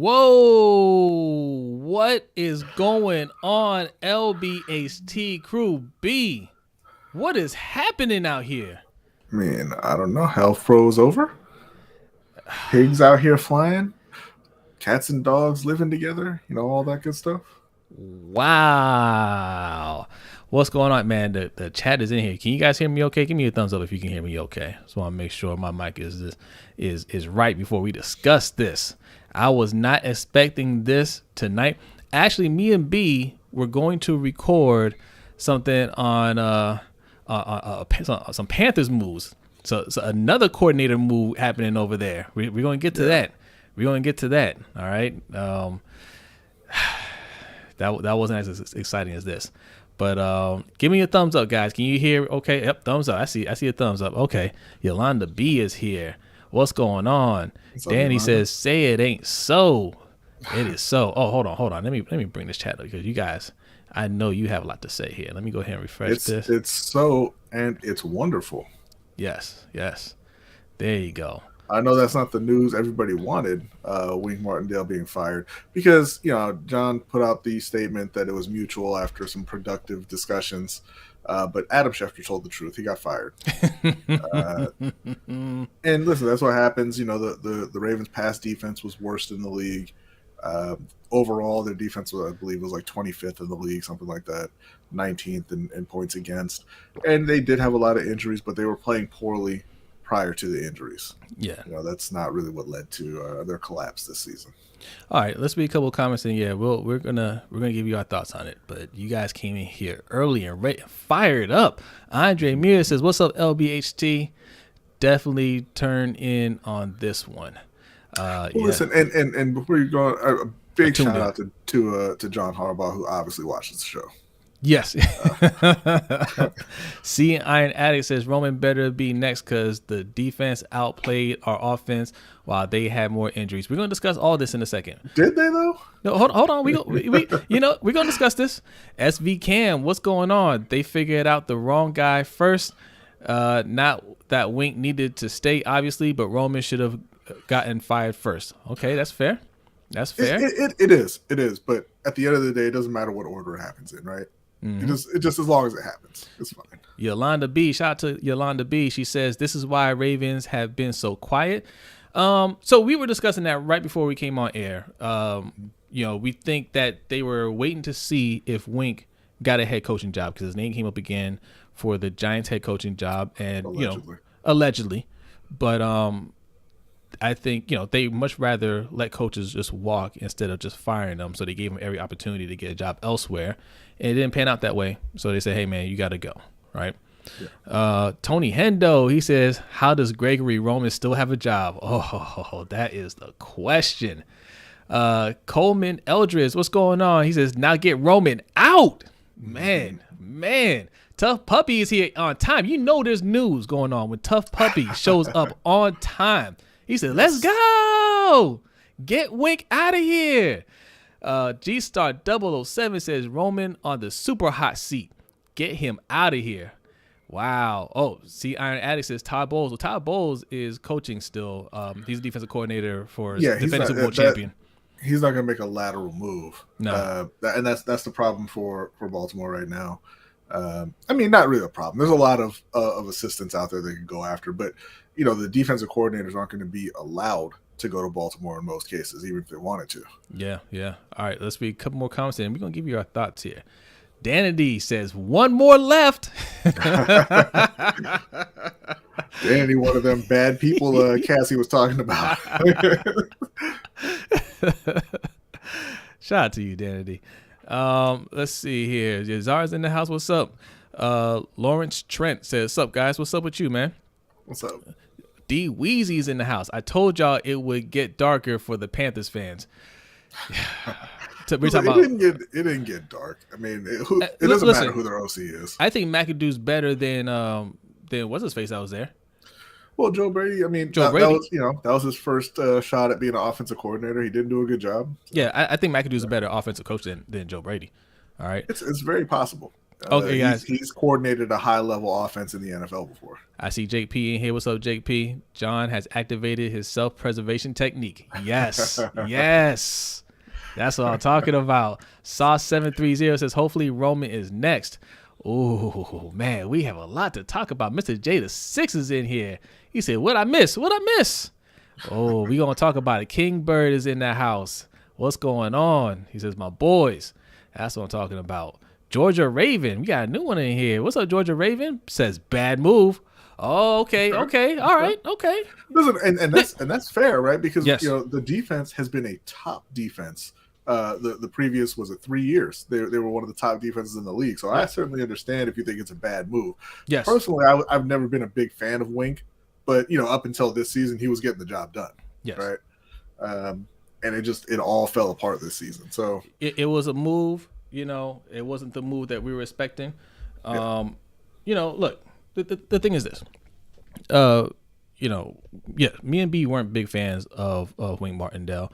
Whoa! What is going on, LBHT Crew B? What is happening out here? Man, I don't know. Hell froze over. Pigs out here flying. Cats and dogs living together. All that good stuff. Wow. What's going on, man? The chat is in here. Can you guys hear me okay? Give me a thumbs up if you can hear me okay. Just want to make sure my mic is right before we discuss this. I was not expecting this tonight. Actually, me and B were going to record something on some Panthers moves. So another coordinator move happening over there. We're going to get to that. We're going to get to that. All right. That wasn't as exciting as this. But give me a thumbs up, guys. Can you hear? Okay. Yep. Thumbs up. I see a thumbs up. Okay. Yolanda B is here. What's going on? Danny says, "Say it ain't so." It is so. Oh, hold on. Let me bring this chat up because you guys, I know you have a lot to say here. Let me go ahead and refresh this. It's so, and it's wonderful. Yes. There you go. I know that's not the news everybody wanted, Wink Martindale being fired, because, John put out the statement that it was mutual after some productive discussions. But Adam Schefter told the truth. He got fired. And listen, that's what happens. The Ravens' pass defense was worst in the league. Overall, their defense, I believe, was like 25th in the league, something like that, 19th in points against. And they did have a lot of injuries, but they were playing poorly prior to the injuries. Yeah. That's not really what led to their collapse this season. All right, let's read a couple of comments, and we're gonna give you our thoughts on it. But you guys came in here early and fired up. Andre Mir says, "What's up, LBHT? Definitely turn in on this one." Listen, and before you go, a big shout out to John Harbaugh, who obviously watches the show. Yes. See, Iron Addict says Roman better be next because the defense outplayed our offense while they had more injuries. We're going to discuss all this in a second. Did they though? No, hold on. We're going to discuss this. SV Cam, what's going on? They figured out the wrong guy first. Not that Wink needed to stay, obviously, but Roman should have gotten fired first. Okay, that's fair. That's fair. It is. But at the end of the day, it doesn't matter what order it happens in, right? Mm-hmm. It just as long as it happens, it's fine. Yolanda B, shout out to Yolanda B. She says this is why Ravens have been so quiet. So we were discussing that right before we came on air. We think that they were waiting to see if Wink got a head coaching job because his name came up again for the Giants head coaching job, and allegedly. But I think they much rather let coaches just walk instead of just firing them. So they gave him every opportunity to get a job elsewhere, and it didn't pan out that way. So they said, "Hey man, you got to go." Right? Yeah. Tony Hendo, he says, "How does Gregory Roman still have a job?" Oh, that is the question. Coleman Eldridge, what's going on? He says, "Now get Roman out." Man. Tough Puppy is here on time. There's news going on when Tough Puppy shows up on time. He said, "Let's go. Get Wink out of here." G-Star 007 says, "Roman on the super hot seat. Get him out of here." Wow. Oh, see, Iron Addict says Todd Bowles. Well, Todd Bowles is coaching still. He's a defensive coordinator for defending Super Bowl champion. He's not going to make a lateral move. No. And that's the problem for Baltimore right now. Not really a problem. There's a lot of assistants out there they can go after, but the defensive coordinators aren't going to be allowed to go to Baltimore in most cases, even if they wanted to. Yeah. All right, let's read a couple more comments and we're going to give you our thoughts here. Danity says, "One more left." Danny, one of them bad people Cassie was talking about. Shout out to you, Danity. Let's see here. Zara's in the house. What's up? Lawrence Trent says, "What's up, guys? What's up with you, man?" What's up? D Weezy's in the house. I told y'all it would get darker for the Panthers fans. It didn't get dark. I mean, it doesn't matter who their OC is. I think McAdoo's better than what's his face that was there. Well, Joe Brady. I mean, that was his first shot at being an offensive coordinator. He didn't do a good job. So. Yeah, I think McAdoo's a better offensive coach than Joe Brady. All right, it's very possible. Okay, guys. He's coordinated a high level offense in the NFL before. I see Jake P in here. What's up, Jake P? John has activated his self-preservation technique. Yes. Yes. That's what I'm talking about. Sauce730 says, hopefully Roman is next. Oh, man, we have a lot to talk about. Mr. J the Six is in here. He said, what I miss? What I miss? Oh, we going to talk about it. King Bird is in the house. What's going on? He says, my boys. That's what I'm talking about. Georgia Raven. We got a new one in here. What's up, Georgia Raven? Says, bad move. Oh, okay. All right. Okay. Listen, and that's fair, right? Because yes. The defense has been a top defense. The previous, was it 3 years? They were one of the top defenses in the league. So I certainly understand if you think it's a bad move. Yes. Personally, I've never been a big fan of Wink, but up until this season, he was getting the job done. Yes. Right. And it all fell apart this season. So it was a move. It wasn't the move that we were expecting. Look, the thing is this. Me and B weren't big fans of Wink Martindale.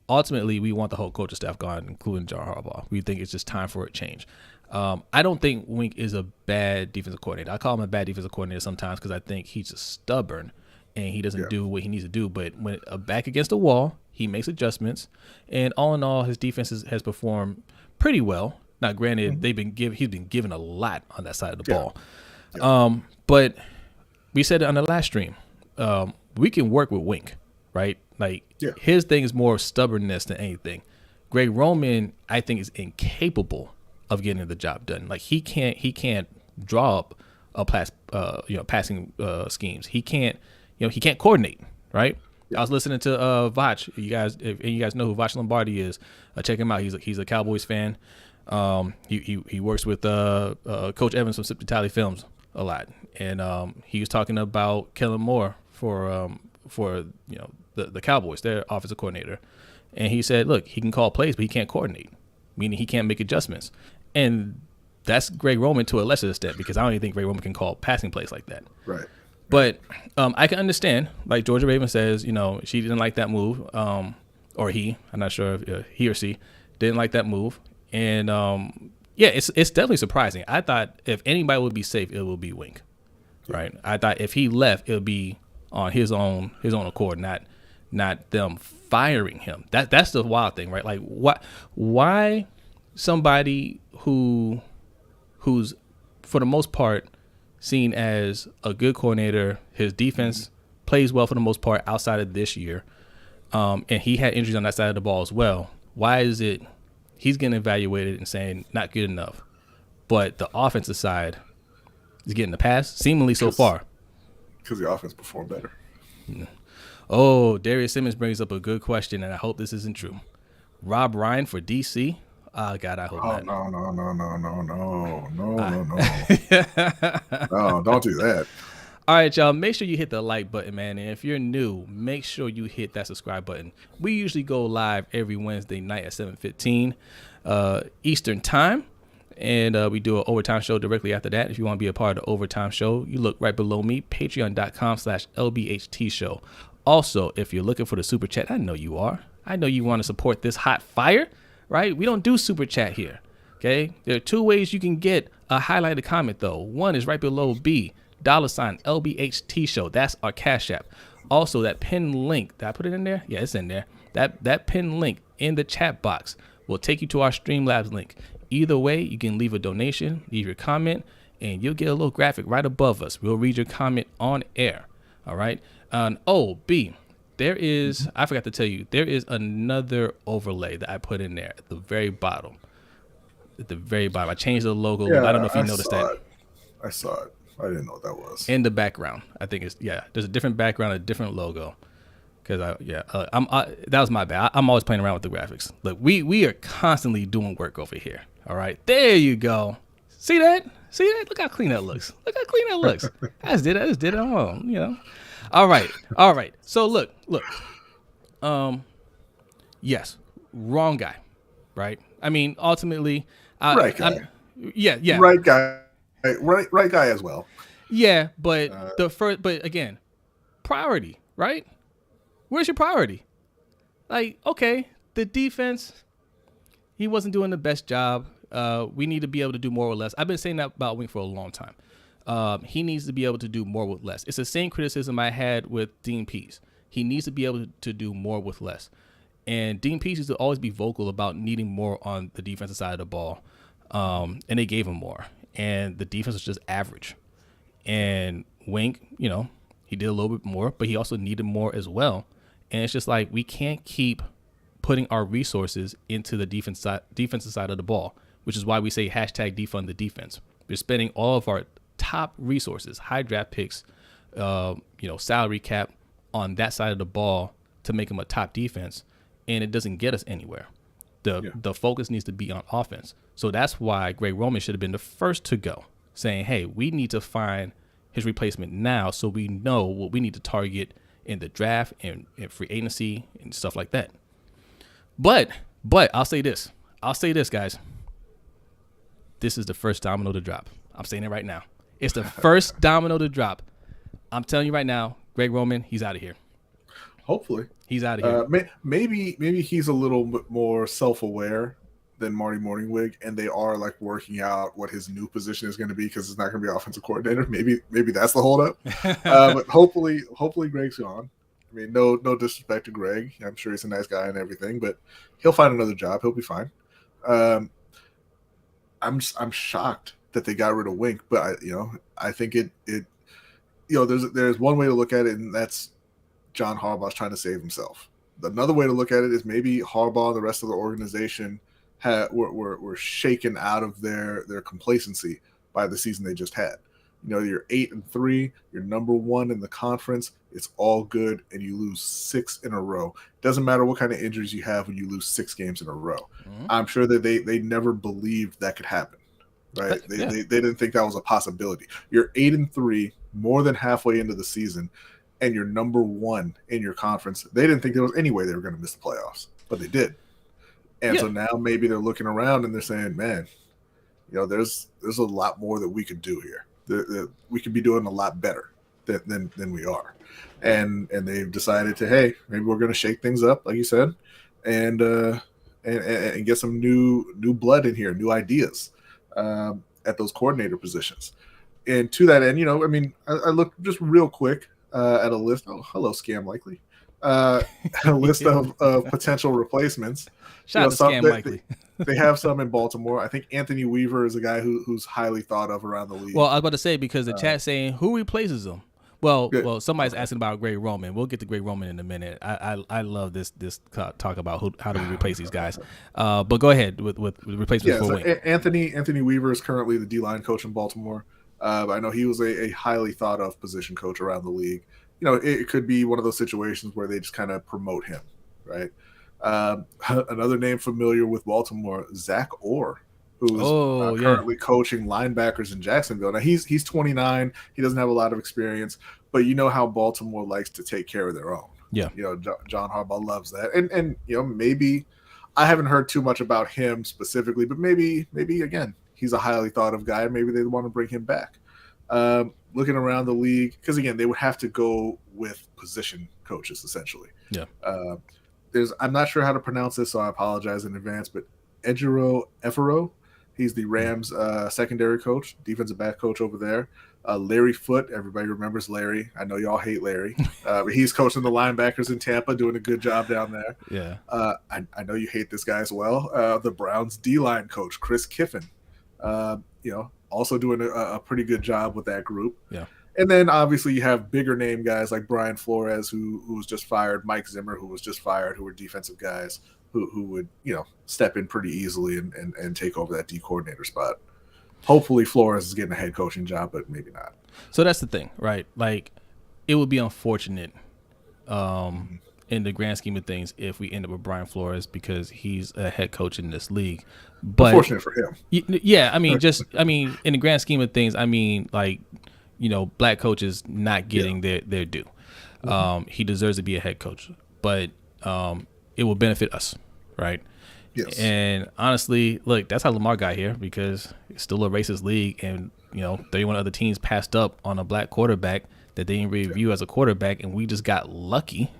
Ultimately, we want the whole coaching staff gone, including John Harbaugh. We think it's just time for a change. I don't think Wink is a bad defensive coordinator. I call him a bad defensive coordinator sometimes because I think he's just stubborn and he doesn't do what he needs to do. But when back against the wall, he makes adjustments. And all in all, his defense has performed pretty well. Now, granted, he's been given a lot on that side of the ball. Yeah. But we said it on the last stream. We can work with Wink, right? His thing is more stubbornness than anything. Greg Roman, I think, is incapable of getting the job done. He can't draw up passing schemes. He can't coordinate, right? I was listening to Vach. You guys know who Vach Lombardi is. Check him out. He's a Cowboys fan. He works with Coach Evans from Sip the Tally Films a lot, and he was talking about Kellen Moore for the Cowboys, their offensive coordinator, and he said, look, he can call plays, but he can't coordinate, meaning he can't make adjustments, and that's Greg Roman to a lesser extent because I don't even think Greg Roman can call passing plays like that. Right. But I can understand, like Georgia Raven says, she didn't like that move, or I'm not sure if he or she didn't like that move. And it's definitely surprising. I thought if anybody would be safe, it would be Wink, right? I thought if he left, it would be on his own accord, not them firing him. That's the wild thing, right? Like why somebody who's for the most part seen as a good coordinator, his defense plays well for the most part outside of this year, and he had injuries on that side of the ball as well. Why is it he's getting evaluated and saying not good enough, but the offensive side is getting the pass seemingly so far? Because the offense performed better. Oh, Darius Simmons brings up a good question, and I hope this isn't true. Rob Ryan for DC? Oh, God, I hope not. No. No, don't do that. All right, y'all, make sure you hit the like button, man. And if you're new, make sure you hit that subscribe button. We usually go live every Wednesday night at 7:15 Eastern time. And we do an overtime show directly after that. If you want to be a part of the overtime show, you look right below me, patreon.com/LBHT show. Also, if you're looking for the super chat, I know you are. I know you want to support this hot fire, right? We don't do super chat here, okay? There are two ways you can get a highlighted comment, though. One is right below B, $LBHT show. That's our Cash App. Also, that pinned link, did I put it in there? Yeah, it's in there. That pinned link in the chat box will take you to our Streamlabs link. Either way, you can leave a donation, leave your comment, and you'll get a little graphic right above us. We'll read your comment on air. All right. B, there is, I forgot to tell you, there is another overlay that I put in there at the very bottom. At the very bottom. I changed the logo. Yeah, I don't know if you noticed that. I saw it. I didn't know what that was. In the background. I think there's a different background, a different logo. Because that was my bad. I'm always playing around with the graphics. Look, we are constantly doing work over here. All right, there you go. See that? Look how clean that looks. I just did it all. All right. So look. Yes, wrong guy. Right. I mean, ultimately, right guy. Yeah. Right guy. Right guy as well. Yeah, but but again, priority. Right. Where's your priority? Like, okay, the defense, he wasn't doing the best job. We need to be able to do more with less. I've been saying that about Wink for a long time. He needs to be able to do more with less. It's the same criticism I had with Dean Pease. He needs to be able to do more with less. And Dean Pease used to always be vocal about needing more on the defensive side of the ball. And they gave him more. And the defense was just average. And Wink, he did a little bit more, but he also needed more as well. And it's just like we can't keep putting our resources into the defensive side of the ball, which is why we say hashtag defund the defense. We're spending all of our top resources, high draft picks, salary cap on that side of the ball to make them a top defense, and it doesn't get us anywhere. The focus needs to be on offense. So that's why Greg Roman should have been the first to go, saying, hey, we need to find his replacement now so we know what we need to target in the draft and free agency and stuff like that. But I'll say this, guys. This is the first domino to drop. I'm saying it right now. It's the first domino to drop. I'm telling you right now, Greg Roman, he's out of here. Hopefully. He's out of here. Maybe he's a little bit more self-aware than Marty Morningwig, and they are like working out what his new position is going to be because it's not going to be offensive coordinator. Maybe that's the holdup. But hopefully Greg's gone. I mean, no disrespect to Greg. I'm sure he's a nice guy and everything, but he'll find another job. He'll be fine. I'm shocked that they got rid of Wink, but I think it there's one way to look at it, and that's John Harbaugh's trying to save himself. Another way to look at it is maybe Harbaugh and the rest of the organization were shaken out of their complacency by the season they just had. You're 8-3, you're number one in the conference. It's all good, and you lose 6 in a row. Doesn't matter what kind of injuries you have when you lose 6 games in a row. Mm-hmm. I'm sure that they never believed that could happen, right? They didn't think that was a possibility. You're 8-3, more than halfway into the season, and you're number one in your conference. They didn't think there was any way they were going to miss the playoffs, but they did. And so now maybe they're looking around and they're saying, man, there's a lot more that we could do here. We could be doing a lot better than we are. And they've decided to, hey, maybe we're going to shake things up, like you said, and get some new blood in here, new ideas at those coordinator positions. And to that end, I looked just real quick at a list. Oh, hello, Scam Likely. A list of potential replacements. Shout out to Scam Likely. They have some in Baltimore. I think Anthony Weaver is a guy who's highly thought of around the league. Well, I was about to say, because the chat's saying who replaces him. Well, somebody's asking about Greg Roman. We'll get to Greg Roman in a minute. I love this talk about how do we replace these guys. But go ahead with replacements for Wink. Anthony Weaver is currently the D-line coach in Baltimore. I know he was a highly thought of position coach around the league. It could be one of those situations where they just kind of promote him, right? Another name familiar with Baltimore, Zach Orr, who's currently coaching linebackers in Jacksonville. Now he's 29. He doesn't have a lot of experience, but you know how Baltimore likes to take care of their own. Yeah. John Harbaugh loves that. And maybe I haven't heard too much about him specifically, but maybe again, he's a highly thought of guy. Maybe they want to bring him back. Looking around the league, because again, they would have to go with position coaches essentially. Yeah. I'm not sure how to pronounce this, so I apologize in advance, but Ejiro Efero, he's the Rams secondary coach, defensive back coach over there. Larry Foote, everybody remembers Larry. I know y'all hate Larry, but he's coaching the linebackers in Tampa, doing a good job down there. Yeah. I know you hate this guy as well. The Browns D-line coach, Chris Kiffin, also doing a pretty good job with that group. Yeah. And then obviously you have bigger name guys like Brian Flores, who was just fired, Mike Zimmer, who was just fired, who were defensive guys who would, step in pretty easily and take over that D coordinator spot. Hopefully Flores is getting a head coaching job, but maybe not. So that's the thing, right? Like, it would be unfortunate in the grand scheme of things if we end up with Brian Flores because he's a head coach in this league. But unfortunate for him. Yeah, in the grand scheme of things, black coaches not getting their due. He deserves to be a head coach, but it will benefit us, right? Yes. And honestly, look, that's how Lamar got here, because it's still a racist league, and 31 other teams passed up on a black quarterback that they didn't review as a quarterback, and we just got lucky,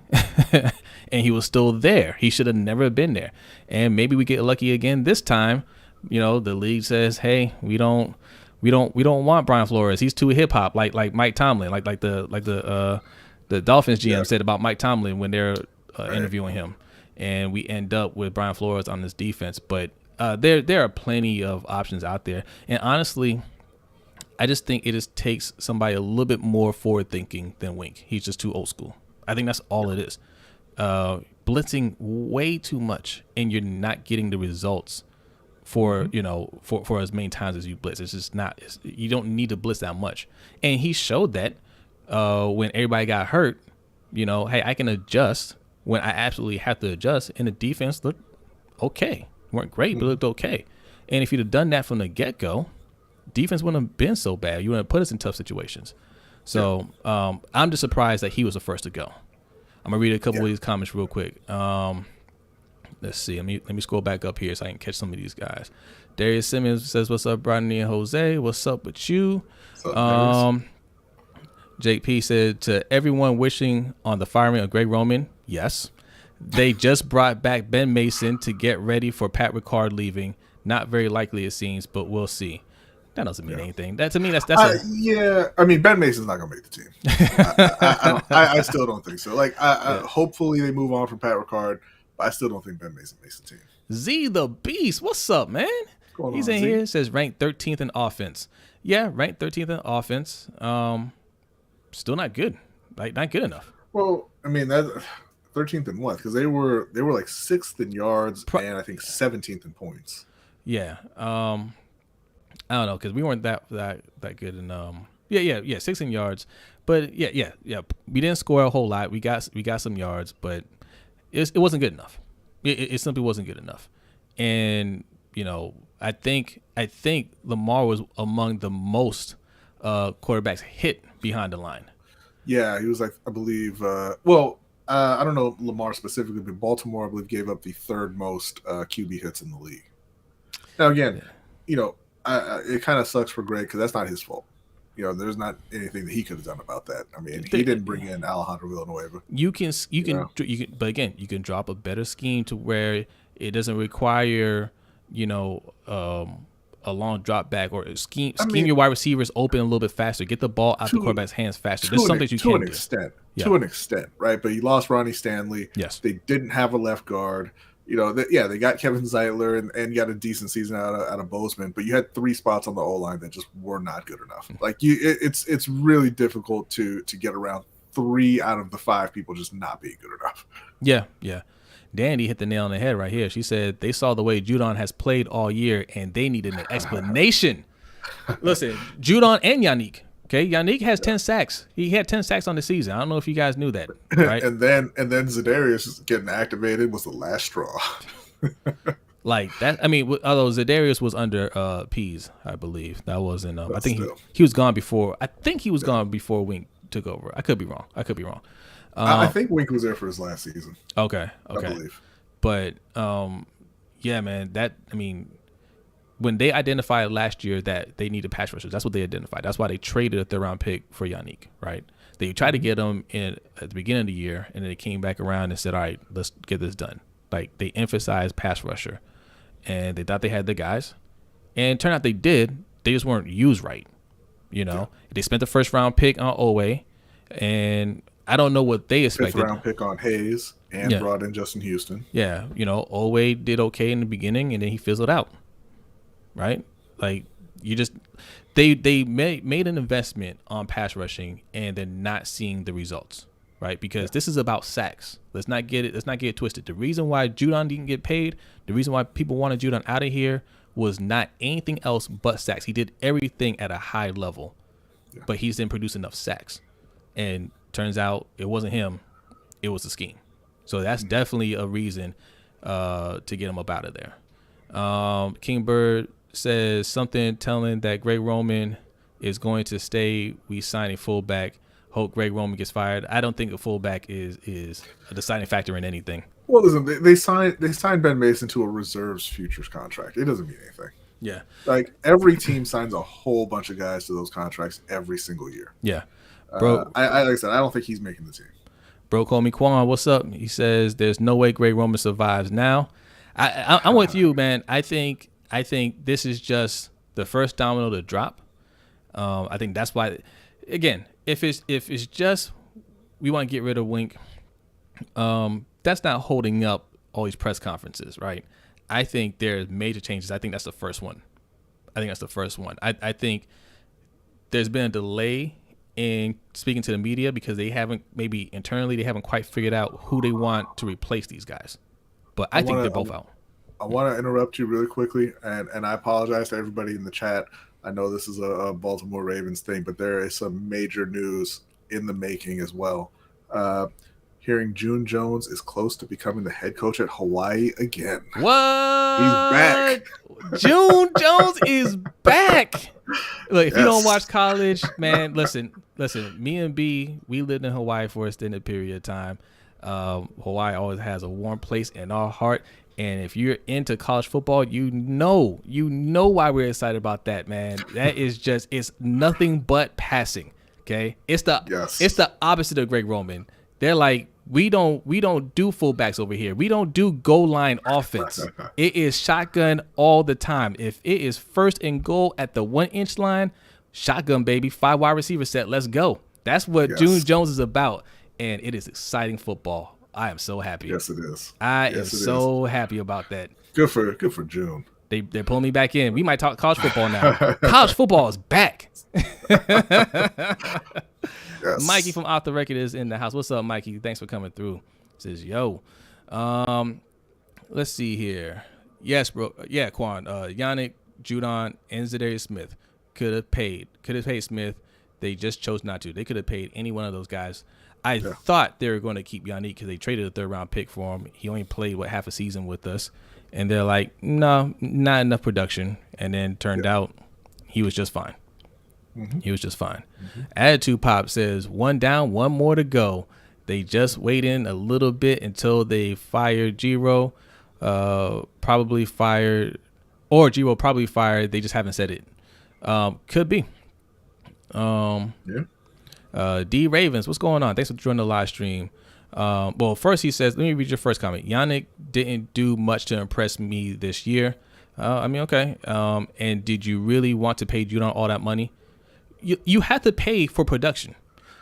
and he was still there. He should have never been there, and maybe we get lucky again this time. The league says, hey, we don't want Brian Flores. He's too hip hop, like Mike Tomlin, like the Dolphins GM said about Mike Tomlin when they're interviewing him, and we end up with Brian Flores on this defense. But there are plenty of options out there, and honestly, I just think it just takes somebody a little bit more forward thinking than Wink. He's just too old school. I think that's all it is. Blitzing way too much, and you're not getting the results for as many times as you blitz. It's just not. You don't need to blitz that much, and he showed that when everybody got hurt. Hey, I can adjust when I absolutely have to adjust, and the defense looked okay. Weren't great, but looked okay. And if you'd have done that from the get go, defense wouldn't have been so bad. You wouldn't have put us in tough situations. So I'm just surprised that he was the first to go. I'm gonna read a couple of these comments real quick. Let's see. Let me scroll back up here so I can catch some of these guys. Darius Simmons says, "What's up, Brodny and Jose? What's up with you?" What's up, Jake P said, "To everyone wishing on the firing of Greg Roman, yes, they just brought back Ben Mason to get ready for Pat Ricard leaving. Not very likely it seems, but we'll see." That doesn't mean anything. That to me, that's I mean, Ben Mason's not gonna make the team. I still don't think so. Hopefully they move on from Pat Ricard, but I still don't think Ben Mason makes the team. Z the Beast, what's up, man? He's in here. Says ranked 13th in offense. Yeah, ranked 13th in offense. Still not good. Not good enough. Well, I mean that 13th in what? Because they were like 6th in yards and I think 17th in points. Yeah. I don't know, because we weren't that good in 6 in yards, but yeah. We didn't score a whole lot. We got some yards, but it wasn't good enough. It simply wasn't good enough. And I think Lamar was among the most quarterbacks hit behind the line. Yeah, he was like, I believe. I don't know Lamar specifically, but Baltimore, I believe, gave up the 3rd most QB hits in the league. Now again, it kind of sucks for Greg because that's not his fault. There's not anything that he could have done about that. I mean, he didn't bring in Alejandro Villanueva. You can, but again, you can drop a better scheme to where it doesn't require, a long drop back or scheme your wide receivers open a little bit faster. Get the ball out the quarterback's hands faster. There's some things you can do. To an extent, right? But you lost Ronnie Stanley. Yes. They didn't have a left guard. They got Kevin Zeitler and got a decent season out of Bozeman, but you had 3 spots on the O-line that just were not good enough. It's really difficult to get around 3 out of the 5 people just not being good enough. Yeah. Dandy hit the nail on the head right here. She said they saw the way Judon has played all year, and they needed an explanation. Listen, Judon and Yannick. Okay, Yannick has 10 sacks. He had 10 sacks on the season. I don't know if you guys knew that. Right? and then Za'Darius getting activated was the last straw. Like that. I mean, although Za'Darius was under Pease, I believe that wasn't. I think he was gone before. I think he was gone before Wink took over. I could be wrong. I think Wink was there for his last season. Okay. I believe. But yeah, man. When they identified last year that they needed pass rushers, that's what they identified. That's why they traded a 3rd round pick for Yannick, right? They tried to get him in at the beginning of the year, and then they came back around and said, all right, let's get this done. Like, they emphasized pass rusher, and they thought they had the guys. And it turned out they did. They just weren't used right. They spent the 1st round pick on Owe, and I don't know what they expected. 5th round pick on Hayes and brought in Justin Houston. Yeah, Owe did okay in the beginning, and then he fizzled out. Right? Like, they made an investment on pass rushing and they're not seeing the results, right? Because this is about sacks. Let's not get it twisted. The reason why Judon didn't get paid, the reason why people wanted Judon out of here was not anything else but sacks. He did everything at a high level, but he just didn't produce enough sacks. And turns out it wasn't him, it was the scheme. So that's definitely a reason to get him up out of there. King Bird says something telling that Greg Roman is going to stay. We sign a fullback. Hope Greg Roman gets fired. I don't think a fullback is a deciding factor in anything. Well, listen, they signed Ben Mason to a reserves futures contract. It doesn't mean anything. Yeah. Like, every team signs a whole bunch of guys to those contracts every single year. Yeah. Bro, like I said, I don't think he's making the team. Bro, call me Quan. What's up? He says there's no way Greg Roman survives now. I'm with you, man. I think I think this is just the first domino to drop. I think that's why. Again, if it's just we want to get rid of Wink, that's not holding up all these press conferences, right? I think there's major changes. I think that's the first one. I think there's been a delay in speaking to the media because they haven't, maybe internally, they haven't quite figured out who they want to replace these guys. But I think they're both out. I want to interrupt you really quickly, and I apologize to everybody in the chat. I know this is a Baltimore Ravens thing, but there is some major news in the making as well. Hearing June Jones is close to becoming the head coach at Hawaii again. What? He's back. June Jones is back. Look, if you don't watch college, man, listen. Me and B, we lived in Hawaii for a extended period of time. Hawaii always has a warm place in our heart. And if you're into college football, you know why we're excited about that, man. That is just, it's nothing but passing. Okay, it's the opposite of Greg Roman. They're like, we don't do fullbacks over here. We don't do goal line offense. It is shotgun all the time. If it is first and goal at the 1-inch line, shotgun, baby, 5 wide receiver set. Let's go. That's what June Jones is about, and it is exciting football. I am so happy. Yes, it is. I am so happy about that. Good for June. They're pulling me back in. We might talk college football now. College football is back. Yes. Mikey from Off the Record is in the house. What's up, Mikey? Thanks for coming through. Says, yo. Let's see here. Yes, bro. Yeah, Quan. Yannick, Judon, and Zadarius Smith could have paid Smith. They just chose not to. They could have paid any one of those guys. I thought they were going to keep Yannick because they traded a 3rd-round pick for him. He only played, half a season with us. And they're like, no, not enough production. And then turned out he was just fine. Mm-hmm. He was just fine. Mm-hmm. Attitude Pop says, 1 down, 1 more to go. They just wait in a little bit until they fire Giro. Probably fired. Or Giro probably fired. They just haven't said it. Could be. D Ravens, what's going on? Thanks for joining the live stream. Well, first he says, let me read your first comment. Yannick didn't do much to impress me this year. Okay. And did you really want to pay Judon all that money? You had to pay for production.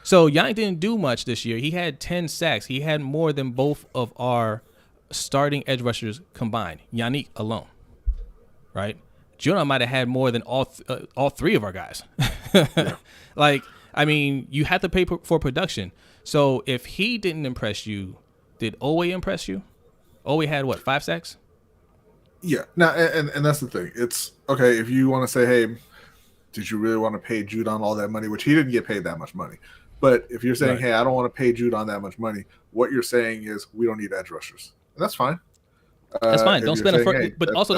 So Yannick didn't do much this year. He had 10 sacks. He had more than both of our starting edge rushers combined. Yannick alone, right? Judon might have had more than all 3 of our guys. You had to pay for production. So if he didn't impress you, did Owe impress you? Owe had 5 sacks? Yeah. Now, and that's the thing. It's okay if you want to say, hey, did you really want to pay Judon all that money? Which he didn't get paid that much money. But if you're saying, hey, I don't want to pay Judon that much money, what you're saying is we don't need edge rushers. And that's fine. That's fine. Don't spend don't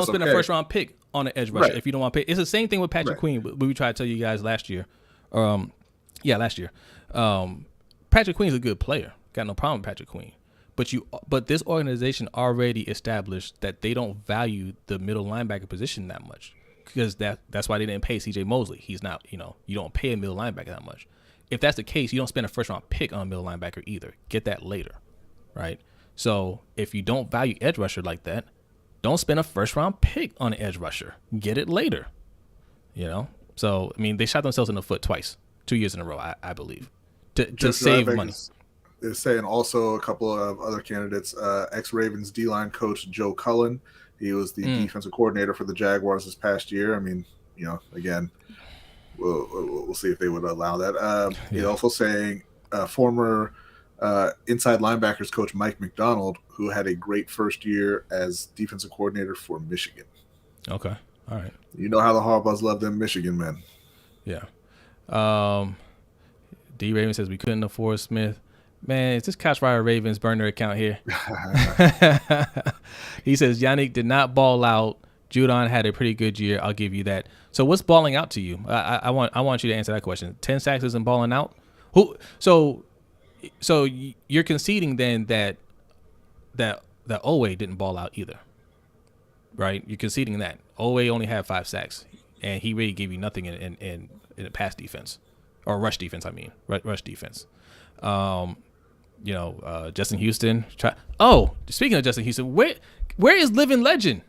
spend a 1st-round pick on an edge rusher if you don't want to pay. It's the same thing with Patrick Queen. We tried to tell you guys last year. Last year. Patrick Queen's a good player. Got no problem with Patrick Queen. But this organization already established that they don't value the middle linebacker position that much. Because that's why they didn't pay CJ Mosley. He's not, you don't pay a middle linebacker that much. If that's the case, you don't spend a 1st-round pick on a middle linebacker either. Get that later, right? So if you don't value edge rusher like that, don't spend a 1st-round pick on an edge rusher. Get it later, So, they shot themselves in the foot twice, 2 years in a row, I believe, to save money. They're saying also a couple of other candidates, ex-Ravens D-line coach Joe Cullen. He was the defensive coordinator for the Jaguars this past year. Again, we'll see if they would allow that. He's also saying former inside linebackers coach Mike McDonald, who had a great first year as defensive coordinator for Michigan. Okay. All right. You know how the Harbaughs love them Michigan men. Yeah. D Raven says we couldn't afford Smith. Man, is this Couch Rider Ravens burner account here? He says Yannick did not ball out. Judon had a pretty good year. I'll give you that. So what's balling out to you? I want you to answer that question. 10 sacks isn't balling out? So you're conceding then that Owe didn't ball out either, right? You're conceding that Owe only had 5 sacks, and he really gave you nothing in a pass defense or rush defense. Rush defense. Justin Houston. Speaking of Justin Houston, where is Living Legend?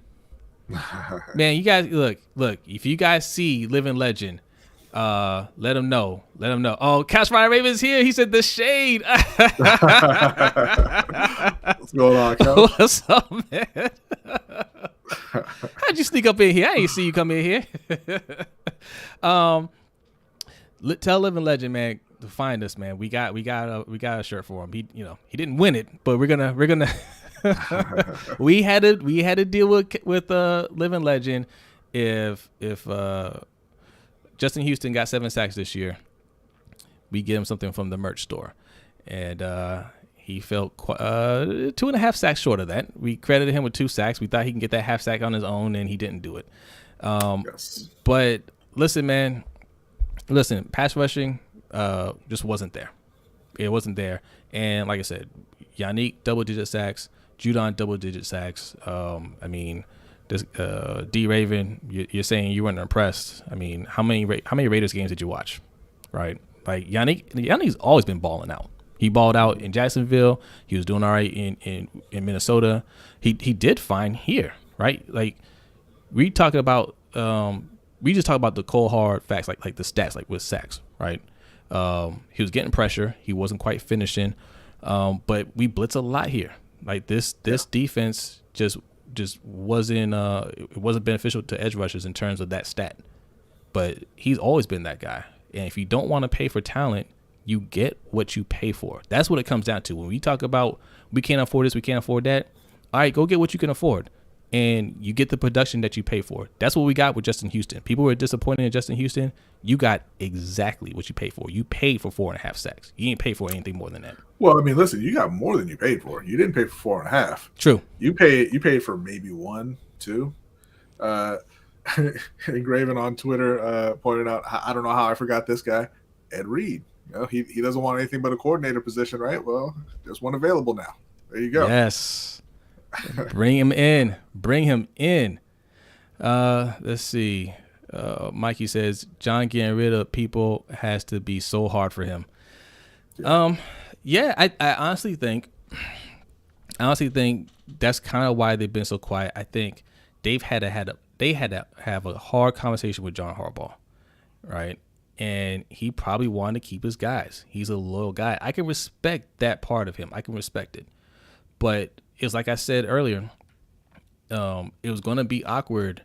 Man, you guys look. If you guys see Living Legend, let him know. Let him know. Oh, Cash Fire Ravens here. He said the shade. What's going on, Coach? What's up, man? How'd you sneak up in here? I ain't see you come in here. Tell Living Legend, man, to find us, man. We got a shirt for him. He didn't win it, but we're gonna we had to deal with Living Legend if Justin Houston got 7 sacks this year, we get him something from the merch store, and he felt 2.5 sacks short of that. We credited him with 2 sacks. We thought he can get that half sack on his own, and he didn't do it. Yes. But listen, man, pass rushing just wasn't there. It wasn't there, and like I said, Yannick double-digit sacks, Judon double-digit sacks. I mean, this D Raven, you're saying you weren't impressed. I mean, how many Raiders games did you watch? Right, like Yannick's always been balling out. He balled out in Jacksonville. He was doing all right in Minnesota. He did fine here, right? Like we just talk about the cold hard facts, like the stats, like with sacks, right? He was getting pressure. He wasn't quite finishing, but we blitz a lot here. Like this defense just wasn't it wasn't beneficial to edge rushers in terms of that stat. But he's always been that guy. And if you don't want to pay for talent, you get what you pay for. That's what it comes down to. When we talk about we can't afford this, we can't afford that, all right, go get what you can afford. And you get the production that you pay for. That's what we got with Justin Houston. People were disappointed in Justin Houston. You got exactly what you paid for. You paid for 4.5 sacks. You ain't paid for anything more than that. Well, I mean, listen, you got more than you paid for. You didn't pay for 4.5. True. You paid for maybe 1, 2. Graven on Twitter pointed out, I don't know how I forgot this guy, Ed Reed. You know, he doesn't want anything but a coordinator position, right? Well, there's one available now. There you go. Yes. Bring him in. Let's see. Mikey says John getting rid of people has to be so hard for him. Yeah, I honestly think that's kind of why they've been so quiet. I think they had to have a hard conversation with John Harbaugh, right? And he probably wanted to keep his guys. He's a loyal guy. I can respect that part of him. I can respect it. But it's like I said earlier, it was going to be awkward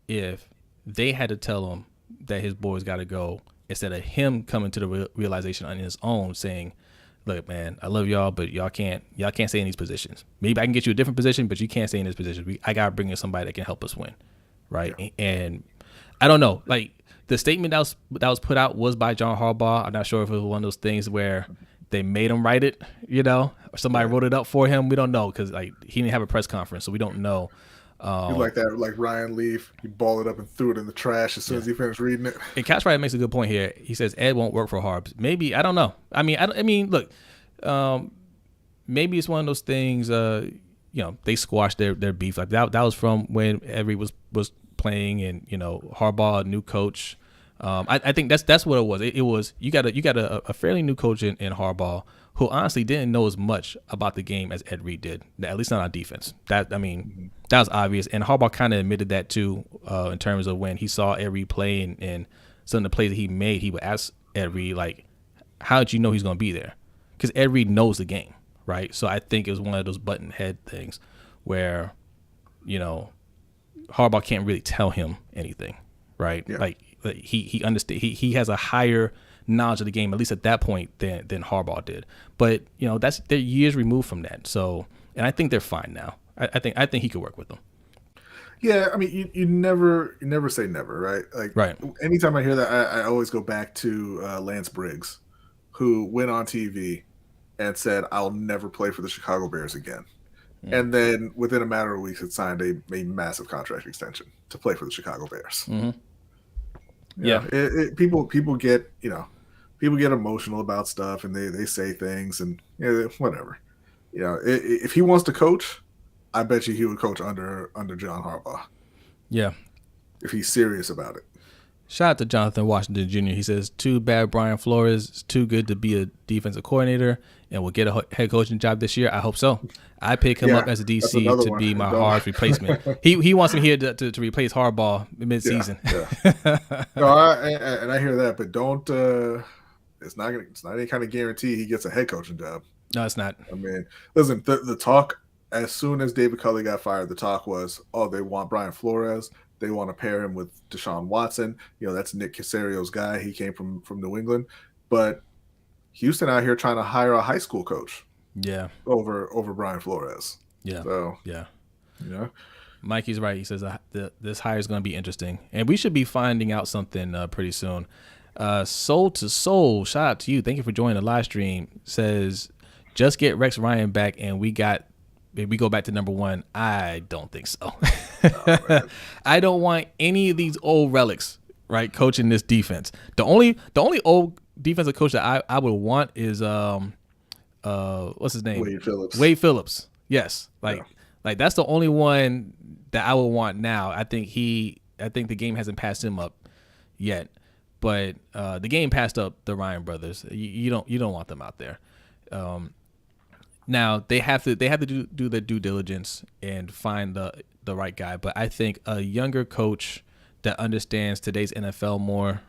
if they had to tell him that his boys got to go instead of him coming to the realization on his own saying, look, man, I love y'all, but y'all can't stay in these positions. Maybe I can get you a different position, but you can't stay in this position. I got to bring in somebody that can help us win, right? Yeah. And I don't know. Like, the statement that was put out was by John Harbaugh. I'm not sure if it was one of those things where they made him write it, or somebody wrote it up for him. We don't know because he didn't have a press conference, so we don't know. Like that, like Ryan Leaf, he balled it up and threw it in the trash as soon as he finished reading it. And Cash Wright makes a good point here. He says Ed won't work for Harbs. Maybe, I don't know. I mean, look, maybe it's one of those things. They squashed their beef like that. That was from when Ed Reed was playing, and Harbaugh, a new coach. I think that's what it was. It was you got a fairly new coach in Harbaugh who honestly didn't know as much about the game as Ed Reed did, at least not on defense. That was obvious, and Harbaugh kind of admitted that too in terms of when he saw Ed Reed play and some of the plays that he made. He would ask Ed Reed, like, how did you know he's going to be there? Because Ed Reed knows the game, right? So I think it was one of those button head things where Harbaugh can't really tell him anything, right? Yeah. Like he understand he has a higher knowledge of the game, at least at that point, than Harbaugh did. But they're years removed from that. So, and I think they're fine now. I think he could work with them. Yeah, I mean, you never say never, right? Like, right. Anytime I hear that, I always go back to Lance Briggs, who went on TV and said, "I'll never play for the Chicago Bears again." And then within a matter of weeks, had signed a massive contract extension to play for the Chicago Bears. Mm-hmm. People get people get emotional about stuff, and they say things, and whatever. If he wants to coach, I bet you he would coach under John Harbaugh. Yeah, if he's serious about it. Shout out to Jonathan Washington Jr. He says, too bad Brian Flores is too good to be a defensive coordinator and will get a head coaching job this year. I hope so. I pick him up as a that's DC another to one. be my Don't. Hard's replacement. He wants him here to replace Harbaugh mid-season. No, and I hear that, but don't. It's not any kind of guarantee he gets a head coaching job. No, it's not. I mean, listen, the talk as soon as David Culley got fired, the talk was, oh, they want Brian Flores. They want to pair him with Deshaun Watson. That's Nick Casario's guy. He came from New England. But Houston out here trying to hire a high school coach. Yeah. Over Brian Flores. Yeah. So, yeah. Mikey's right. He says this hire is going to be interesting. And we should be finding out something pretty soon. Soul to Soul, shout out to you. Thank you for joining the live stream. Says, just get Rex Ryan back and we go back to number one. I don't think so. Oh, I don't want any of these old relics, right, coaching this defense. The only old defensive coach that I would want is what's his name? Wade Phillips. Yes. Like that's the only one that I would want now. I think the game hasn't passed him up yet. But the game passed up the Ryan brothers. You don't want them out there. Now they have to do their due diligence and find the right guy. But I think a younger coach that understands today's NFL more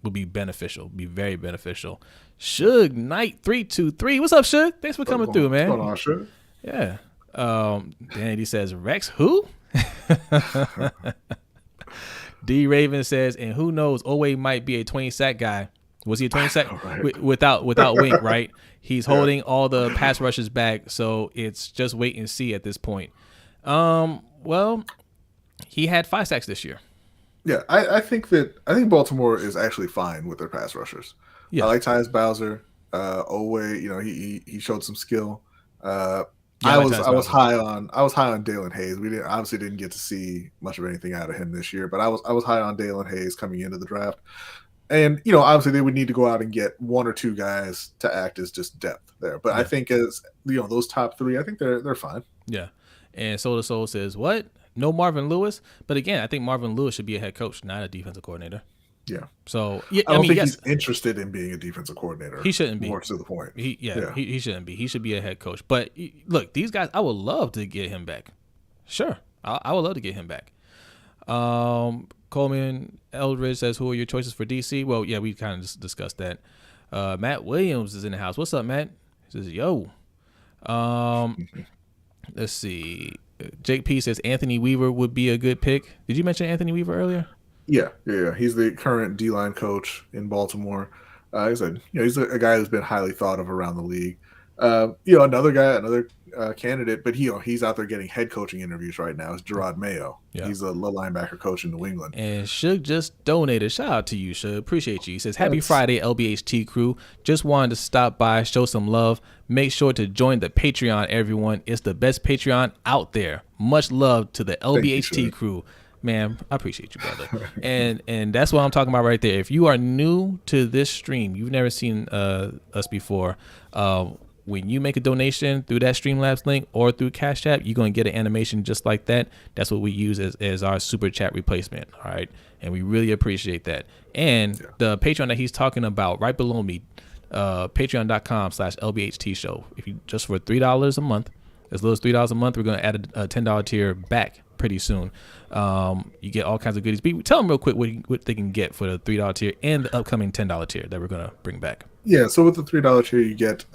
would be beneficial. Be very beneficial. Suge Knight 323. What's up, Suge? Thanks for coming through, man. What's going on, Suge? Yeah. Dan, he says Rex who? D Raven says, and who knows, Owe might be a 20 sack guy. Was he a 20 sack without Wink, right? He's holding all the pass rushes back, so it's just wait and see at this point. Well, he had 5 sacks this year. Yeah, I think Baltimore is actually fine with their pass rushers. Yeah. I like Tyus Bowser. Owe, he showed some skill. I was high on Dalen Hayes. We didn't get to see much of anything out of him this year, but I was high on Dalen Hayes coming into the draft. And obviously they would need to go out and get 1 or 2 guys to act as just depth there. But I think as those top 3, I think they're fine. Yeah. And Soul to Soul says, what? No Marvin Lewis? But again, I think Marvin Lewis should be a head coach, not a defensive coordinator. Yeah. So I don't think he's interested in being a defensive coordinator. He shouldn't be. More to the point. He shouldn't be. He should be a head coach. But look, these guys, I would love to get him back. Sure, I would love to get him back. Coleman Eldridge says, "Who are your choices for DC?" Well, yeah, we kind of just discussed that. Matt Williams is in the house. What's up, Matt? He says, "Yo." Let's see. Jake P says Anthony Weaver would be a good pick. Did you mention Anthony Weaver earlier? Yeah. He's the current D-line coach in Baltimore. He's a guy who's been highly thought of around the league. Another candidate, but he's out there getting head coaching interviews right now. Is Gerard Mayo. Yeah. He's a linebacker coach in New England. And Suge just donated. Shout out to you, Suge. Appreciate you. He says, "Happy Friday, LBHT crew. Just wanted to stop by, show some love. Make sure to join the Patreon, everyone. It's the best Patreon out there. Much love to the LBHT crew." Man, I appreciate you, brother. and that's what I'm talking about right there. If you are new to this stream, you've never seen us before, when you make a donation through that Streamlabs link or through Cash App, you're going to get an animation just like that. That's what we use as our super chat replacement. All right. And we really appreciate that. And the Patreon that he's talking about right below me, patreon.com/LBHT show. If you just for $3 a month, as little as $3 a month, we're going to add a $10 tier back pretty soon. You get all kinds of goodies. Tell them real quick what they can get for the $3 tier and the upcoming $10 tier that we're going to bring back. Yeah, so with the $3 tier, you get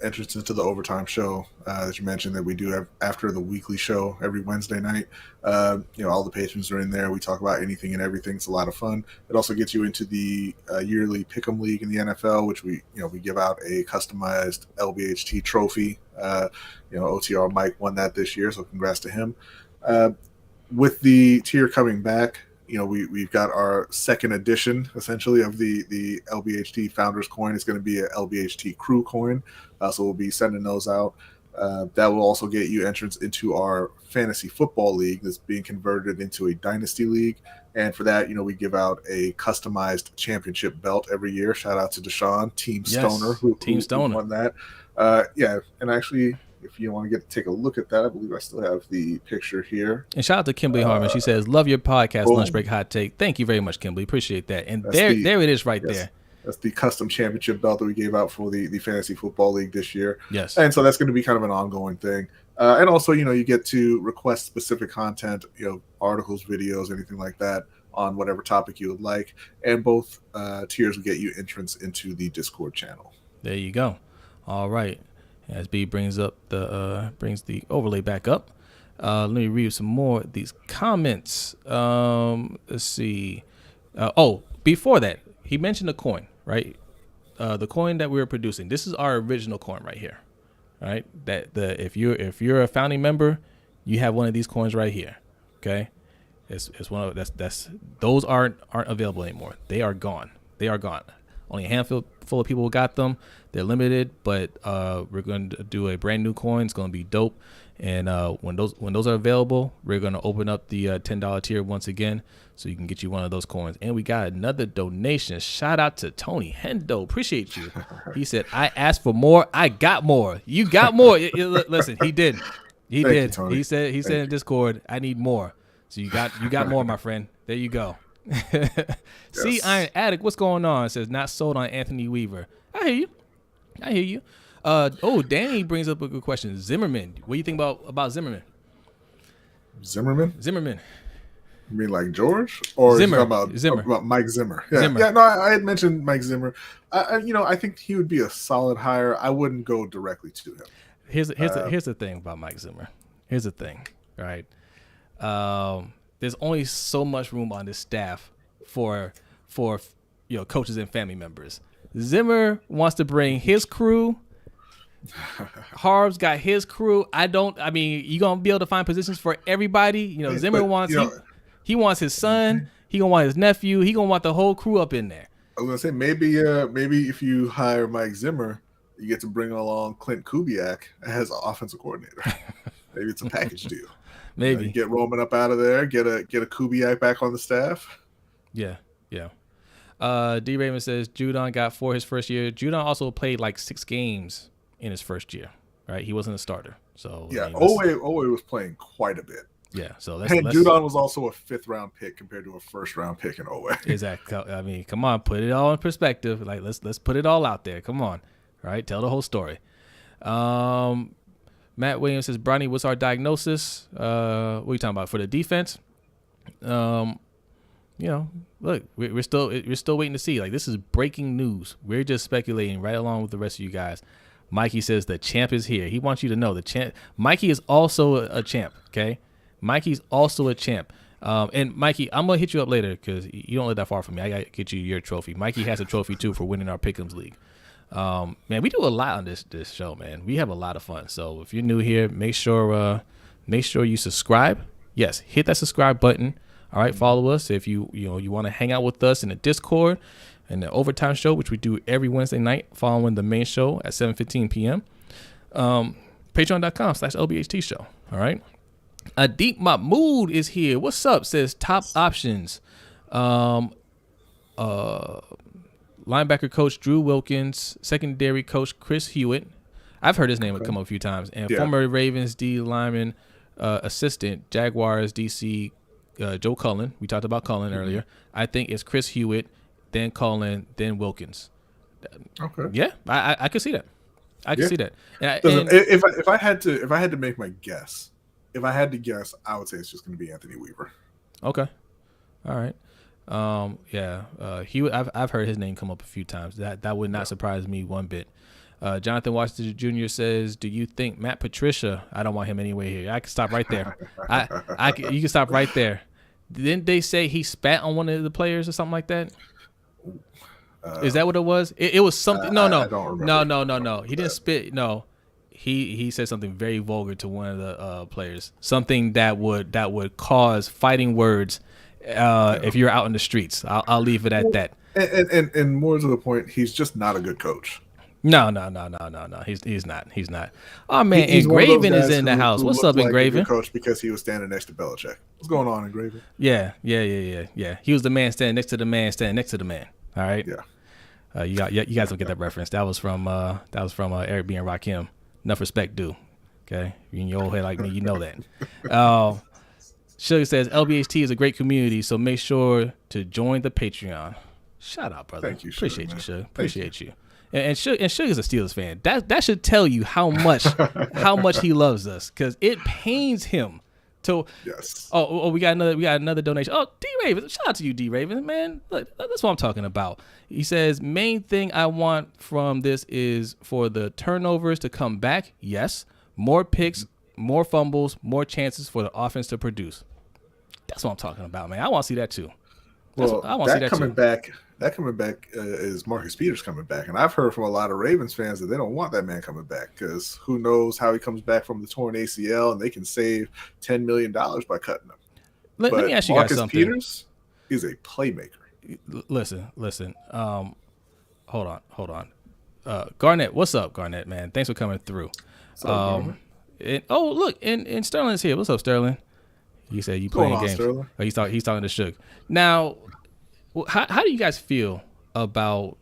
entrance into the overtime show, as you mentioned, that we do have after the weekly show every Wednesday night. All the patrons are in there. We talk about anything and everything. It's a lot of fun. It also gets you into the yearly Pick'em League in the NFL, which we give out a customized LBHT trophy. OTR Mike won that this year, so congrats to him. With the tier coming back, we've got our second edition, essentially, of the LBHT Founders Coin. It's going to be a LBHT Crew Coin, so we'll be sending those out. That will also get you entrance into our Fantasy Football League that's being converted into a Dynasty League. And for that, we give out a customized championship belt every year. Shout out to Deshaun, Team Stoner, who won that. And actually, if you want to take a look at that, I believe I still have the picture here. And shout out to Kimberly Harmon. She says, "Love your podcast, Lunch Break Hot Take." Thank you very much, Kimberly. Appreciate that. And there it is, right there. That's the custom championship belt that we gave out for the Fantasy Football League this year. Yes. And so that's going to be kind of an ongoing thing. And also, you get to request specific content, articles, videos, anything like that on whatever topic you would like. And both tiers will get you entrance into the Discord channel. There you go. All right. As B brings the overlay back up. Let me read some more of these comments. Let's see. Before that, he mentioned a coin, right? The coin that we were producing. This is our original coin right here, right? If you're a founding member, you have one of these coins right here. Okay, it's one of those aren't available anymore. They are gone. Only a handful of people got them. They're limited, but we're going to do a brand new coin. It's going to be dope. And when those are available, we're going to open up the $10 tier once again, so you can get you one of those coins. And we got another donation. Shout out to Tony Hendo. Appreciate you. He said, "I asked for more. I got more. You got more." Listen, he did. He did. He said in Discord, "I need more." So you got more, my friend. There you go. See, Iron Addict, what's going on? It says, "Not sold on Anthony Weaver." I hear you. Danny brings up a good question. Zimmerman. What do you think about Zimmerman? Zimmerman. You mean like George? Or Zimmer. About Mike Zimmer? Yeah. Zimmer. Yeah, no, I had mentioned Mike Zimmer. I think he would be a solid hire. I wouldn't go directly to him. Here's the thing about Mike Zimmer. Here's the thing, right? There's only so much room on this staff for coaches and family members. Zimmer wants to bring his crew. Harb's got his crew. You gonna be able to find positions for everybody. Zimmer wants he wants his son. He gonna want his nephew. He gonna want the whole crew up in there. I was gonna say maybe if you hire Mike Zimmer, you get to bring along Clint Kubiak as offensive coordinator. Maybe it's a package deal. Maybe get Roman up out of there. Get a Kubiak back on the staff. Yeah. D. Raymond says Judon got 4 his first year. Judon also played like 6 games in his first year, right? He wasn't a starter. So yeah, Owe was playing quite a bit. Yeah, so Judon was also a 5th round pick compared to a 1st round pick in Owe. Exactly. Come on, put it all in perspective. Like let's put it all out there. Come on, right? Tell the whole story. Matt Williams says, "Brodny, what's our diagnosis? What are you talking about for the defense? Look, we're still waiting to see. Like, this is breaking news. We're just speculating right along with the rest of you guys." Mikey says the champ is here. He wants you to know the champ. Mikey is also a champ. Okay, Mikey's also a champ. And Mikey, I'm gonna hit you up later because you don't live that far from me. I gotta get you your trophy. Mikey has a trophy too for winning our Pick'ems League. Man, we do a lot on this show, man. We have a lot of fun. So if you're new here, make sure you subscribe. Yes, hit that subscribe button. All right, follow us if you want to hang out with us in the Discord and the overtime show, which we do every Wednesday night following the main show at 7:15 p.m. Patreon.com/LBHT show. All right. Adeep Mahmood is here. What's up? Says top options. Linebacker coach Drew Wilkins, secondary coach Chris Hewitt. I've heard his name come up a few times. And former Ravens D lineman assistant, Jaguars DC Joe Cullen. We talked about Cullen earlier. I think it's Chris Hewitt, then Cullen, then Wilkins. Okay. Yeah, I could see that. I can see that. If I had to make my guess, I would say it's just going to be Anthony Weaver. Okay. All right. Hewitt. I've heard his name come up a few times. That would not surprise me one bit. Jonathan Washington Jr. says, "Do you think Matt Patricia?" I don't want him anywhere here. I can stop right there. You can stop right there. Didn't they say he spat on one of the players or something like that? Is that what it was? It was something. No. He didn't spit. No, he said something very vulgar to one of the players. Something that would cause fighting words. If you're out in the streets, I'll leave it at that. And more to the point, he's just not a good coach. No. He's not. Oh man, Engraven is in the house. What's up, Engraven? Like coach because he was standing next to Belichick. What's going on, Engraven? Yeah. He was the man standing next to the man standing next to the man. All right. Yeah. You guys don't get that reference. That was from Eric B and Rakim. Enough respect due. Okay, you in your old head like me, you know that. Sugar says LBHT is a great community, so make sure to join the Patreon. Shout out, brother. Thank you, Appreciate Sugar, you, Sugar. man. Appreciate you. And Sugar's a Steelers fan. That should tell you how much he loves us, because it pains him to. Yes. Oh, we got another donation. Oh, D Raven, shout out to you, D Raven, man. Look, that's what I'm talking about. He says main thing I want from this is for the turnovers to come back. Yes, more picks, more fumbles, more chances for the offense to produce. That's what I'm talking about, man. I want to see that too. I want to see that coming too. That coming back is Marcus Peters coming back, and I've heard from a lot of Ravens fans that they don't want that man coming back because who knows how he comes back from the torn ACL, and they can save $10 million by cutting him. Let me ask you guys something. Marcus Peters is a playmaker. Listen. Hold on. Garnett, what's up, Garnett? Man, thanks for coming through. Look, and Sterling's here. What's up, Sterling? He said you playing games. Oh, he's talking to Suge. Now, how do you guys feel about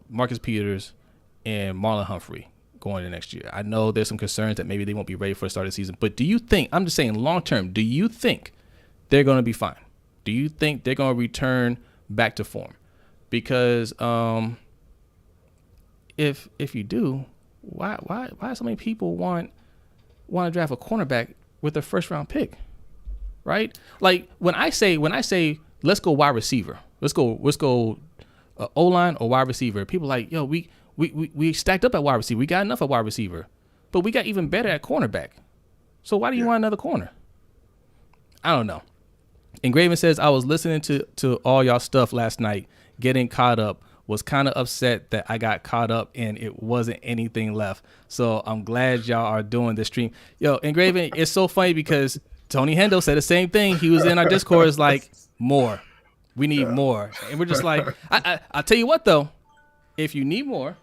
Marcus Peters and Marlon Humphrey going into next year? I know there's some concerns that maybe they won't be ready for the start of the season, but do you think, I'm just saying long term, do you think they're going to be fine? Do you think they're going to return back to form? Because if you do, why so many people want to draft a cornerback with a first round pick? Right? Like when I say let's go wide receiver, let's go O-line or wide receiver, people are like, yo, we stacked up at wide receiver, we got enough at wide receiver, but we got even better at cornerback. So why do you want another corner? I don't know. And Graven says, I was listening to all y'all stuff last night, getting caught up, was kind of upset that I got caught up and it wasn't anything left. So I'm glad y'all are doing this stream. Yo, and Graven, it's so funny because Tony Hendo said the same thing. He was in our Discord, like, more. We need more. And we're just like, I'll tell you what, though. If you need more,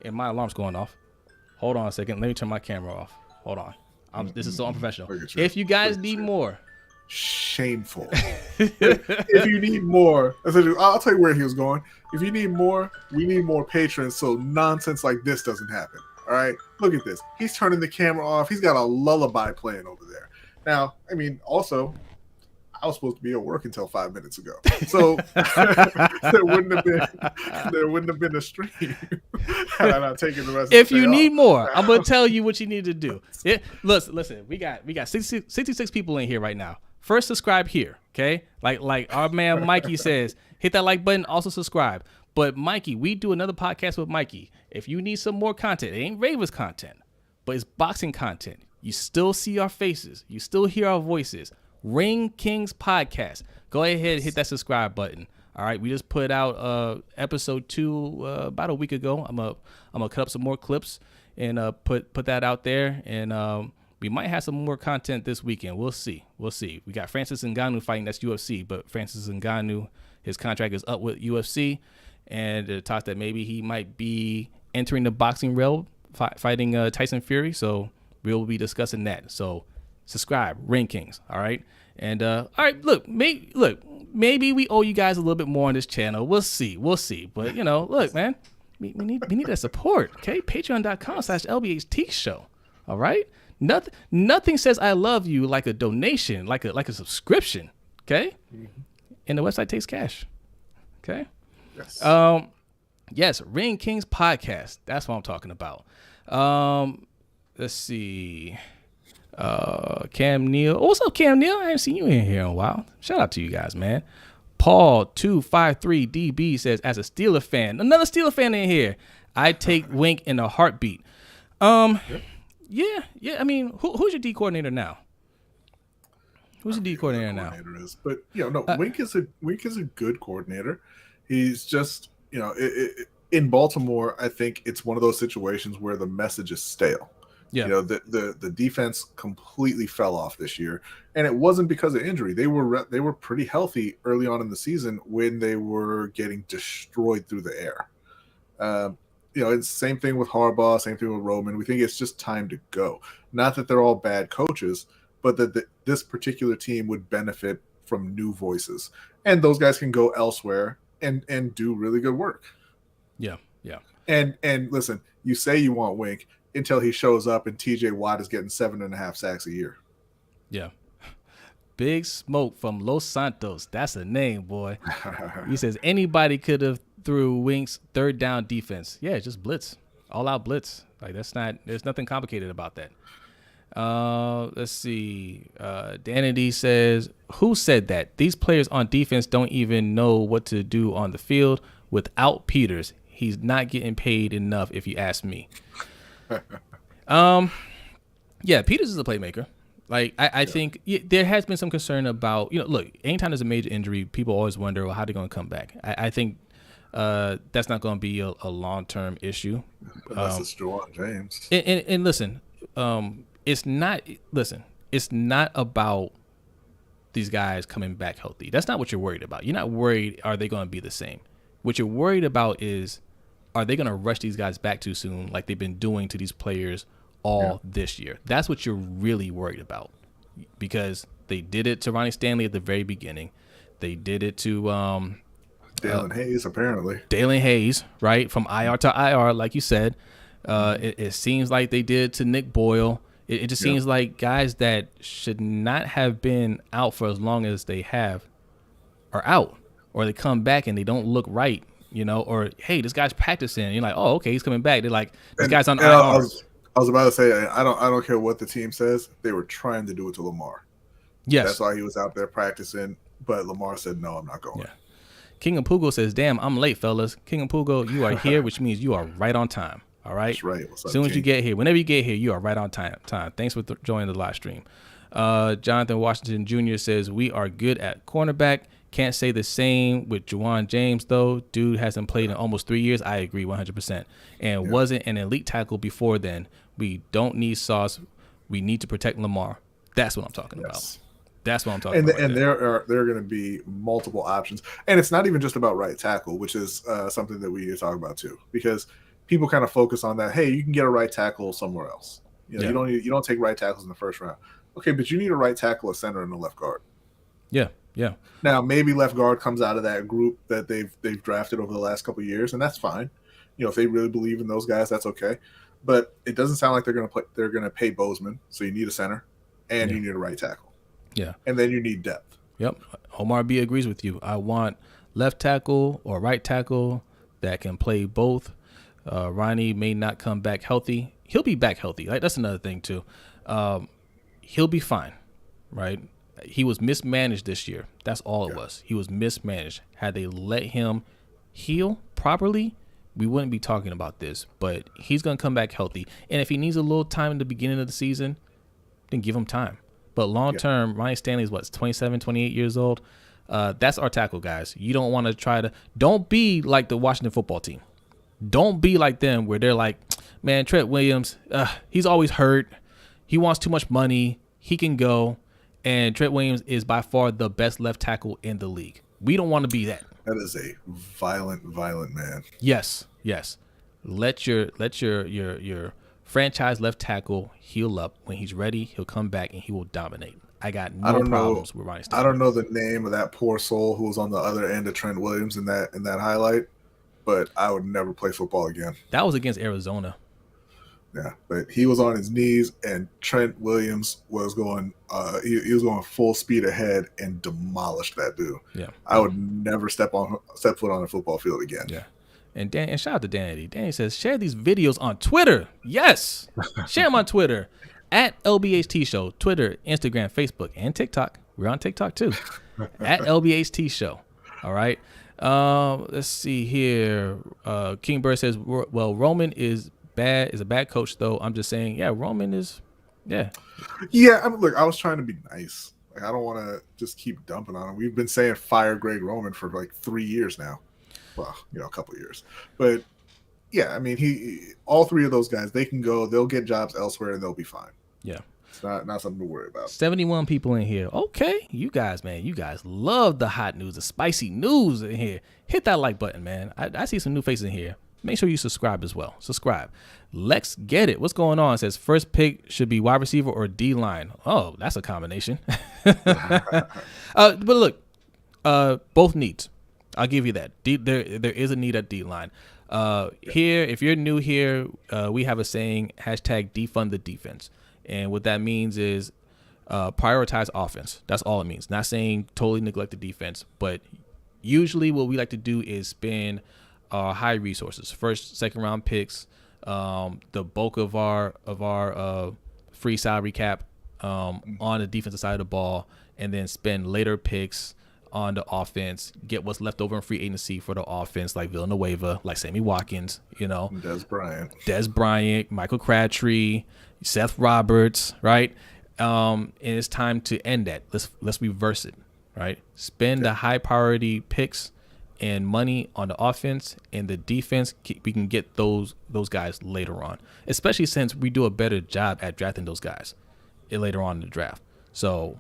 and my alarm's going off. Hold on a second. Let me turn my camera off. Hold on. This is so unprofessional. If you guys need more. Shameful. If you need more, I'll tell you where he was going. If you need more, we need more patrons so nonsense like this doesn't happen. All right? Look at this. He's turning the camera off. He's got a lullaby playing over there. Now, I mean, also, I was supposed to be at work until 5 minutes ago, so there wouldn't have been a stream had I not taken the rest. If you need more, I'm gonna tell you what you need to do. Listen, we got 66 people in here right now. First, subscribe here, okay? Like our man Mikey says, hit that like button. Also subscribe. But Mikey, we do another podcast with Mikey. If you need some more content, it ain't Ravens content, but it's boxing content. You still see our faces. You still hear our voices. Ring Kings Podcast. Go ahead and hit that subscribe button. All right, we just put out episode 2 about a week ago. I'm gonna cut up some more clips and put that out there, and we might have some more content this weekend. We'll see. We got Francis Ngannou fighting. That's UFC, but Francis Ngannou, his contract is up with UFC, and it talks that maybe he might be entering the boxing realm, fighting Tyson Fury. So we'll be discussing that. So subscribe, Ring Kings. All right. And all right, look, maybe we owe you guys a little bit more on this channel. We'll see. But look, man, we need that support. Okay, Patreon.com/LBHT show. All right. Nothing says I love you like a donation, like a subscription. Okay. Mm-hmm. And the website takes cash. Okay. Yes. Yes. Ring Kings Podcast. That's what I'm talking about. Let's see. Cam Neal. What's up, Cam Neal? I haven't seen you in here in a while. Shout out to you guys, man. Paul 253DB says, as a Steeler fan, another Steeler fan in here, I take Wink in a heartbeat. Yeah. I mean, who's your D coordinator now? Who's your D coordinator now? But Wink is a good coordinator. He's just in Baltimore. I think it's one of those situations where the message is stale. Yeah. The defense completely fell off this year, and it wasn't because of injury. They were pretty healthy early on in the season when they were getting destroyed through the air. It's the same thing with Harbaugh, same thing with Roman. We think it's just time to go. Not that they're all bad coaches, but that this particular team would benefit from new voices, and those guys can go elsewhere and do really good work. Yeah. And listen, you say you want Wink. until he shows up and TJ Watt is getting 7.5 sacks a year. Yeah. Big Smoke from Los Santos. That's a name, boy. He says anybody could have threw Wink's third down defense. Yeah, just blitz. All out blitz. Like there's nothing complicated about that. Let's see. Danity says, who said that? These players on defense don't even know what to do on the field without Peters. He's not getting paid enough, if you ask me. Yeah, Peters is a playmaker. Like, I think there has been some concern about, look, anytime there's a major injury, people always wonder, well, how they're going to come back. I think that's not going to be a long-term issue. Unless it's Juwan James. And listen, it's not about these guys coming back healthy. That's not what you're worried about. You're not worried, are they going to be the same? What you're worried about is, are they going to rush these guys back too soon like they've been doing to these players all this year? That's what you're really worried about, because they did it to Ronnie Stanley at the very beginning. They did it to Dalen Hayes, apparently. Dalen Hayes, right? From IR to IR, like you said. It seems like they did to Nick Boyle. It just seems like guys that should not have been out for as long as they have are out, or they come back and they don't look right, or, hey, this guy's practicing. And you're like, oh, okay, he's coming back. They're like, this guy's on IR. I was about to say, I don't care what the team says. They were trying to do it to Lamar. Yes. That's why he was out there practicing, but Lamar said, no, I'm not going. Yeah. King of Pugo says, damn, I'm late, fellas. King of Pugo, you are here, which means you are right on time. All right? That's right. What's up, as soon as King? you get here, whenever you get here, you are right on time. Thanks for joining the live stream. Jonathan Washington Jr. says, we are good at cornerback. Can't say the same with Juwan James, though. Dude hasn't played in almost 3 years. I agree 100%. And wasn't an elite tackle before then. We don't need sauce. We need to protect Lamar. That's what I'm talking about. That's what I'm talking about. And there are going to be multiple options. And it's not even just about right tackle, which is something that we need to talk about too. Because people kind of focus on that. Hey, you can get a right tackle somewhere else. You don't take right tackles in the first round. Okay, but you need a right tackle, a center, and a left guard. Yeah. Now maybe left guard comes out of that group that they've drafted over the last couple of years, and that's fine. If they really believe in those guys, that's okay. But it doesn't sound like they're going to pay Bozeman, so you need a center and you need a right tackle. Yeah. And then you need depth. Yep. Omar B agrees with you. I want left tackle or right tackle that can play both. Ronnie may not come back healthy. He'll be back healthy. Like, that's another thing too. He'll be fine, right? He was mismanaged this year. That's all it was. He was mismanaged. Had they let him heal properly, we wouldn't be talking about this. But he's going to come back healthy. And if he needs a little time in the beginning of the season, then give him time. But long term, Ronnie Stanley's 27, 28 years old. That's our tackle, guys. You don't want to don't be like the Washington football team. Don't be like them where they're like, man, Trent Williams, he's always hurt. He wants too much money. He can go. And Trent Williams is by far the best left tackle in the league. We don't want to be that. That is a violent man. Yes. Let your franchise left tackle heal up. When he's ready, he'll come back and he will dominate. I got no problems with Ronnie Stanley. I don't know the name of that poor soul who was on the other end of Trent Williams in that highlight, but I would never play football again. That was against Arizona. Yeah, but he was on his knees, and Trent Williams was going. He was going full speed ahead and demolished that dude. Yeah, I would never step foot on a football field again. Yeah, and shout out to Danny. Danny says share these videos on Twitter. Yes, share them on Twitter at LBHT Show. Twitter, Instagram, Facebook, and TikTok. We're on TikTok too at LBHT Show. All right. Let's see here. King Bird says, well, Roman is a bad coach, though. I'm just saying, Roman is, Yeah, look, I was trying to be nice. Like, I don't want to just keep dumping on him. We've been saying fire Greg Roman for like 3 years now. Well, a couple of years. But yeah, I mean, all three of those guys, they can go. They'll get jobs elsewhere, and they'll be fine. Yeah. It's not something to worry about. 71 people in here. Okay. You guys love the hot news, the spicy news in here. Hit that like button, man. I see some new faces in here. Make sure you subscribe as well. Subscribe. Let's get it. What's going on? It says first pick should be wide receiver or D-line. Oh, that's a combination. But look, both needs. I'll give you that. There is a need at D-line. Here, if you're new here, we have a saying, #defund the defense. And what that means is prioritize offense. That's all it means. Not saying totally neglect the defense, but usually what we like to do is spend high resources, first, second round picks, the bulk of our free salary cap on the defensive side of the ball, and then spend later picks on the offense, get what's left over in free agency for the offense, like Villanueva, like Sammy Watkins, Dez Bryant, Michael Crabtree, Seth Roberts, right? And it's time to end that. Let's reverse it, right? Spend the high priority picks and money on the offense, and the defense, we can get those guys later on, especially since we do a better job at drafting those guys later on in the draft. So,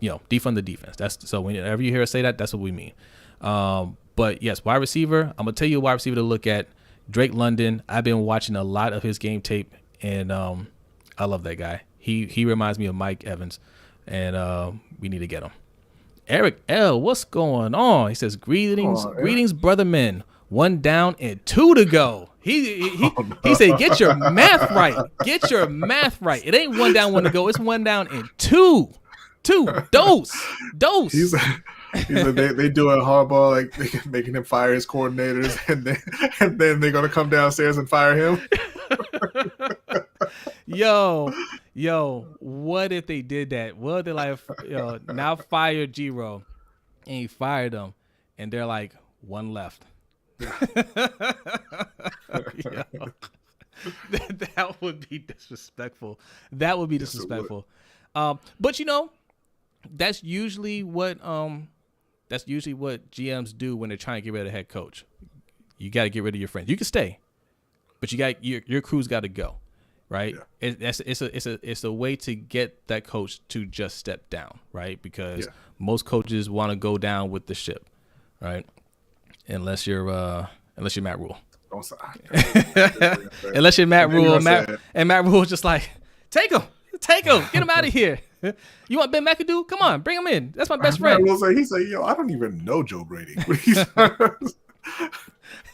defund the defense. So whenever you hear us say that, that's what we mean. But yes, wide receiver, I'm gonna tell you a wide receiver to look at. Drake London. I've been watching a lot of his game tape, and I love that guy. He reminds me of Mike Evans, and we need to get him. Eric L, what's going on? He says, greetings, brother men. 1 down and 2 to go. He said, get your math right. Get your math right. It ain't 1 down, 1 to go. It's 1 down and 2. Dose. He said they do a hardball, like making him fire his coordinators, and then they're gonna come downstairs and fire him. Yo, what if they did that? What if they like, now fire G-Ro, and he fired them, and they're like, 1 left. That would be disrespectful. That would be disrespectful. But that's usually what GMs do when they're trying to get rid of a head coach. You got to get rid of your friends. You can stay, but your crew's got to go, right? Yeah. It's a way to get that coach to just step down, right? Because most coaches want to go down with the ship, right? Unless you're Matt Rule. Unless you're Matt Rule, and Matt Rule's just like, take him, get him out of here. You want Ben McAdoo? Come on, bring him in. That's my best friend. He said, yo, I don't even know Joe Brady. I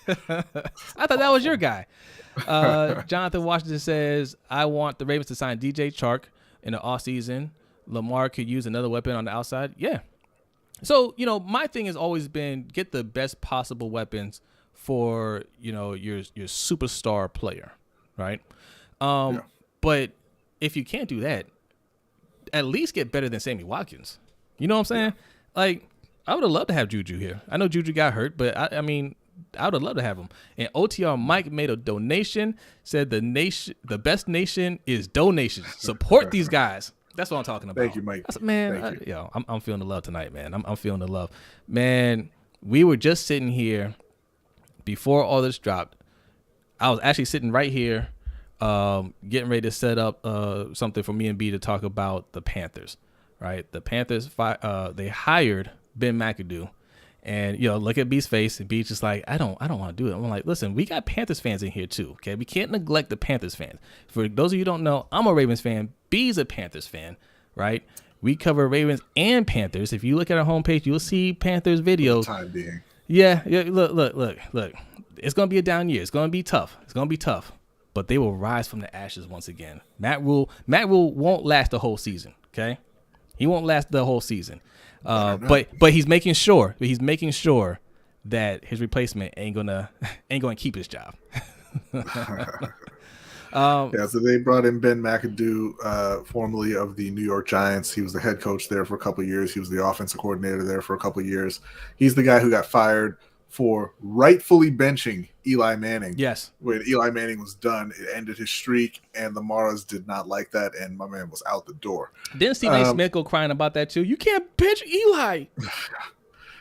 thought that was your guy. Jonathan Washington says, I want the Ravens to sign DJ Chark in the offseason. Lamar could use another weapon on the outside. Yeah. So, my thing has always been get the best possible weapons for, your superstar player, right? But if you can't do that, at least get better than Sammy Watkins. You know what I'm saying? Like, I would have loved to have Juju here. I know Juju got hurt, but I mean, I would have loved to have him. And OTR Mike made a donation, said the best nation is donation. Support these guys. That's what I'm talking about. Thank you, Mike. I'm feeling the love tonight, man. I'm feeling the love. Man, we were just sitting here before all this dropped. I was actually sitting right here getting ready to set up something for me and B to talk about the Panthers, right? The Panthers, they hired Ben McAdoo. And, look at B's face, and B's just like, I don't want to do it. I'm like, listen, we got Panthers fans in here too, okay? We can't neglect the Panthers fans. For those of you who don't know, I'm a Ravens fan. B's a Panthers fan, right? We cover Ravens and Panthers. If you look at our homepage, you'll see Panthers videos. For the time being. Yeah, look. It's going to be a down year. It's going to be tough. But they will rise from the ashes once again. Matt Rule won't last the whole season, okay? He won't last the whole season. But he's making sure that his replacement ain't gonna keep his job. So they brought in Ben McAdoo, formerly of the New York Giants. He was the head coach there for a couple of years. He was the offensive coordinator there for a couple of years. He's the guy who got fired for rightfully benching Eli Manning. Yes. When Eli Manning was done, it ended his streak, and the Maras did not like that, and my man was out the door. Didn't Stephen A. Smith go crying about that too? You can't bench Eli.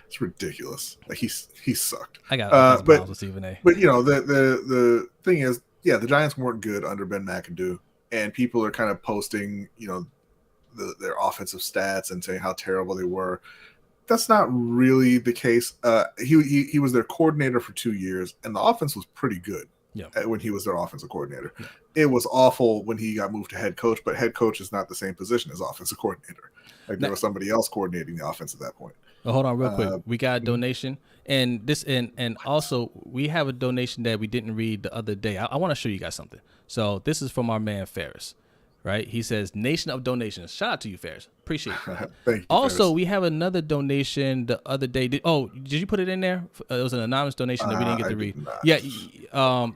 It's ridiculous. Like he sucked. I got but Stephen A. But the thing is, the Giants weren't good under Ben McAdoo, and people are kind of posting, their offensive stats and saying how terrible they were. That's not really the case. He was their coordinator for 2 years, and the offense was pretty good when he was their offensive coordinator. Yeah. It was awful when he got moved to head coach, but head coach is not the same position as offensive coordinator. Like there was somebody else coordinating the offense at that point. Oh, hold on real quick. We got a donation, and this and also we have a donation that we didn't read the other day. I want to show you guys something. So this is from our man Ferris, right? He says, "Nation of donations." Shout out to you, Ferris. Appreciate it. Thank you. Also, Ferris. we have another donation the other day. Did you put it in there? It was an anonymous donation that we didn't get to read. Yeah.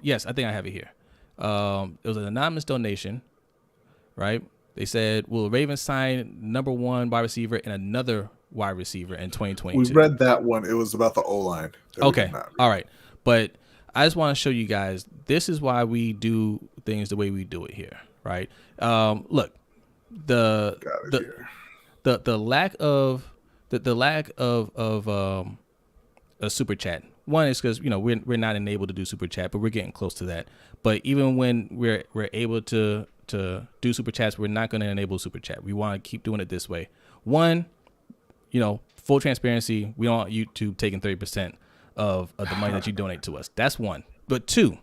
Yes, I think I have it here. It was an anonymous donation, right? They said, "Will Ravens sign number 1 wide receiver and another wide receiver in 2022?" We read that one. It was about the O-line. Okay. All right. But I just want to show you guys, this is why we do things the way we do it here, right? Look, the lack of a super chat. One is because we're not enabled to do super chat, but we're getting close to that. But even when we're able to do super chats, we're not going to enable super chat. We want to keep doing it this way. One, full transparency. We don't want YouTube taking 30% of the money that you donate to us. That's one. But two,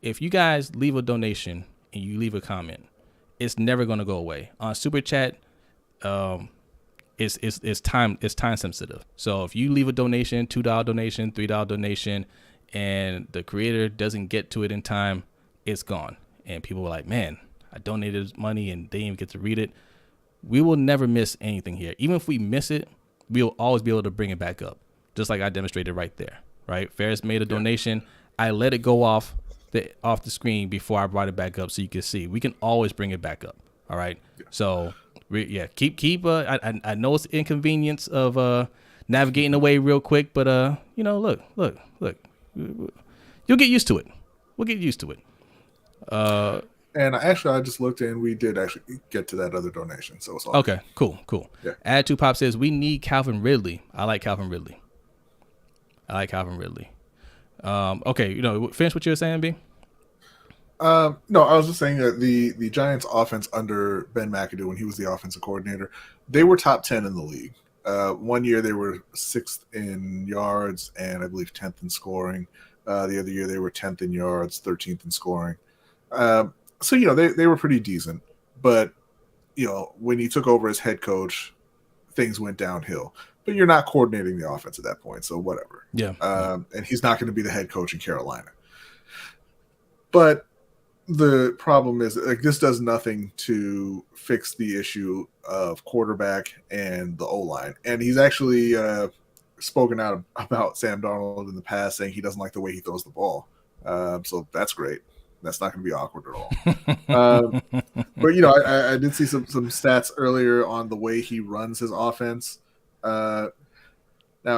if you guys leave a donation and you leave a comment, it's never going to go away. On super chat, it's time sensitive. So if you leave a donation, $2 donation, $3 donation, and the creator doesn't get to it in time, it's gone. And people were like, "Man, I donated this money and they didn't even get to read it." We will never miss anything here. Even if we miss it, we'll always be able to bring it back up, just like I demonstrated right there. Right? Ferris made a donation. I let it go off the screen before I brought it back up, so you can see. We can always bring it back up. All right. So keep. I know it's the inconvenience of navigating away real quick, but look. You'll get used to it. We'll get used to it. And I just looked and we did actually get to that other donation. So it's all okay. Cool. Yeah. Add to Pop says we need Calvin Ridley. I like Calvin Ridley. Okay. Finish what you were saying, B. No, I was just saying that the Giants offense under Ben McAdoo, when he was the offensive coordinator, they were top 10 in the league. 1 year they were 6th in yards and I believe 10th in scoring. The other year they were 10th in yards, 13th in scoring. So they were pretty decent, but when he took over as head coach, things went downhill. But you're not coordinating the offense at that point, so whatever. Yeah. And he's not going to be the head coach in Carolina. But the problem is, this does nothing to fix the issue of quarterback and the O-line. And he's actually spoken out about Sam Darnold in the past, saying he doesn't like the way he throws the ball. So that's great. That's not going to be awkward at all. But I did see some stats earlier on the way he runs his offense. Now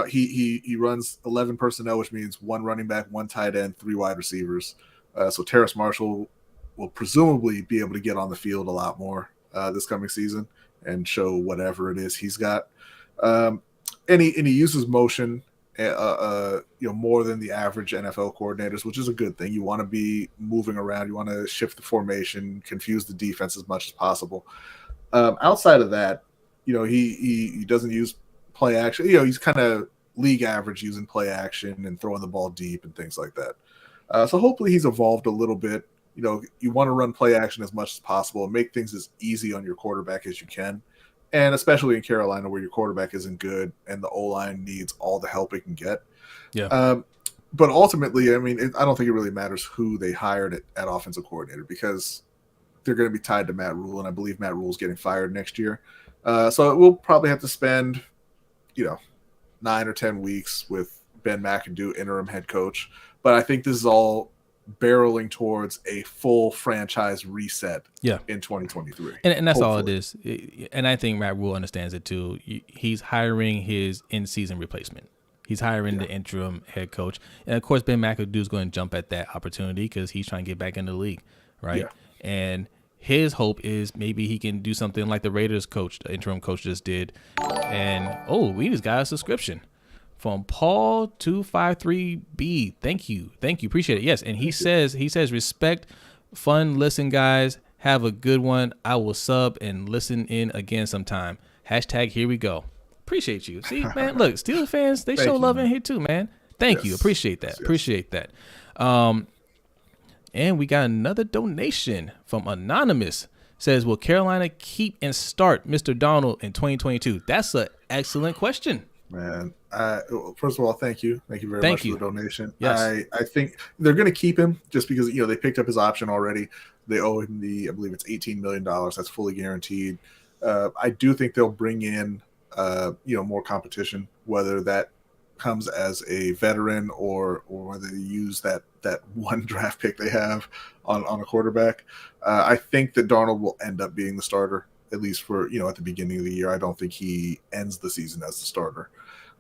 he runs 11 personnel, which means 1 running back, 1 tight end, 3 wide receivers. So Terrace Marshall will presumably be able to get on the field a lot more this coming season and show whatever it is he's got. And he uses motion more than the average NFL coordinators, which is a good thing. You want to be moving around. You want to shift the formation, confuse the defense as much as possible. Outside of that, he doesn't use play action. He's kind of league average using play action and throwing the ball deep and things like that. So hopefully he's evolved a little bit. You want to run play action as much as possible and make things as easy on your quarterback as you can. And especially in Carolina, where your quarterback isn't good and the O-line needs all the help it can get. Yeah. But ultimately, I don't think it really matters who they hired at offensive coordinator, because they're going to be tied to Matt Rule, and I believe Matt Rule's getting fired next year. So we'll probably have to spend, 9 or 10 weeks with Ben McAdoo, interim head coach. But I think this is all barreling towards a full franchise reset in 2023. And that's all it is. And I think Matt Rule understands it too. He's hiring his in-season replacement. He's hiring the interim head coach. And, of course, Ben McAdoo is going to jump at that opportunity because he's trying to get back in the league, right? Yeah. And his hope is maybe he can do something like the Raiders coach, the interim coach, just did. And, we just got a subscription from Paul 253B. Thank you. Appreciate it. Yes. And he says, respect, fun, listen, guys. Have a good one. I will sub and listen in again sometime. # here we go. Appreciate you. See, man, look, Steelers fans, they show love in here too, man. Thank you. Appreciate that. Yes. Appreciate that. And we got another donation from Anonymous. says, will Carolina keep and start Mr. Darnold in 2022? That's an excellent question. Man, first of all, thank you very Thank much you. for the donation. Yes. I think they're going to keep him just because they picked up his option already. They owe him I believe it's $18 million. That's fully guaranteed. I do think they'll bring in more competition, whether that comes as a veteran or whether they use that one draft pick they have on a quarterback. I think that Darnold will end up being the starter, at least for at the beginning of the year. I don't think he ends the season as the starter,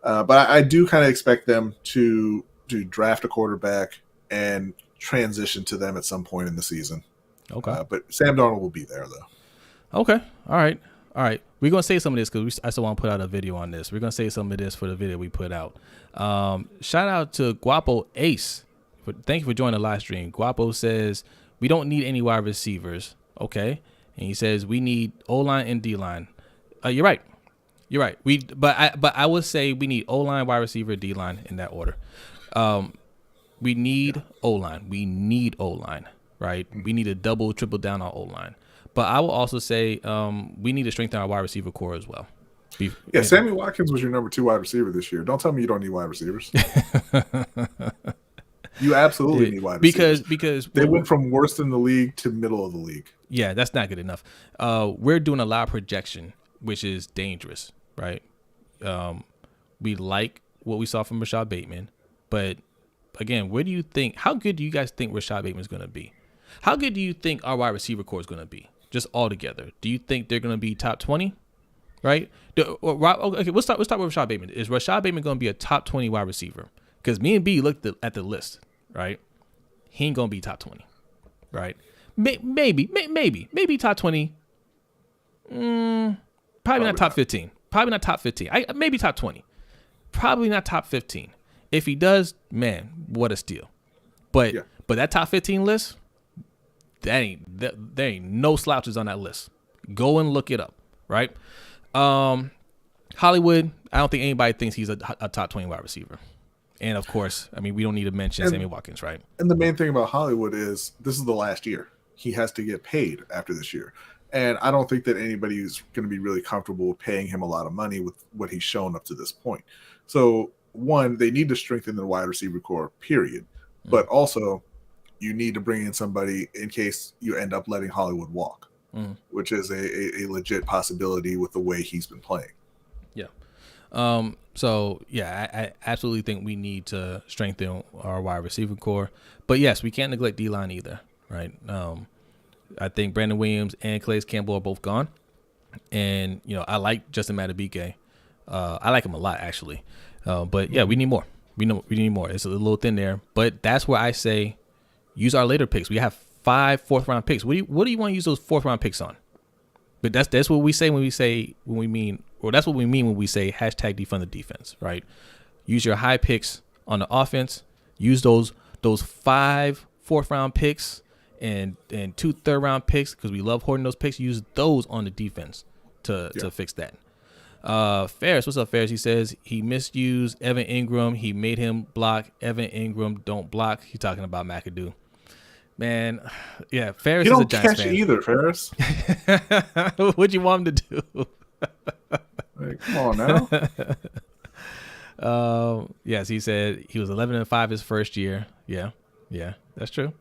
but I do kind of expect them to draft a quarterback and transition to them at some point in the season. Okay. But Sam Darnold will be there though. Okay. All right. We're going to say some of this because I still want to put out a video on this. We're going to say some of this for the video we put out. Shout out to Guapo Ace. Thank you for joining the live stream. Guapo says, we don't need any wide receivers. Okay. And he says, we need O-line and D-line. You're right. But I would say we need O-line, wide receiver, D-line in that order. We need O-line. Right? We need to double, triple down on O-line. But I will also say we need to strengthen our wide receiver core as well. Sammy Watkins was your number 2 wide receiver this year. Don't tell me you don't need wide receivers. You absolutely need wide receivers. Because they went from worst in the league to middle of the league. Yeah, that's not good enough. We're doing a lot of projection, which is dangerous, right? We like what we saw from Rashad Bateman. But, again, how good do you guys think Rashad Bateman is going to be? How good do you think our wide receiver core is going to be? Just all together. Do you think they're going to be top 20? Right? Okay, we'll start with Rashad Bateman. Is Rashad Bateman going to be a top 20 wide receiver? Because me and B looked at the list, right? He ain't going to be top 20, right? Maybe top 20. Probably not top 15. Probably not top 15. Maybe top 20. Probably not top 15. If he does, man, what a steal. But that top 15 list, there ain't no slouches on that list. Go and look it up, right? Hollywood, I don't think anybody thinks he's a top 20 wide receiver. And, of course, I mean, we don't need to mention Sammy Watkins, right? And the main thing about Hollywood is this is the last year. He has to get paid after this year. And I don't think that anybody's going to be really comfortable paying him a lot of money with what he's shown up to this point. So, one, they need to strengthen the wide receiver core, period. But also, you need to bring in somebody in case you end up letting Hollywood walk, which is a legit possibility with the way he's been playing. Yeah. I absolutely think we need to strengthen our wide receiver core. But, yes, we can't neglect D-line either, right? I think Brandon Williams and Calais Campbell are both gone. And, I like Justin Madubuike. I like him a lot, actually. But, yeah, we need more. We need more. It's a little thin there. But that's where I say use our later picks. We have 5 fourth-round picks. What do you want to use those fourth-round picks on? But that's what we say when we say that's what we mean when we say hashtag defund the defense, right? Use your high picks on the offense. Use those 5 fourth-round picks and 2 third-round picks because we love hoarding those picks. Use those on the defense to fix that. Ferris, what's up, Ferris? He says he misused Evan Ingram. He made him block. Evan Ingram don't block. He's talking about McAdoo. Man, yeah, Ferris is a Giants fan. You don't catch either, Ferris. What'd you want him to do? Hey, come on now. Yes, he said he was 11-5 his first year. Yeah, that's true.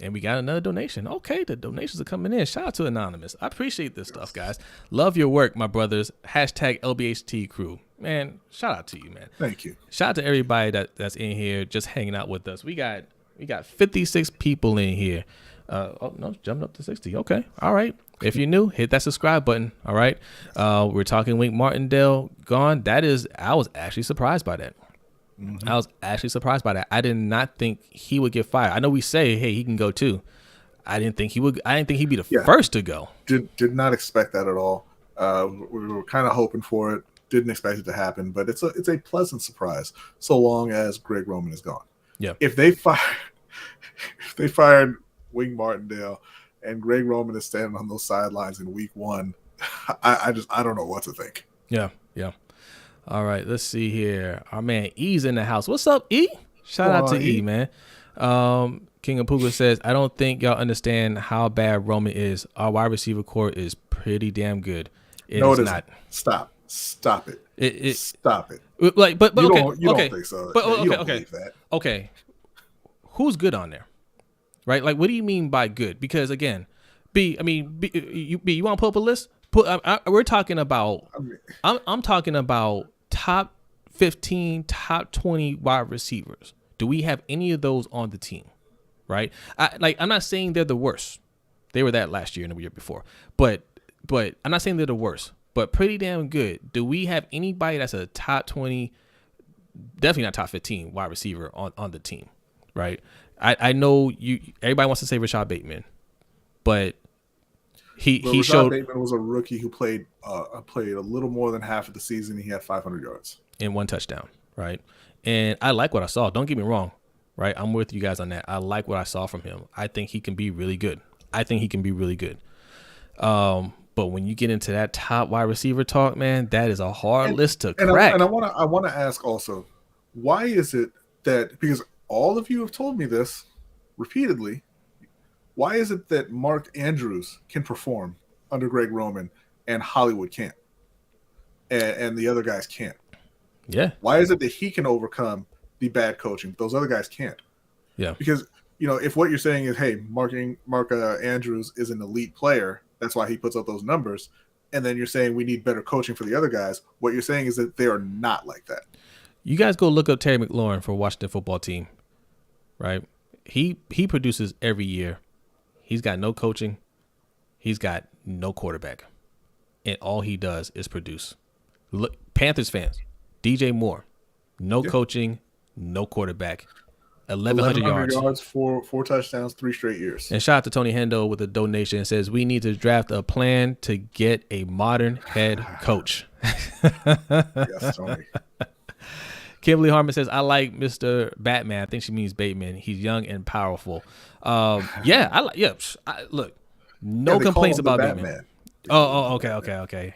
And we got another donation. Okay, the donations are coming in. Shout out to Anonymous. I appreciate this stuff, guys. Love your work, my brothers. Hashtag LBHT crew. Man, shout out to you, man. Thank you. Shout out to everybody that's in here just hanging out with us. We got 56 people in here. Jumping up to 60. Okay. All right. If you're new, hit that subscribe button. All right. We're talking Wink Martindale gone. I was actually surprised by that. Mm-hmm. I was actually surprised by that. I did not think he would get fired. I know we say, hey, he can go too. I didn't think he would. I didn't think he'd be the first to go. Did not expect that at all. We were kind of hoping for it. Didn't expect it to happen, but it's a pleasant surprise. So long as Greg Roman is gone. Yeah. If they fired Wink Martindale and Greg Roman is standing on those sidelines in week 1, I don't know what to think. Yeah. All right, let's see here. Our man E's in the house. What's up, E? Shout out to E, man. King of Puga says, I don't think y'all understand how bad Roman is. Our wide receiver core is pretty damn good. No, it is it not. Isn't. Stop it. Stop it. Like, but you okay, don't okay. think so. But you don't believe that. Okay. Who's good on there? Right? Like, what do you mean by good? Because again, you want to pull up a list? We're talking about. I'm talking about top 15, top 20 wide receivers. Do we have any of those on the team? Right? I'm not saying they're the worst. They were that last year and the year before. But I'm not saying they're the worst. But pretty damn good. Do we have anybody that's a top 20, definitely not top 15 wide receiver on the team? Right? I know everybody wants to say Rashad Bateman, but he showed. Bateman was a rookie who played a little more than half of the season. He had 500 yards and 1 touchdown, right? And I like what I saw. Don't get me wrong, right? I'm with you guys on that. I like what I saw from him. I think he can be really good. But when you get into that top wide receiver talk, man, that is a hard list to crack. I want to ask also, why is it that, because all of you have told me this repeatedly, why is it that Mark Andrews can perform under Greg Roman and Hollywood can't, and the other guys can't? Yeah. Why is it that he can overcome the bad coaching, but those other guys can't? Yeah. Because if what you're saying is, hey, Mark Andrews is an elite player, that's why he puts up those numbers, and then you're saying we need better coaching for the other guys, what you're saying is that they are not like that. You guys go look up Terry McLaurin for Washington football team, right? He produces every year. He's got no coaching. He's got no quarterback. And all he does is produce. Look, Panthers fans, DJ Moore, no coaching, no quarterback. 1,100 yards, four touchdowns, 3 straight years. And shout out to Tony Hendo with a donation. It says, we need to draft a plan to get a modern head coach. Yes, Tony. Kimberly Harmon says, I like Mr. Batman. I think she means Bateman. He's young and powerful. Look, no complaints about Bateman. Oh, okay.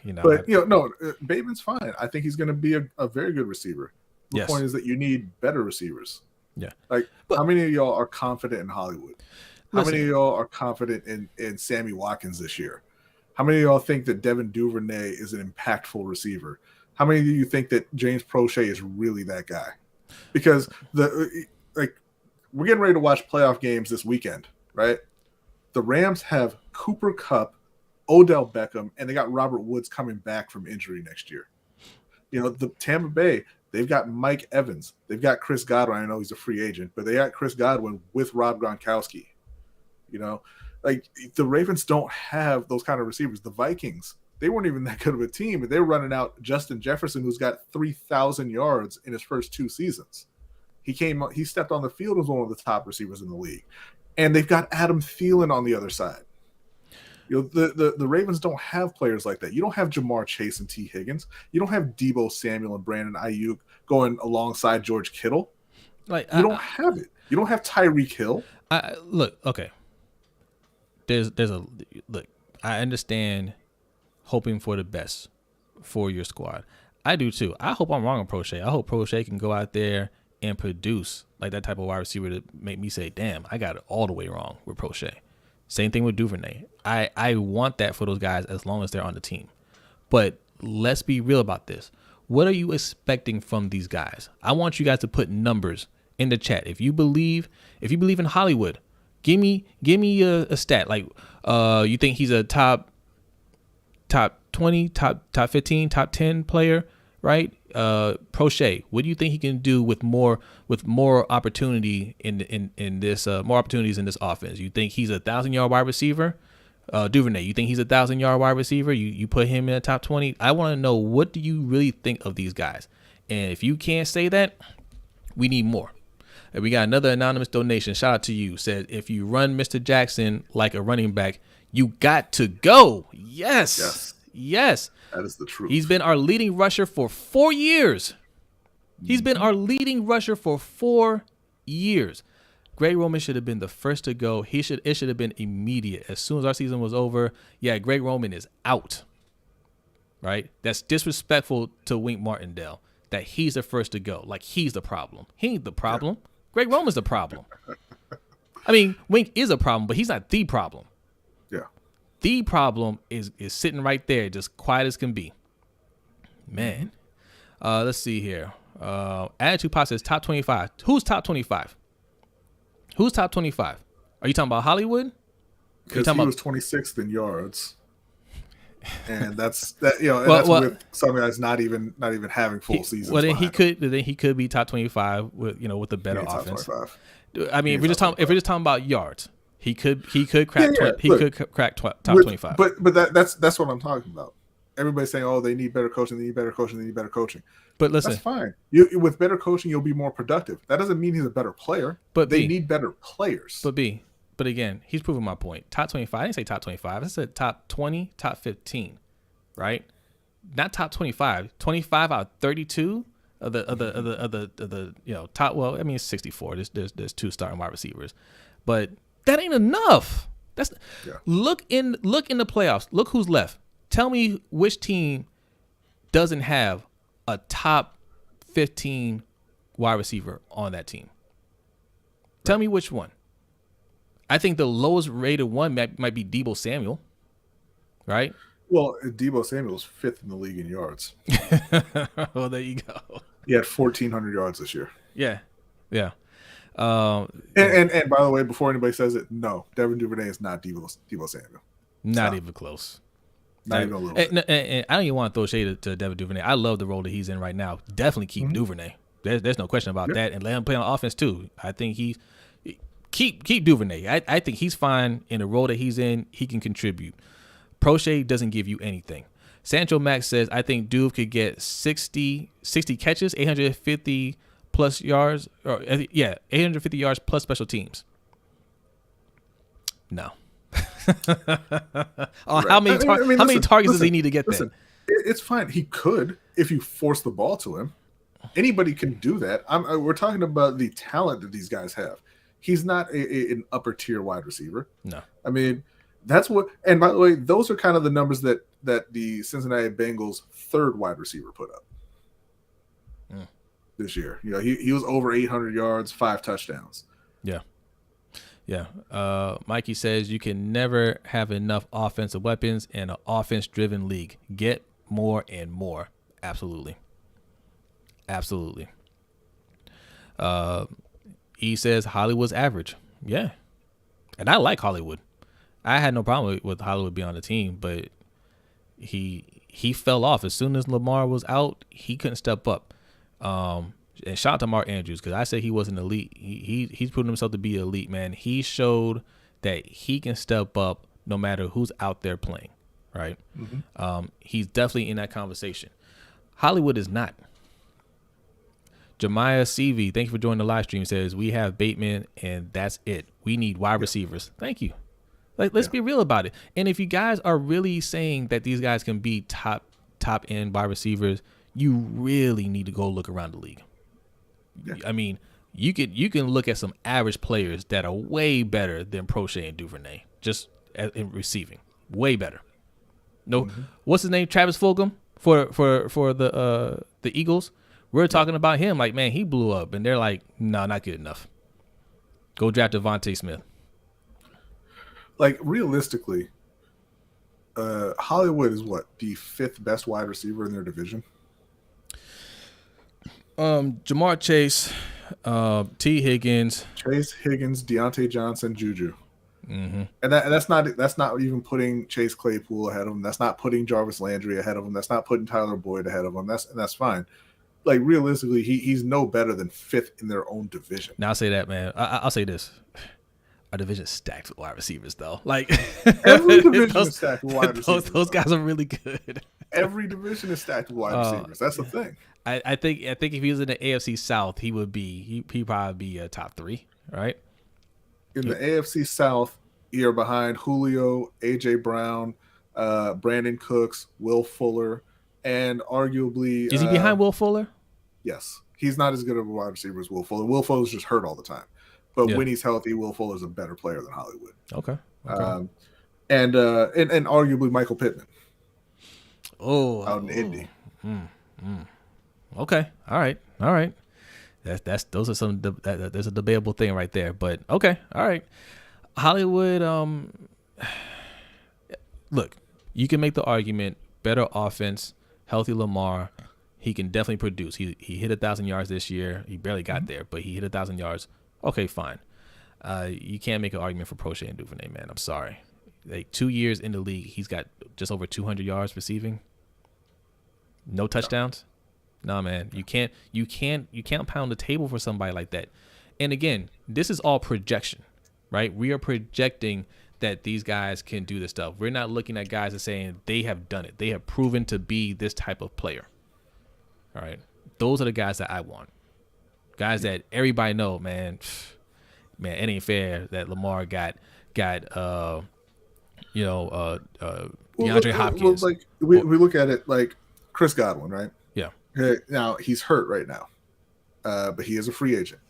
Bateman's fine. I think he's going to be a very good receiver. The point is that you need better receivers. Yeah. How many of y'all are confident in Hollywood? How many of y'all are confident in Sammy Watkins this year? How many of y'all think that Devin Duvernay is an impactful receiver? How many of you think that James Prochet is really that guy? Because we're getting ready to watch playoff games this weekend, right? The Rams have Cooper Kupp, Odell Beckham, and they got Robert Woods coming back from injury next year. The Tampa Bay, they've got Mike Evans. They've got Chris Godwin. I know he's a free agent, but they got Chris Godwin with Rob Gronkowski. The Ravens don't have those kind of receivers. The Vikings, they weren't even that good of a team, but they were running out Justin Jefferson, who's got 3,000 yards in his first 2 seasons. He stepped on the field as one of the top receivers in the league. And they've got Adam Thielen on the other side. The Ravens don't have players like that. You don't have Jamar Chase and T. Higgins. You don't have Deebo Samuel and Brandon Ayuk going alongside George Kittle. You don't have it. You don't have Tyreek Hill. Look, okay. I understand hoping for the best for your squad. I do too. I hope I'm wrong on Prochet. I hope Prochet can go out there and produce like that type of wide receiver to make me say, damn, I got it all the way wrong with Prochet. Same thing with Duvernay. I want that for those guys as long as they're on the team. But let's be real about this. What are you expecting from these guys? I want you guys to put numbers in the chat. If you believe in Hollywood, give me a stat. You think he's a top 20, top 15, top 10 player, right? Prochet, what do you think he can do with more opportunity in this more opportunities in this offense? You think he's 1,000-yard wide receiver? Duvernay, you think he's 1,000-yard wide receiver? You put him in the top 20? I want to know, what do you really think of these guys? And if you can't say that, we need more. And we got another anonymous donation. Shout out to you. Said, if you run Mr. Jackson like a running back, you got to go. Yes. That is the truth. He's been our leading rusher for 4 years. He's been our leading rusher for 4 years. Greg Roman should have been the first to go. It should have been immediate. As soon as our season was over, Greg Roman is out. Right? That's disrespectful to Wink Martindale that he's the first to go. Like he's the problem. He ain't the problem. Greg Roman's the problem. I mean, Wink is a problem, but he's not the problem. Yeah. The problem is sitting right there, just quiet as can be. Man. Let's see here. Attitude Pop says top 25. Who's top 25? Who's top 25? Are you talking about Hollywood? Because he was 26th in yards. And that's with somebody that's not even having full seasons. Well, then he could be top 25 with a better offense. I mean, if we're just talking about yards, he could crack top 25. But that's what I'm talking about. Everybody's saying, "Oh, they need better coaching. They need better coaching. They need better coaching." But listen, that's fine. With better coaching, you'll be more productive. That doesn't mean he's a better player. But they need better players. But again, he's proving my point. Top 25. I didn't say top 25. I said top 20, top 15, right? Not top 25. 25 out of 32 of the top. Well, I mean, it's 64. There's 2 starting wide receivers, but that ain't enough. Look in the playoffs. Look who's left. Tell me which team doesn't have a top 15 wide receiver on that team. Tell me which one. I think the lowest rated one might be Deebo Samuel, right? Well, Deebo Samuel's 5th in the league in yards. Well, there you go. He had 1,400 yards this year. Yeah. And by the way, before anybody says it, no, Devin Duvernay is not Deebo Samuel. Not even close. Not even a little bit. And I don't even want to throw shade to Devin Duvernay. I love the role that he's in right now. Definitely keep Duvernay. There's no question about that. And let him play on offense too. I think keep Duvernay. I think he's fine in the role that he's in. He can contribute. Prochet doesn't give you anything. Sancho Max says, I think Duve could get 60 catches, 850 plus yards, 850 yards plus special teams. No. How many targets does he need to get there? It's fine. He could if you force the ball to him. Anybody can do that. We're talking about the talent that these guys have. He's not an upper tier wide receiver. No. I mean, that's what. And by the way, those are kind of the numbers that the Cincinnati Bengals' 3rd wide receiver put up this year. He was over 800 yards, 5 touchdowns. Yeah. Mikey says you can never have enough offensive weapons in an offense-driven league. Get more and more. Absolutely. He says Hollywood's average. Yeah. And I like Hollywood. I had no problem with Hollywood being on the team, but he fell off. As soon as Lamar was out, he couldn't step up. And shout out to Mark Andrews, because I said he wasn't elite. He's proven himself to be elite, man. He showed that he can step up no matter who's out there playing, right? He's definitely in that conversation. Hollywood is not. Jemiah CV, thank you for joining the live stream, says we have Bateman and that's it. We need wide receivers. Thank you. Let's be real about it. And if you guys are really saying that these guys can be top end wide receivers, you really need to go look around the league. Yeah. I mean, you can look at some average players that are way better than Prochet and Duvernay, just in receiving, way better. No, what's his name? Travis Fulgham for the Eagles. We're talking about him like, man, he blew up, and they're like, no, not good enough. Go draft Devontae Smith. Like, realistically, Hollywood is what, the 5th best wide receiver in their division? Jamar Chase, T. Higgins, Deontay Johnson, Juju. And that's not even putting Chase Claypool ahead of him. That's not putting Jarvis Landry ahead of him. That's not putting Tyler Boyd ahead of him. That's fine. Like, realistically, he's no better than 5th in their own division. Now I'll say that, man. I'll say this. Our division is stacked with wide receivers, though. Like, every division is stacked with wide receivers. Those guys are really good. Every division is stacked with wide receivers. That's the thing. I think if he was in the AFC South, he'd probably be a top 3, right? In the AFC South, you're behind Julio, AJ Brown, Brandon Cooks, Will Fuller, and arguably is he behind Will Fuller? Yes, he's not as good of a wide receiver as Will Fuller. Will Fuller's just hurt all the time, but when he's healthy, Will Fuller's a better player than Hollywood. Okay. And arguably Michael Pittman. Out in Indy. Okay. All right. those are some there's a debatable thing right there. But okay, all right, Hollywood. Look, you can make the argument: better offense, healthy Lamar. He can definitely produce. He hit 1,000 yards this year. He barely got there, but he hit 1,000 yards. Okay, fine. You can't make an argument for Prochet and Duvernay, man. I'm sorry. Like 2 years in the league, he's got just over 200 yards receiving. No touchdowns. No, man. You can't pound the table for somebody like that. And again, this is all projection, right? We are projecting that these guys can do this stuff. We're not looking at guys and saying they have done it. They have proven to be this type of player. All right. Those are the guys that I want. Guys that everybody know, man, it ain't fair that Lamar got DeAndre Hopkins. Well, like we look at it like Chris Godwin, right? Yeah. Now he's hurt right now, but he is a free agent.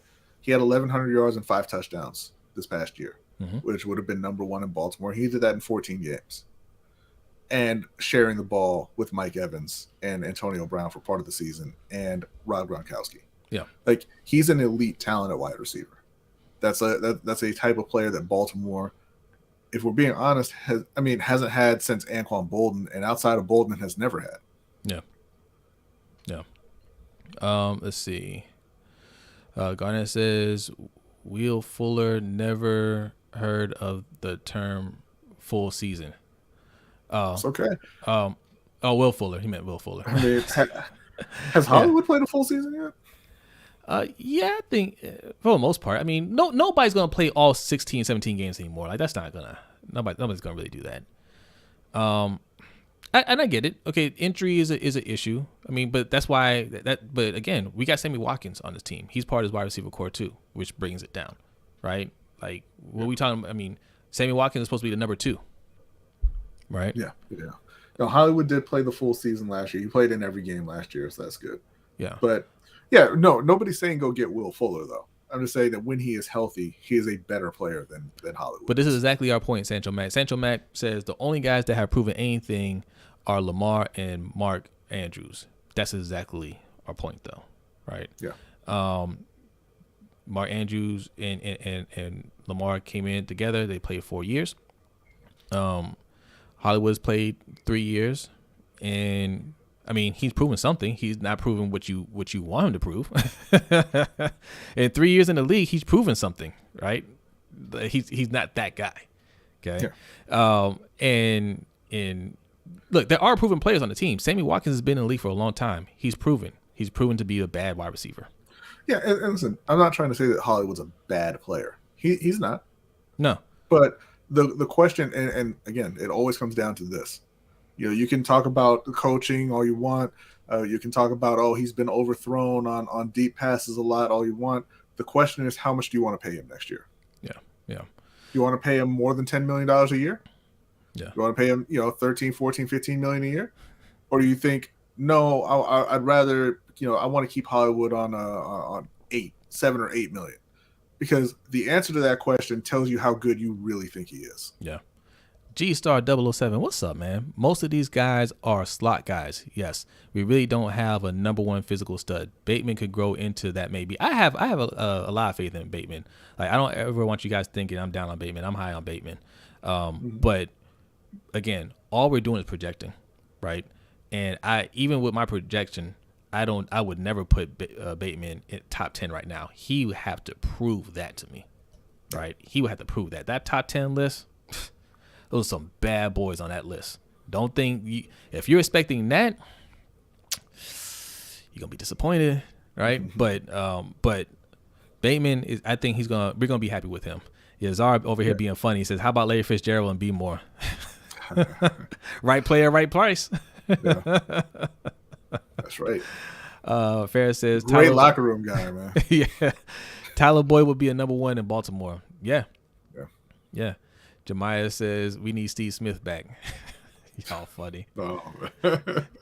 He had 1,100 yards and 5 touchdowns this past year, which would have been number 1 in Baltimore. He did that in 14 games, and sharing the ball with Mike Evans and Antonio Brown for part of the season, and Rob Gronkowski. Yeah, like he's an elite talent at wide receiver. That's a type of player that Baltimore, if we're being honest, hasn't had since Anquan Bolden, and outside of Bolden has never had. Yeah. Let's see. Garnett says Will Fuller never heard of the term full season. It's okay. Will Fuller. He meant Will Fuller. I mean, has Hollywood played a full season yet? Yeah, I think for the most part. I mean, nobody's gonna play all 16, 17 games anymore. Like that's not gonna nobody's gonna really do that. And I get it. Okay, injury is an issue. I mean, but that's why But again, we got Sammy Watkins on this team. He's part of his wide receiver core too, which brings it down, right? Like what we talking? I mean, Sammy Watkins is supposed to be the number 2, right? Yeah. No, Hollywood did play the full season last year. He played in every game last year, so that's good. Yeah. But yeah, no, nobody's saying go get Will Fuller though. I'm just saying that when he is healthy, he is a better player than Hollywood. But this is exactly our point, Sancho Mack. Sancho Mack says the only guys that have proven anything are Lamar and Mark Andrews. That's exactly our point, though, right? Yeah. Mark Andrews and Lamar came in together. They played 4 years. Hollywood's played 3 years, and I mean he's proven something. He's not proven what you want him to prove. In 3 years in the league, he's proven something, right? He's not that guy. Okay. Yeah. And look, there are proven players on the team. Sammy Watkins has been in the league for a long time. He's proven to be a bad wide receiver. Yeah, and listen, I'm not trying to say that Hollywood's a bad player. He's not. No. But the question, and again, it always comes down to this. You can talk about the coaching all you want. You can talk about, he's been overthrown on deep passes a lot all you want. The question is, how much do you want to pay him next year? Yeah. You want to pay him more than $10 million a year? Yeah. You want to pay him, 13, 14, 15 million a year? Or do you think, no, I'd rather, I want to keep Hollywood on 7 or 8 million? Because the answer to that question tells you how good you really think he is. Yeah. G-Star 007, what's up, man? Most of these guys are slot guys. Yes, we really don't have a number 1 physical stud. Bateman could grow into that maybe. I have a lot of faith in Bateman. Like I don't ever want you guys thinking I'm down on Bateman. I'm high on Bateman. But again, all we're doing is projecting, right? And even with my projection, I would never put Bateman in top 10 right now. He would have to prove that to me, right? He would have to prove that. That top 10 list, those are some bad boys on that list. Don't think if you're expecting that, you're gonna be disappointed, right? But Bateman is. I think we're gonna be happy with him. Yazar over here being funny. He says, "How about Larry Fitzgerald and be more right player, right price?" Yeah. That's right. Ferris says, great locker room guy, man. Yeah, Tyler Boyd would be a number 1 in Baltimore. Yeah. Jemiah says we need Steve Smith back. Y'all funny. Oh.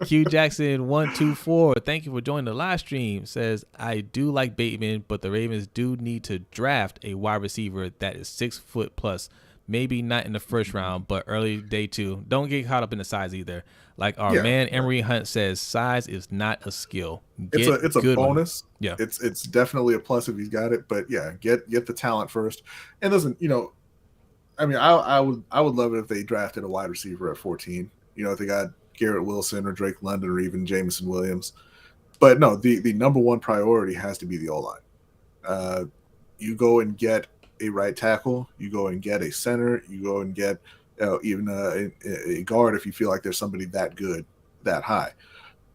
Q Jackson 124. Thank you for joining the live stream. Says I do like Bateman, but the Ravens do need to draft a wide receiver that is 6 foot plus maybe not in the first round, but early day 2. Don't get caught up in the size either. Like our man Emery Hunt says, size is not a skill. It's a bonus. Yeah, it's definitely a plus if he's got it. But yeah, get the talent first. And listen, I mean, I would love it if they drafted a wide receiver at 14. If they got Garrett Wilson or Drake London or even Jameson Williams. But no, the number one priority has to be the O-line. You go and get a right tackle. You go and get a center. You go and get even a guard if you feel like there's somebody that good, that high.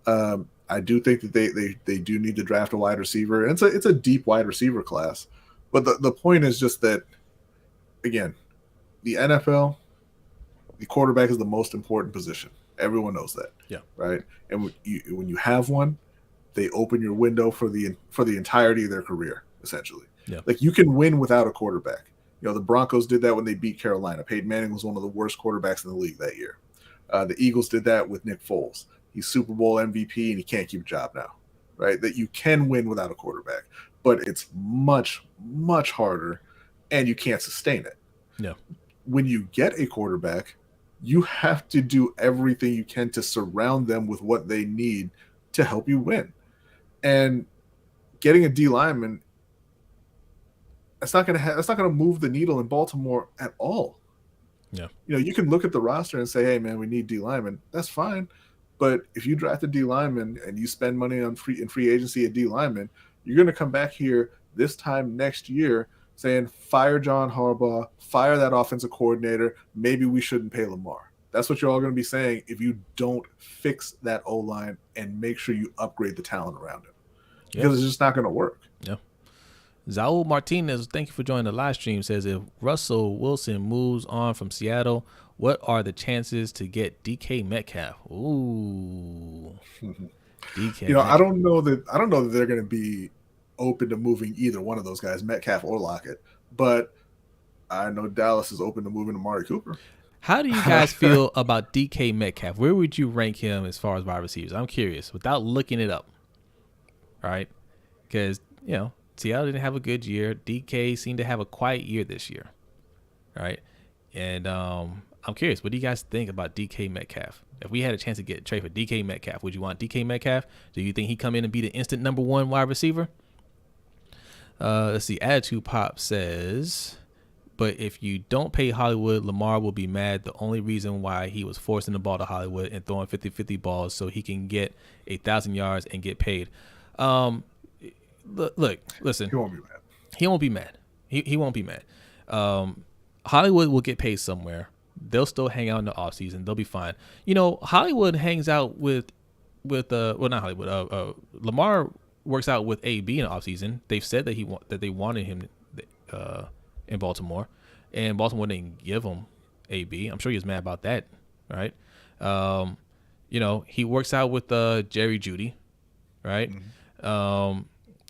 I do think that they do need to draft a wide receiver. And it's a deep wide receiver class. But the point is just that, again, the NFL, the quarterback is the most important position. Everyone knows that. Yeah. Right. And when you have one, they open your window for the entirety of their career, essentially. Yeah. Like, you can win without a quarterback. The Broncos did that when they beat Carolina. Peyton Manning was one of the worst quarterbacks in the league that year. The Eagles did that with Nick Foles. He's Super Bowl MVP and he can't keep a job now. Right. That you can win without a quarterback, but it's much, much harder and you can't sustain it. Yeah. When you get a quarterback, you have to do everything you can to surround them with what they need to help you win. And getting a D lineman, that's not going to move the needle in Baltimore at all. Yeah. You can look at the roster and say, hey man, we need D linemen. That's fine. But if you draft a D lineman and you spend money on free agency at D lineman, you're going to come back here this time next year saying, fire John Harbaugh, fire that offensive coordinator. Maybe we shouldn't pay Lamar. That's what you're all going to be saying if you don't fix that O-line and make sure you upgrade the talent around it. Because it's just not going to work. Yeah. Zaul Martinez, thank you for joining the live stream, says, if Russell Wilson moves on from Seattle, what are the chances to get DK Metcalf? Ooh. DK Metcalf. I don't know that they're going to be open to moving either one of those guys, Metcalf or Lockett. But I know Dallas is open to moving Amari Cooper. How do you guys feel about DK Metcalf? Where would you rank him as far as wide receivers? I'm curious, without looking it up. All right? Because, Seattle didn't have a good year. DK seemed to have a quiet year this year. All right? And I'm curious, what do you guys think about DK Metcalf? If we had a chance to get trade for DK Metcalf, would you want DK Metcalf? Do you think he'd come in and be the instant number one wide receiver? Let's see. Attitude Pop says, but if you don't pay Hollywood, Lamar will be mad. The only reason why he was forcing the ball to Hollywood and throwing 50-50 balls so he can get 1,000 yards and get paid. Look, listen. He won't be mad. He won't be mad. He won't be mad. Hollywood will get paid somewhere. They'll still hang out in the offseason. They'll be fine. Hollywood hangs out with not Hollywood. Lamar works out with AB in the offseason. They've said that they wanted him in Baltimore, and Baltimore didn't give him AB. I'm sure he was mad about that, right? He works out with Jerry Jeudy, right? Mm-hmm.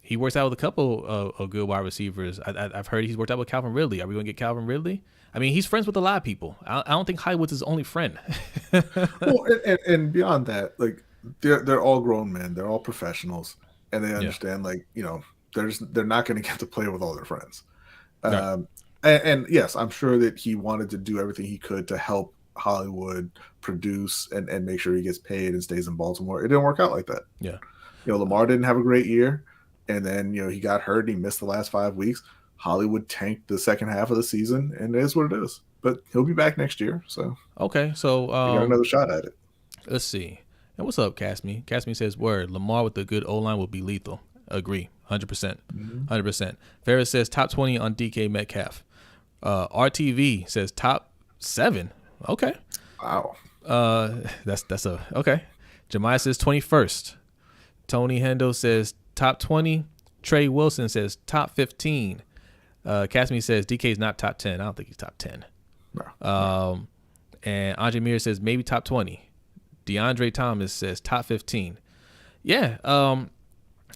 He works out with a couple of good wide receivers. I've heard he's worked out with Calvin Ridley. Are we going to get Calvin Ridley? I mean, he's friends with a lot of people. I don't think Hollywood's his only friend. Well, and beyond that, like, they're all grown men. They're all professionals, and they understand, they're not going to get to play with all their friends. Right. And yes, I'm sure that he wanted to do everything he could to help Hollywood produce and make sure he gets paid and stays in Baltimore. It didn't work out like that. Yeah. Lamar didn't have a great year, and then, he got hurt and he missed the last 5 weeks. Hollywood tanked the second half of the season, and it is what it is. But he'll be back next year. So okay, so he got another shot at it. Let's see. And what's up, Casmi? Casmi says, word, Lamar with a good O-line will be lethal. Agree. 100%. 100%. Ferris says top 20 on DK Metcalf. RTV says top 7. Okay. Wow. That's a okay. Jemiah says 21st. Tony Hendo says top 20. Trey Wilson says top 15. Casmi says DK's not top 10. I don't think he's top 10. No. And Andre Mir says maybe top 20. DeAndre Thomas says top 15. Yeah. I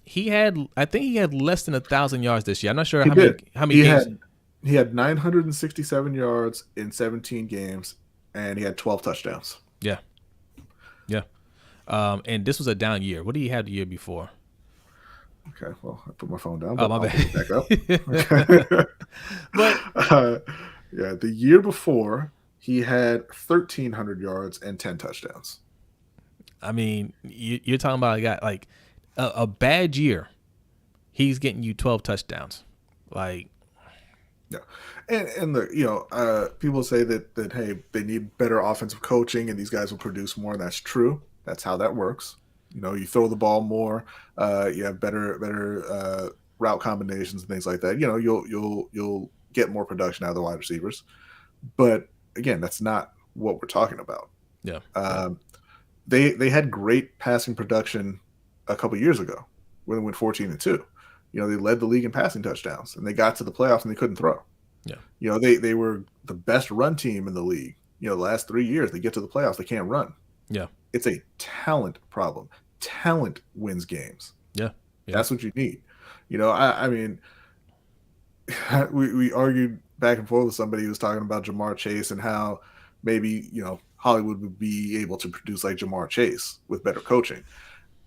think he had less than 1,000 yards this year. I'm not sure how many games. He had 967 yards in 17 games, and he had 12 touchdowns. Yeah. Yeah. And this was a down year. What did he have the year before? Okay, well, I put my phone down. Oh, my bad. Back up. Okay. But Yeah, the year before he had 1,300 yards and 10 touchdowns. I mean, you're talking about a guy like a bad year. He's getting you 12 touchdowns. Like, yeah, and people say that hey, they need better offensive coaching and these guys will produce more. And that's true. That's how that works. You throw the ball more. You have better route combinations and things like that. You'll get more production out of the wide receivers. But again, that's not what we're talking about. yeah. They had great passing production a couple years ago when they went 14-2. They led the league in passing touchdowns, and they got to the playoffs and they couldn't throw. Yeah. They were the best run team in the league. The last 3 years they get to the playoffs, they can't run. Yeah. It's a talent problem. Talent wins games. Yeah. That's what you need. I mean, we argued back and forth with somebody who was talking about Jamar Chase and how maybe, Hollywood would be able to produce like Jamar Chase with better coaching.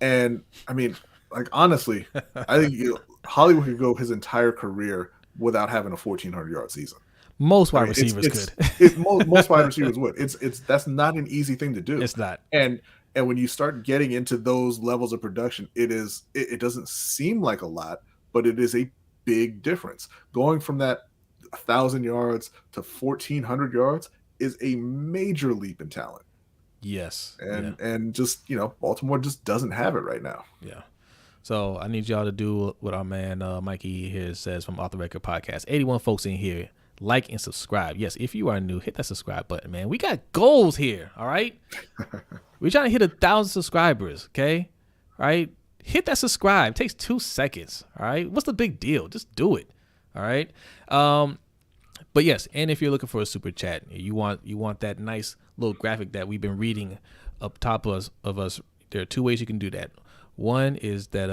And I mean, like, honestly, I think Hollywood could go his entire career without having a 1,400-yard season. Most wide receivers could. Most wide receivers would. That's not an easy thing to do. It's not. And when you start getting into those levels of production, it doesn't seem like a lot, but it is a big difference. Going from that 1,000 yards to 1,400 yards is a major leap in talent. Yes. And just, Baltimore just doesn't have it right now. Yeah. So I need y'all to do what our man Mikey here says from Off the Record Podcast. 81 folks in here. Like and subscribe. Yes, if you are new, hit that subscribe button, man. We got goals here, all right? We're trying to hit 1,000 subscribers, okay? All right? Hit that subscribe. It takes 2 seconds, all right? What's the big deal? Just do it, all right? But yes, and if you're looking for a super chat, you want that nice little graphic that we've been reading up top of us. There are 2 ways you can do that. One is that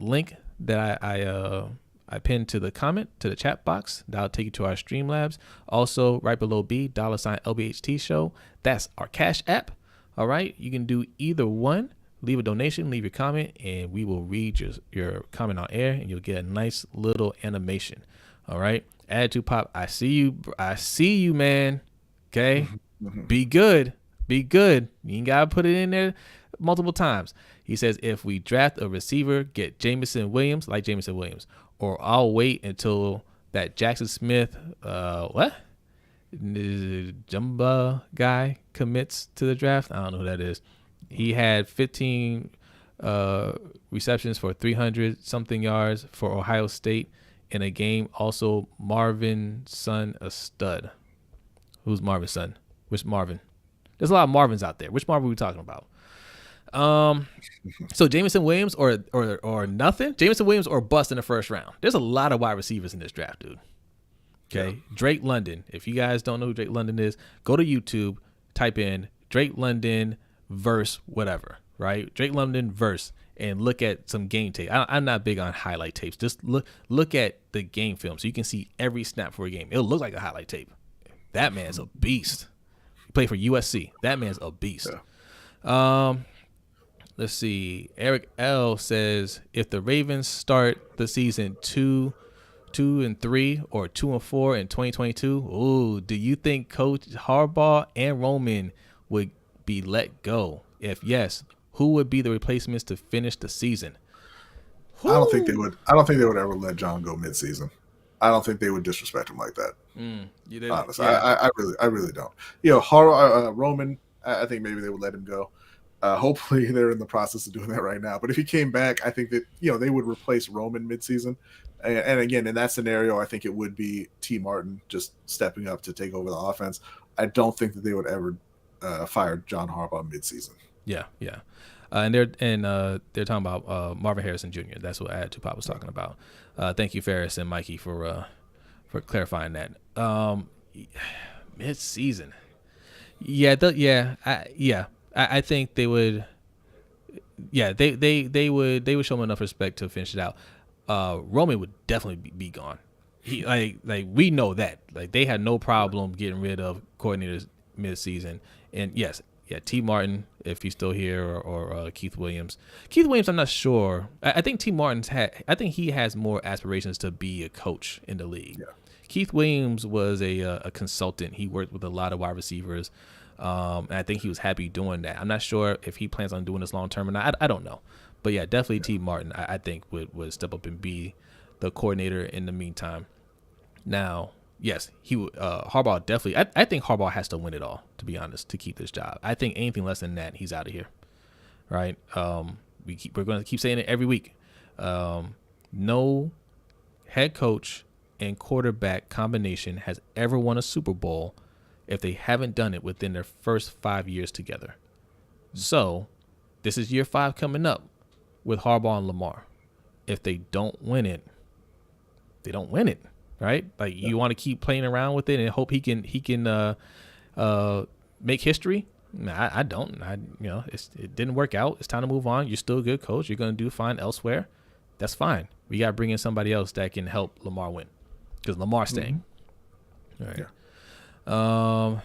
link that I pinned to the comment to the chat box. That'll take you to our Streamlabs. Also, right below B, $LBHT show. That's our Cash App. All right, you can do either one. Leave a donation, leave your comment, and we will read your comment on air, and you'll get a nice little animation. All right, Attitude Pop, I see you, man. Okay, be good. You ain't gotta put it in there multiple times. He says, if we draft a receiver, get Jameson Williams, or I'll wait until that Jackson Smith, Jumba guy commits to the draft. I don't know who that is. He had 15 receptions for 300 something yards for Ohio State in a game. Also, Marvin's son, a stud. Who's Marvin's son? Which Marvin? There's a lot of Marvins out there. Which Marvin are we talking about? So Jameson Williams or nothing. Jameson Williams or bust in the first round. There's a lot of wide receivers in this draft, dude. Okay, yeah. Drake London. If you guys don't know who Drake London is, go to YouTube, type in Drake London verse whatever, right? Drake London verse, and look at some game tape. I'm not big on highlight tapes. Just look at the game film so you can see every snap for a game. It'll look like a highlight tape. That man's a beast. He played for USC. That man's a beast. Yeah. Let's see. Eric L says, if the Ravens start the season 2-3 or 2-4 in 2022, do you think Coach Harbaugh and Roman would be let go? If yes, who would be the replacements to finish the season? I don't think they would ever let John go midseason. I don't think they would disrespect him like that. Honestly, yeah. I really don't. Roman, I think maybe they would let him go. Hopefully they're in the process of doing that right now. But if he came back, I think that, they would replace Roman midseason. And again, in that scenario, I think it would be T. Martin just stepping up to take over the offense. I don't think that they would ever fire John Harbaugh midseason. Yeah. And they're talking about Marvin Harrison Jr. That's what Attitude Pop was talking about. Thank you, Ferris and Mikey, for clarifying that. Midseason. I think they would. Yeah, they would show him enough respect to finish it out. Roman would definitely be gone. He like we know that. Like, they had no problem getting rid of coordinators mid-season. And yes, T. Martin, if he's still here, or Keith Williams. Keith Williams, I'm not sure. I think T. Martin's I think he has more aspirations to be a coach in the league. Keith Williams was a consultant. He worked with a lot of wide receivers, and I think he was happy doing that. I'm not sure if he plans on doing this long term or not. I don't know, but yeah, definitely T. Martin. I think would step up and be the coordinator in the meantime. Now, yes, he Harbaugh definitely. I think Harbaugh has to win it all, to be honest, to keep this job. I think anything less than that, he's out of here. Right? We're going to keep saying it every week. No head coach and quarterback combination has ever won a Super Bowl if they haven't done it within their first 5 years together. So, this is year 5 coming up with Harbaugh and Lamar. If they don't win it, they don't win it, right? Like, you want to keep playing around with it and hope he can make history. Nah, I don't. It didn't work out. It's time to move on. You're still a good coach. You're going to do fine elsewhere. That's fine. We got to bring in somebody else that can help Lamar win, because Lamar's staying. All right. Yeah.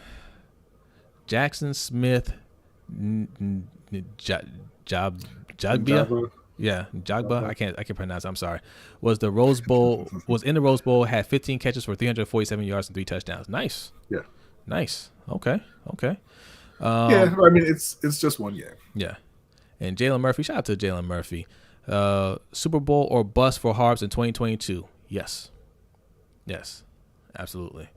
Jackson Smith, Jagbia. Yeah, Jagba. I can't pronounce it. I'm sorry. Was in the Rose Bowl, had 15 catches for 347 yards and 3 touchdowns. Nice. Yeah. Nice. Okay. Yeah, I mean it's just one game. Yeah. And Jalen Murphy, shout out to Jalen Murphy. Super Bowl or bust for Harbs in 2022. Yes, absolutely.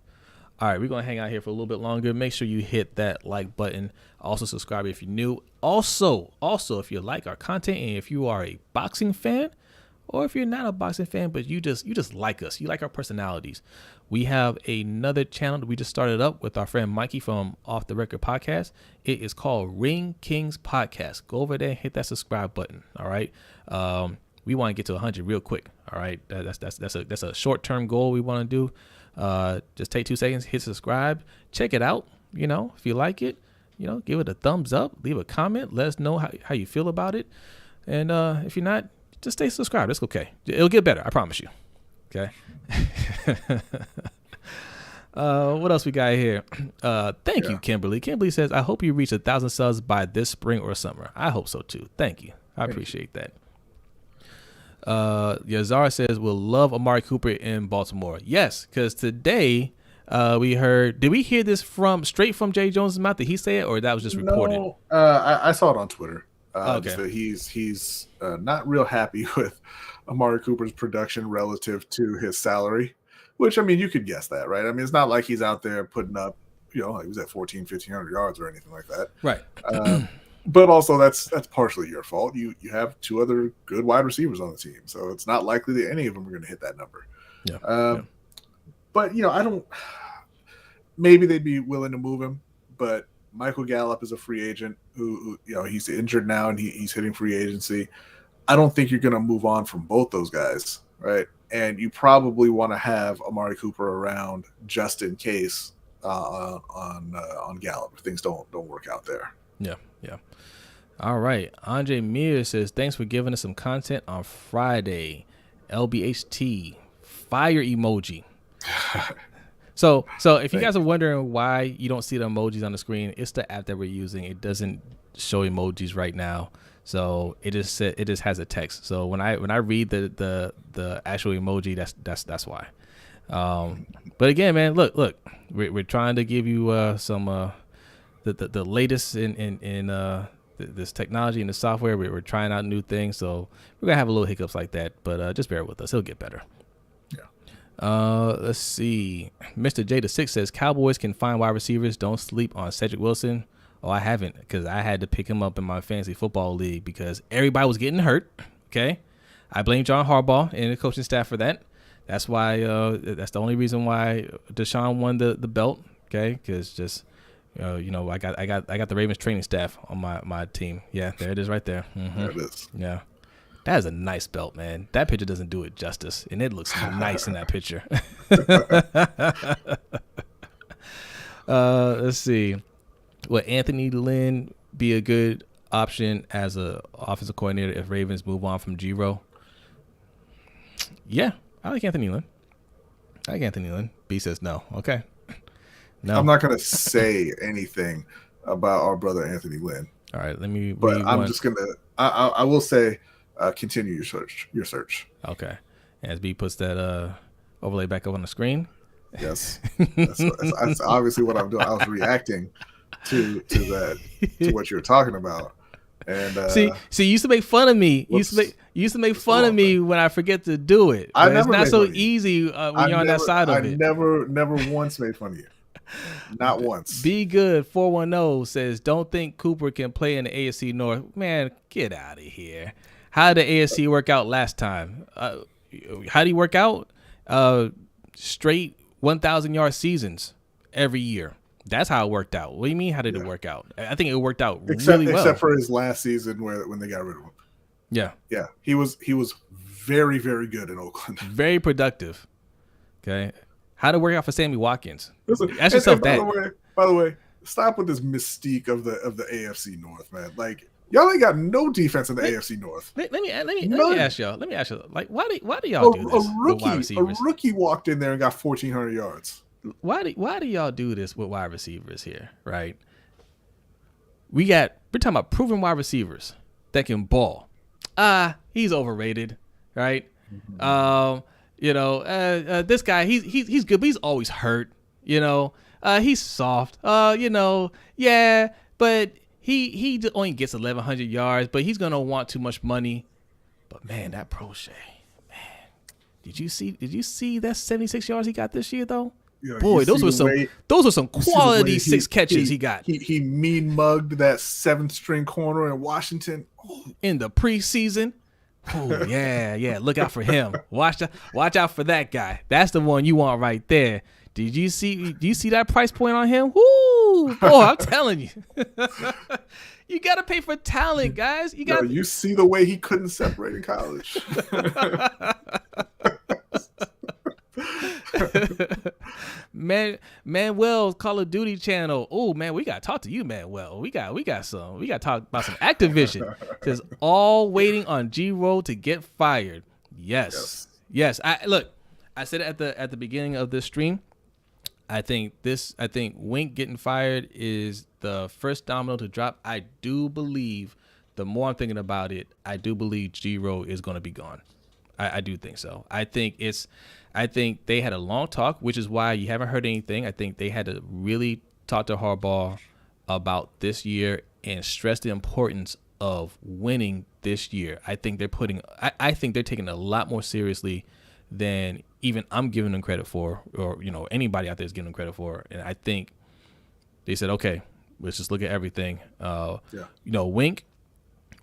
All right, we're going to hang out here for a little bit longer. Make sure you hit that like button. Also subscribe if you're new. Also, if you like our content and if you are a boxing fan, or if you're not a boxing fan but you just like us, you like our personalities, we have another channel that we just started up with our friend Mikey from Off the Record Podcast. It is called Ring Kings Podcast. Go over there and hit that subscribe button. All right. We want to get to 100 real quick. All right. That's a short-term goal we want to do. Just take 2 seconds, hit subscribe, check it out. If you like it, give it a thumbs up, leave a comment, let us know how you feel about it. And if you're not, just stay subscribed. It's okay. It'll get better. I promise you. Okay. What else we got here? Thank you, Kimberly. Kimberly says, I hope you reach 1,000 subs by this spring or summer. I hope so too. Thank you. I appreciate that. Yazara says, we'll love Amari Cooper in Baltimore. Yes, because today we heard, did we hear this straight from Jay Jones' mouth? Did he say it, or that was just reported? No, I saw it on Twitter. Okay. So he's not real happy with Amari Cooper's production relative to his salary, which, I mean, you could guess that, right? I mean, it's not like he's out there putting up, like he was at 1,500 yards or anything like that. Right. But also that's partially your fault. You have 2 other good wide receivers on the team, so it's not likely that any of them are going to hit that number. Yeah. But, I don't – maybe they'd be willing to move him, but Michael Gallup is a free agent who he's injured now and he's hitting free agency. I don't think you're going to move on from both those guys, right? And you probably want to have Amari Cooper around just in case on Gallup if things don't work out there. Yeah. All right. Andre Mears says, thanks for giving us some content on Friday. LBHT, fire emoji. So if you guys are wondering why you don't see the emojis on the screen, it's the app that we're using. It doesn't show emojis right now. So it just has a text. So when I read the actual emoji, that's why. But again, man, look, we're trying to give you some the latest in this technology and the software. We're trying out new things, so we're gonna have a little hiccups like that, but just bear with us. It'll get better. Yeah. Let's see. Mr. J the 6 says Cowboys can find wide receivers. Don't sleep on Cedric Wilson. Oh, I haven't, because I had to pick him up in my fantasy football league because everybody was getting hurt. Okay, I blame John Harbaugh and the coaching staff for that. That's why. That's the only reason why Deshaun won the belt. Okay, because just I got the Ravens training staff on my team. Yeah, there it is right there. Mm-hmm. There it is. Yeah, that is a nice belt, man. That picture doesn't do it justice, and it looks nice in that picture. Let's see. Would Anthony Lynn be a good option as a offensive coordinator if Ravens move on from Giro? Yeah, I like Anthony Lynn. B says no. Okay. No. I'm not going to say anything about our brother Anthony Lynn. All right, let me. But I'm just going to. I will say, continue your search. Okay. As B puts that overlay back up on the screen. Yes, that's obviously what I'm doing. I was reacting to what you're talking about. And see, you used to make fun of me. You used to make fun of me when I forget to do it. But it's not so easy when you're on that side of it. Never once made fun of you. Not once. Be Good 410 says, don't think Cooper can play in the AFC North. Man, get out of here. How did the AFC work out last time? How did he work out? Straight 1,000-yard seasons every year. That's how it worked out. What do you mean? How did it work out? I think it worked out really well. Except for his last season when they got rid of him. Yeah. He was very, very good in Oakland. Very productive. Okay. How did it work out for Sammy Watkins? Ask yourself that. By the way, stop with this mystique of the AFC North, man. Like, y'all ain't got no defense in the AFC North. Let me ask y'all. Like, why do y'all do this? A rookie walked in there and got 1,400 yards. Why do y'all do this with wide receivers here, right? We're talking about proven wide receivers that can ball. He's overrated, right? Mm-hmm. This guy, he's good, but he's always hurt. He's soft. But he only gets 1,100 yards, but he's gonna want too much money. But man, that Prochet, man, did you see that 76 yards he got this year though? Boy, those were some quality six catches he got. He mean mugged that 7th string corner in Washington in the preseason. Oh yeah. Look out for him. Watch out for that guy. That's the one you want right there. Do you see that price point on him? Woo! Boy, I'm telling you. You got to pay for talent, guys. You see the way he couldn't separate in college. Manuel's Call of Duty channel. Oh man, we gotta talk to you, Manuel. We gotta talk about some Activision. Says all waiting on G-Roll to get fired. Yes. I said it at the beginning of this stream. I think Wink getting fired is the first domino to drop. I do believe, the more I'm thinking about it, I do believe G-Roll is going to be gone. I do think so. I think they had a long talk, which is why you haven't heard anything. I think they had to really talk to Harbaugh about this year and stress the importance of winning this year. I think they're taking it a lot more seriously than even I'm giving them credit for, or anybody out there is giving them credit for. And I think they said, okay, let's just look at everything. Wink.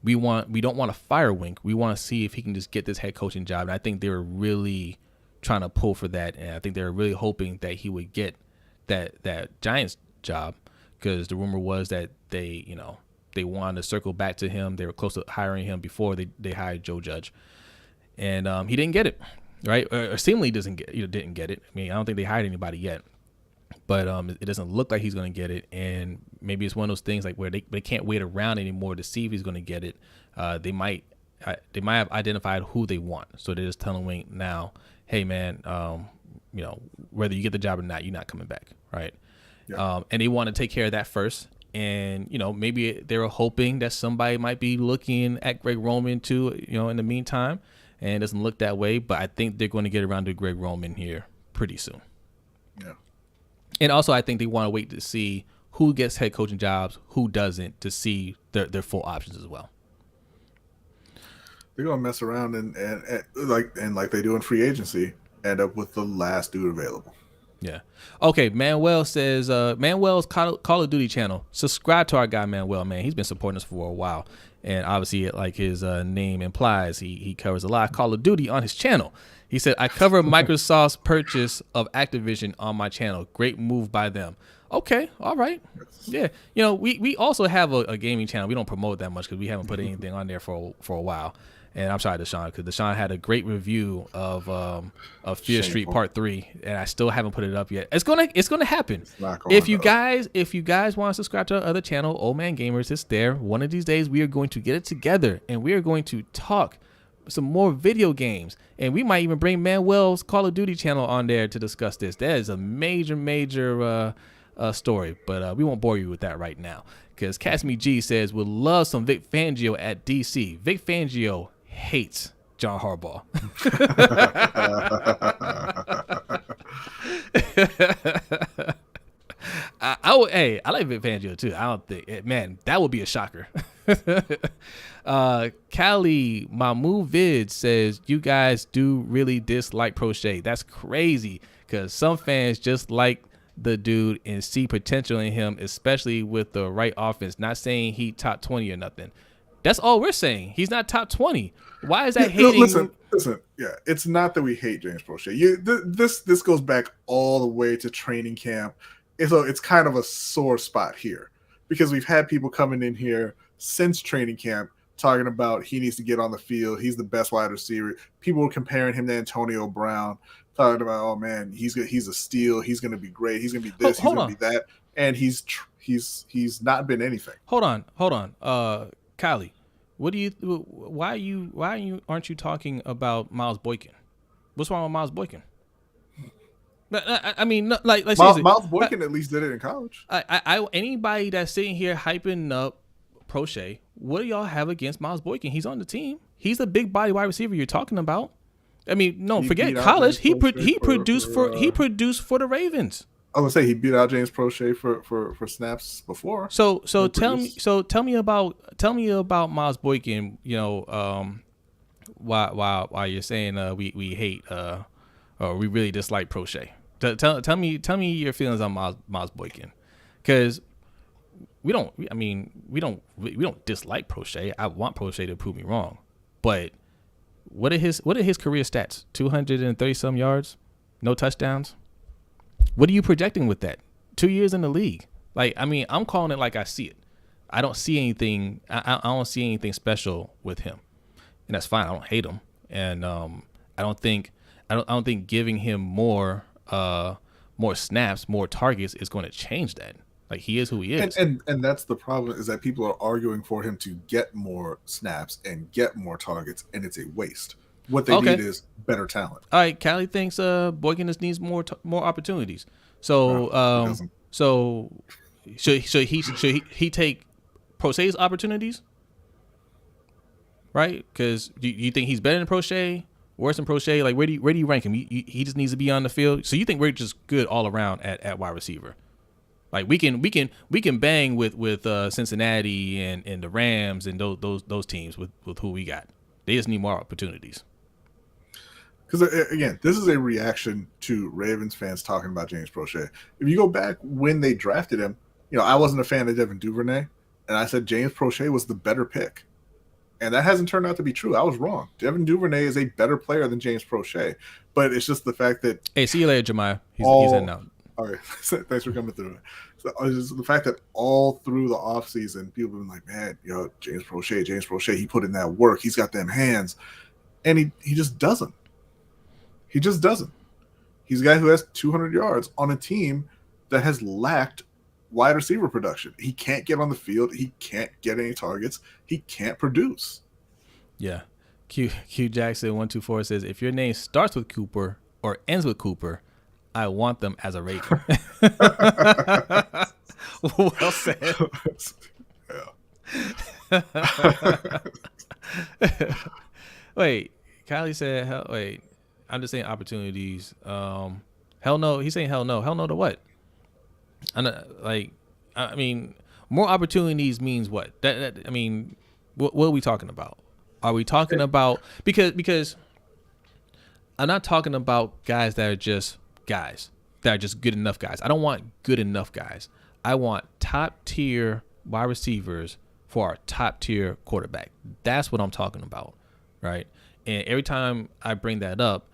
We don't want to fire Wink. We want to see if he can just get this head coaching job. And I think they were really trying to pull for that. And I think they were really hoping that he would get that Giants job, because the rumor was that they wanted to circle back to him. They were close to hiring him before they hired Joe Judge. And he didn't get it, right? Or seemingly didn't get it. I mean, I don't think they hired anybody yet. But it doesn't look like he's going to get it, and maybe it's one of those things like where they can't wait around anymore to see if he's going to get it. They might have identified who they want, so they're just telling Wink now, hey man, whether you get the job or not, you're not coming back, right? Yeah. And they want to take care of that first, and maybe they were hoping that somebody might be looking at Greg Roman too, in the meantime, and it doesn't look that way. But I think they're going to get around to Greg Roman here pretty soon. Yeah. And also, I think they want to wait to see who gets head coaching jobs, who doesn't, to see their full options as well. They're gonna mess around and like they do in free agency, end up with the last dude available. Yeah. Okay. Manuel says Manuel's Call of Duty channel. Subscribe to our guy Manuel. Man, he's been supporting us for a while, and obviously, like his name implies, he covers a lot of Call of Duty on his channel. He said, I cover Microsoft's purchase of Activision on my channel. Great move by them. Okay, all right. Yeah, we also have a gaming channel. We don't promote that much because we haven't put anything on there for a while. And I'm sorry, Deshaun, because Deshaun had a great review of Fear Street Part 3, and I still haven't put it up yet. It's gonna happen. If you guys want to subscribe to our other channel, Old Man Gamers, it's there. One of these days we are going to get it together, and we are going to talk some more video games, and we might even bring Manuel's Call of Duty channel on there to discuss this. That is a major story, but we won't bore you with that right now, because Casmi G says would love some Vic Fangio at DC. Vic Fangio hates John Harbaugh. Hey, I like Vic Fangio too. I don't think, man, that would be a shocker. Callie Mamu Vid says, you guys do really dislike Prochet. That's crazy because some fans just like the dude and see potential in him, especially with the right offense. Not saying he top 20 or nothing. That's all we're saying. He's not top 20. Why is that hating? Listen. Yeah, it's not that we hate James Prochet. This goes back all the way to training camp. So it's kind of a sore spot here because we've had people coming in here since training camp talking about he needs to get on the field. He's the best wide receiver. People were comparing him to Antonio Brown, talking about, oh man, he's a steal. He's going to be great. He's going to be this. He's going to be that. And he's not been anything. Hold on. Kylie, aren't you talking about Miles Boykin? What's wrong with Miles Boykin? I mean, like Miles Boykin at least did it in college. Anybody that's sitting here hyping up Prochet, what do y'all have against Miles Boykin? He's on the team. He's the big body wide receiver you're talking about. I mean, no, forget college. He produced for the Ravens. I was gonna say he beat out James Prochet for snaps before. So tell me about Miles Boykin. You know, why you're saying we hate or we really dislike Prochet. Tell me your feelings on Miles Boykin, because we don't dislike Prochet. I want Prochet to prove me wrong, but what are his career stats? 230 some yards, no touchdowns. What are you projecting with that? 2 years in the league. Like, I mean, I'm calling it like I see it. I don't see anything. I don't see anything special with him, and that's fine. I don't hate him, and I don't think giving him more snaps, more targets is going to change that. Like, he is who he is. And that's the problem, is that people are arguing for him to get more snaps and get more targets, and it's a waste. What they need is better talent. All right, Callie thinks Boykin just needs more opportunities. So should he take Prochet's opportunities? Right? Because you think he's better than Prochet, worse than Prochet? Like, where do you rank him? He just needs to be on the field. So you think we're just good all around at wide receiver? Like, we can bang with Cincinnati and the Rams and those teams with who we got. They just need more opportunities. Because, again, this is a reaction to Ravens fans talking about James Prochet. If you go back when they drafted him, I wasn't a fan of Devin Duvernay, and I said James Prochet was the better pick. And that hasn't turned out to be true. I was wrong. Devin Duvernay is a better player than James Prochet. But it's just the fact that... Hey, see you later, Jemiah. He's in now. All right. Thanks for coming through. So it's just the fact that all through the offseason, people have been like, man, James Prochet, he put in that work. He's got them hands. And he just doesn't. He just doesn't. He's a guy who has 200 yards on a team that has lacked wide receiver production. He can't get on the field. He can't get any targets. He can't produce. Yeah. Q Jackson 124 says, if your name starts with Cooper or ends with Cooper, I want them as a Raven. Well said. Wait, Kylie said, I'm just saying opportunities. Hell no. He's saying hell no. Hell no to what? I mean, more opportunities means what? I mean, what are we talking about? Are we talking about because I'm not talking about guys that are just guys that are just good enough guys. I don't want good enough guys. I want top tier wide receivers for our top tier quarterback. That's what I'm talking about, right? And every time I bring that up,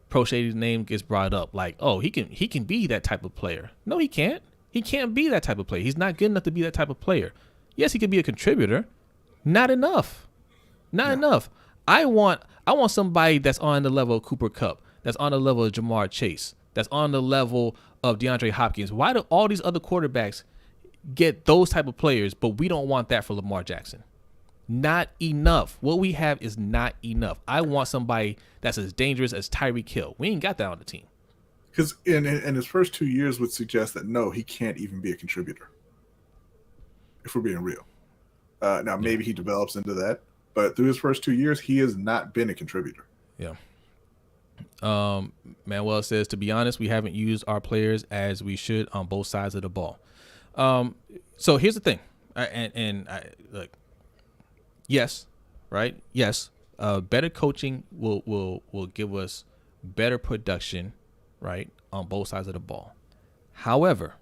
Prochet's name gets brought up. Like, oh, he can be that type of player. No, he can't. He can't be that type of player. He's not good enough to be that type of player. Yes, he could be a contributor. Not enough. Not enough. I want somebody that's on the level of Cooper Kupp, that's on the level of Jamar Chase, that's on the level of DeAndre Hopkins. Why do all these other quarterbacks get those type of players, but we don't want that for Lamar Jackson? Not enough. What we have is not enough. I want somebody that's as dangerous as Tyreek Hill. We ain't got that on the team. Because in his first 2 years would suggest that, no, he can't even be a contributor, if we're being real. Now, maybe he develops into that, but through his first 2 years, he has not been a contributor. Yeah. Manuel says, to be honest, we haven't used our players as we should on both sides of the ball. So here's the thing, look, yes, right, yes, better coaching will give us better production, right, on both sides of the ball. However,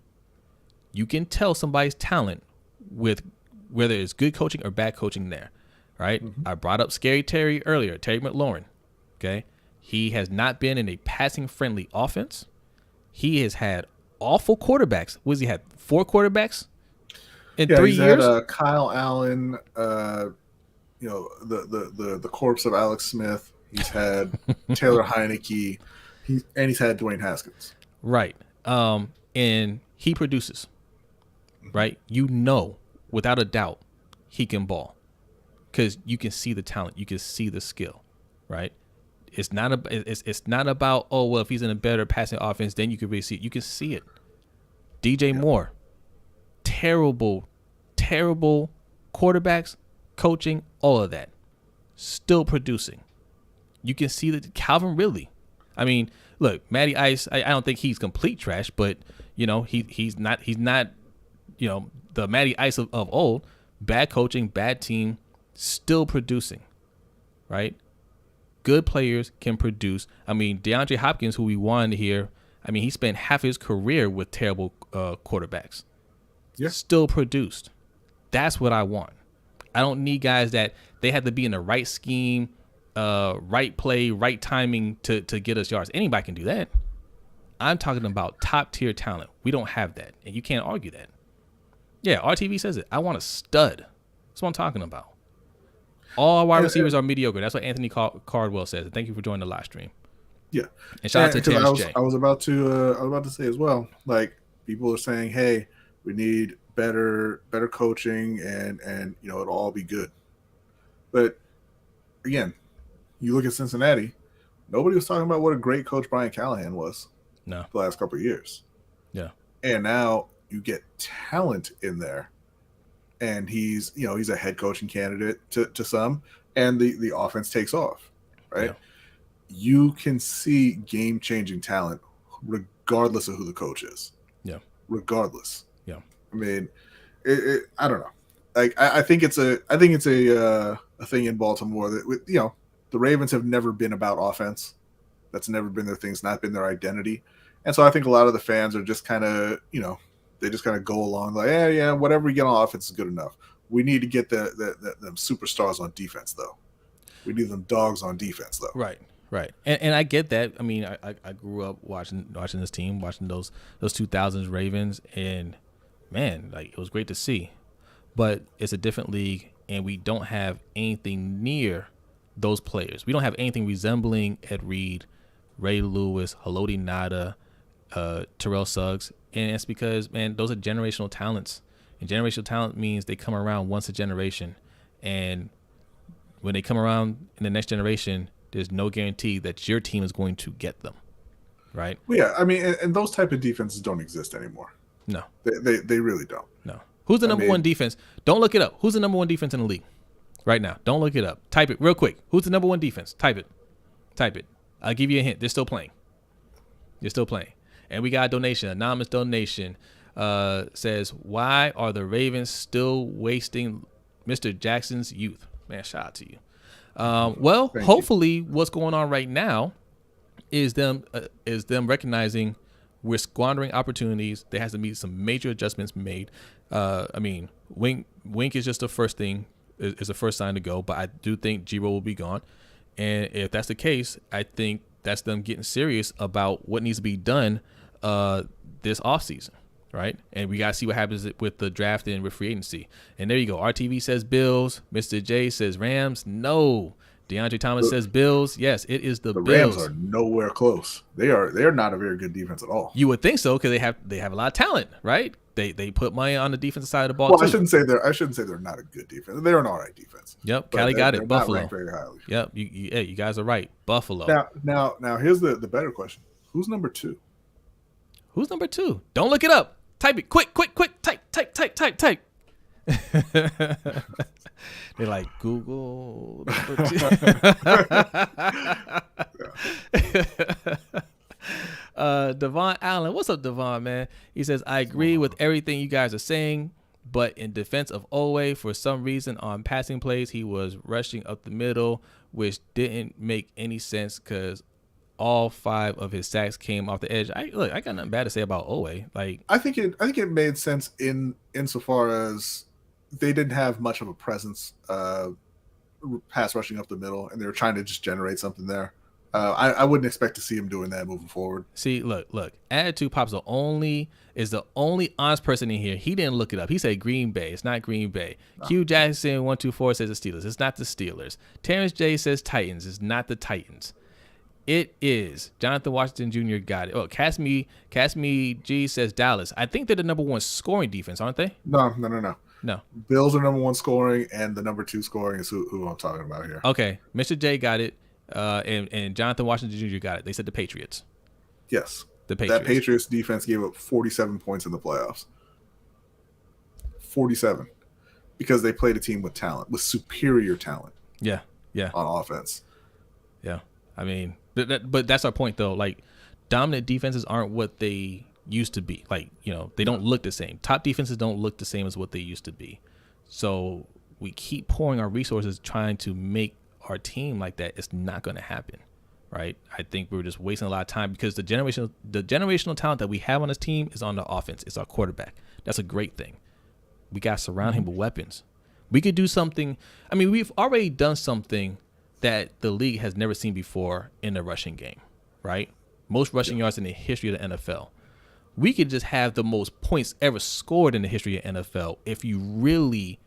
you can tell somebody's talent with whether it's good coaching or bad coaching there, right? Mm-hmm. I brought up Scary Terry earlier, Terry McLaurin, okay? He has not been in a passing-friendly offense. He has had awful quarterbacks. What has he had, 4 quarterbacks in 3 years? He's had Kyle Allen, the corpse of Alex Smith. He's had Taylor Heineke, he's had Dwayne Haskins. Right. And he produces, right? Without a doubt, he can ball because you can see the talent, you can see the skill, right? It's not about, oh, well, if he's in a better passing offense, then you can really see it. You can see it. DJ Moore, terrible quarterbacks, coaching, all of that, still producing. You can see that. Calvin Ridley. I mean, look, Matty Ice, I don't think he's complete trash, but he's not the Matty Ice of old. Bad coaching, bad team, still producing, right? Good players can produce. I mean, DeAndre Hopkins, who we wanted here, I mean, he spent half his career with terrible quarterbacks. Yeah. Still produced. That's what I want. I don't need guys that they have to be in the right scheme, right play, right timing to get us yards. Anybody can do that. I'm talking about top tier talent. We don't have that, and you can't argue that. Yeah, RTV says it. I want a stud. That's what I'm talking about. All our wide receivers are mediocre. That's what Anthony Cardwell says. And thank you for joining the live stream. Yeah, and shout out to Terrence J. I was about to say as well. Like, people are saying, hey, we need better coaching, and it'll all be good. But again, you look at Cincinnati. Nobody was talking about what a great coach Brian Callahan was. No, the last couple of years. Yeah, and now you get talent in there, and he's a head coaching candidate to some, and the offense takes off, right? Yeah. You can see game-changing talent regardless of who the coach is. Yeah, regardless. Yeah, I mean, I don't know. Like, I think it's a thing in Baltimore that the Ravens have never been about offense. That's never been their thing. It's not been their identity. And so I think a lot of the fans are just kind of, they just kind of go along like, yeah, whatever we get on offense is good enough. We need to get them superstars on defense, though. We need them dogs on defense, though. Right. And I get that. I mean, I grew up watching this team, watching those 2000s Ravens, and man, like, it was great to see. But it's a different league, and we don't have anything near those players. We don't have anything resembling Ed Reed, Ray Lewis, Haloti Ngata, Terrell Suggs, and it's because, man, those are generational talents, and generational talent means they come around once a generation, and when they come around in the next generation, there's no guarantee that your team is going to get them, right? Well, yeah, I mean, and those type of defenses don't exist anymore. No, they really don't. No. Who's the number one defense? Don't look it up. Who's the number one defense in the league right now? Don't look it up. Type it real quick. Who's the number one defense? Type it. I'll give you a hint. They're still playing. And we got a donation, anonymous donation, says, why are the Ravens still wasting Mr. Jackson's youth? Man, shout out to you. Well, hopefully what's going on right now is them recognizing we're squandering opportunities. There has to be some major adjustments made. I mean, Wink is just the first thing, is the first sign to go, but I do think Giro will be gone. And if that's the case, I think that's them getting serious about what needs to be done this offseason, right? And we got to see what happens with the draft and with free agency. And there you go. RTV says Bills. Mr. J says Rams. No. DeAndre Thomas says Bills. Yes, it is the Bills. Rams are nowhere close. They're not a very good defense at all. You would think so, because they have a lot of talent, right? They put money on the defensive side of the ball. Well, too. I shouldn't say they're not a good defense. They're an all right defense. Yep, Cali got it. Buffalo. Not ranked very highly. Yep, you guys are right. Buffalo. Now here's the better question. Who's number 2? Who's number 2? Don't look it up. Type it quick. Type. They're like, Google number 2. Devon Allen. What's up, Devon, man? He says, I agree with everything you guys are saying, but in defense of Owe, for some reason on passing plays, he was rushing up the middle, which didn't make any sense because all 5 of his sacks came off the edge. I got nothing bad to say about Owe. Like, I think it made sense insofar as they didn't have much of a presence pass rushing up the middle, and they were trying to just generate something there. I wouldn't expect to see him doing that moving forward. See, look. Attitude Pop's the only honest person in here. He didn't look it up. He said Green Bay. It's not Green Bay. No. Q Jackson 124 says the Steelers. It's not the Steelers. Terrence J says Titans. It's not the Titans. It is. Jonathan Washington Jr. got it. Oh, Casmi G says Dallas. I think they're the number 1 scoring defense, aren't they? No. No. Bills are number 1 scoring, and the number 2 scoring is who I'm talking about here. Okay. Mr. J got it. And Jonathan Washington Jr. got it. They said the Patriots. Yes. The Patriots. That Patriots defense gave up 47 points in the playoffs. 47. Because they played a team with talent, with superior talent. Yeah. On offense. Yeah. I mean, but that's our point, though. Like, dominant defenses aren't what they used to be. Like, they don't look the same. Top defenses don't look the same as what they used to be. So we keep pouring our resources trying to make our team like that. It's not going to happen, right? I think we're just wasting a lot of time because the generational talent that we have on this team is on the offense. It's our quarterback. That's a great thing. We got to surround him with weapons. We could do something. I mean, we've already done something that the league has never seen before in the rushing game, right? Most rushing yards in the history of the NFL. We could just have the most points ever scored in the history of NFL if you really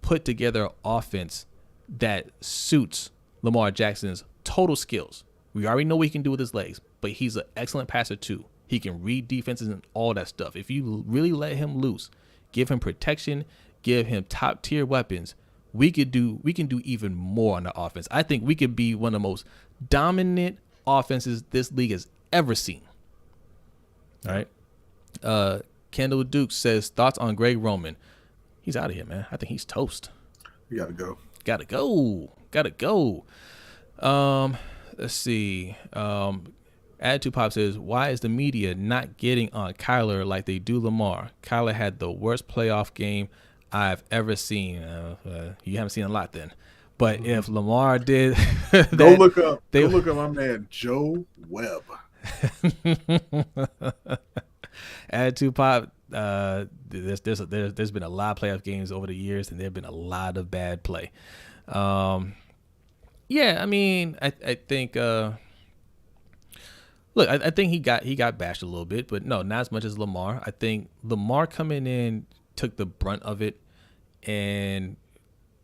put together an offense that suits Lamar Jackson's total skills. We already know what he can do with his legs, but he's an excellent passer too. He can read defenses and all that stuff. If you really let him loose, give him protection, give him top tier weapons, we can do even more on the offense. I think we could be one of the most dominant offenses this league has ever seen. All right. Kendall Duke says thoughts on Greg Roman. He's out of here, man. I think he's toast. You gotta go. Let's see. Attitude Pop says, why is the media not getting on Kyler like they do Lamar? Kyler had the worst playoff game I've ever seen. You haven't seen a lot then. But if Lamar did that, go look up my man Joe Webb. Attitude Pop, there's been a lot of playoff games over the years, and there have been a lot of bad play. Yeah, I mean, I think look, I think he got bashed a little bit, but no, not as much as Lamar. I think Lamar coming in took the brunt of it, and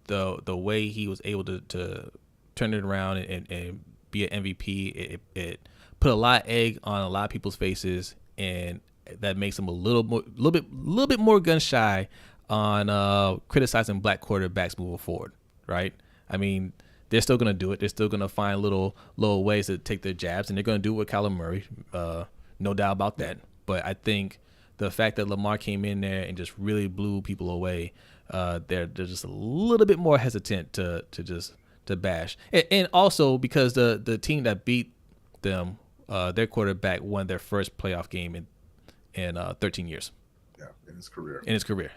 the way he was able to turn it around and be an MVP, it put a lot of egg on a lot of people's faces, and that makes him a little bit more gun shy on criticizing black quarterbacks moving forward, right? I mean, they're still gonna do it. They're still gonna find little ways to take their jabs, and they're gonna do it with Kyler Murray, no doubt about that. But I think the fact that Lamar came in there and just really blew people away, they're just a little bit more hesitant to bash, and also because the team that beat them, their quarterback won their first playoff game in 13 years. Yeah, in his career.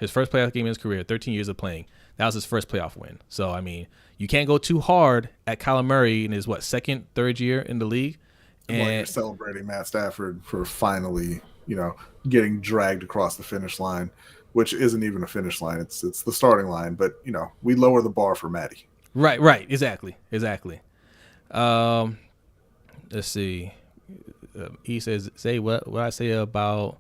His first playoff game in his career, 13 years of playing. That was his first playoff win. So, I mean, you can't go too hard at Kyler Murray in his, second, third year in the league. And you're celebrating Matt Stafford for finally, getting dragged across the finish line, which isn't even a finish line. It's the starting line. But, we lower the bar for Matty. Right. Exactly. Let's see. He says, say what I say about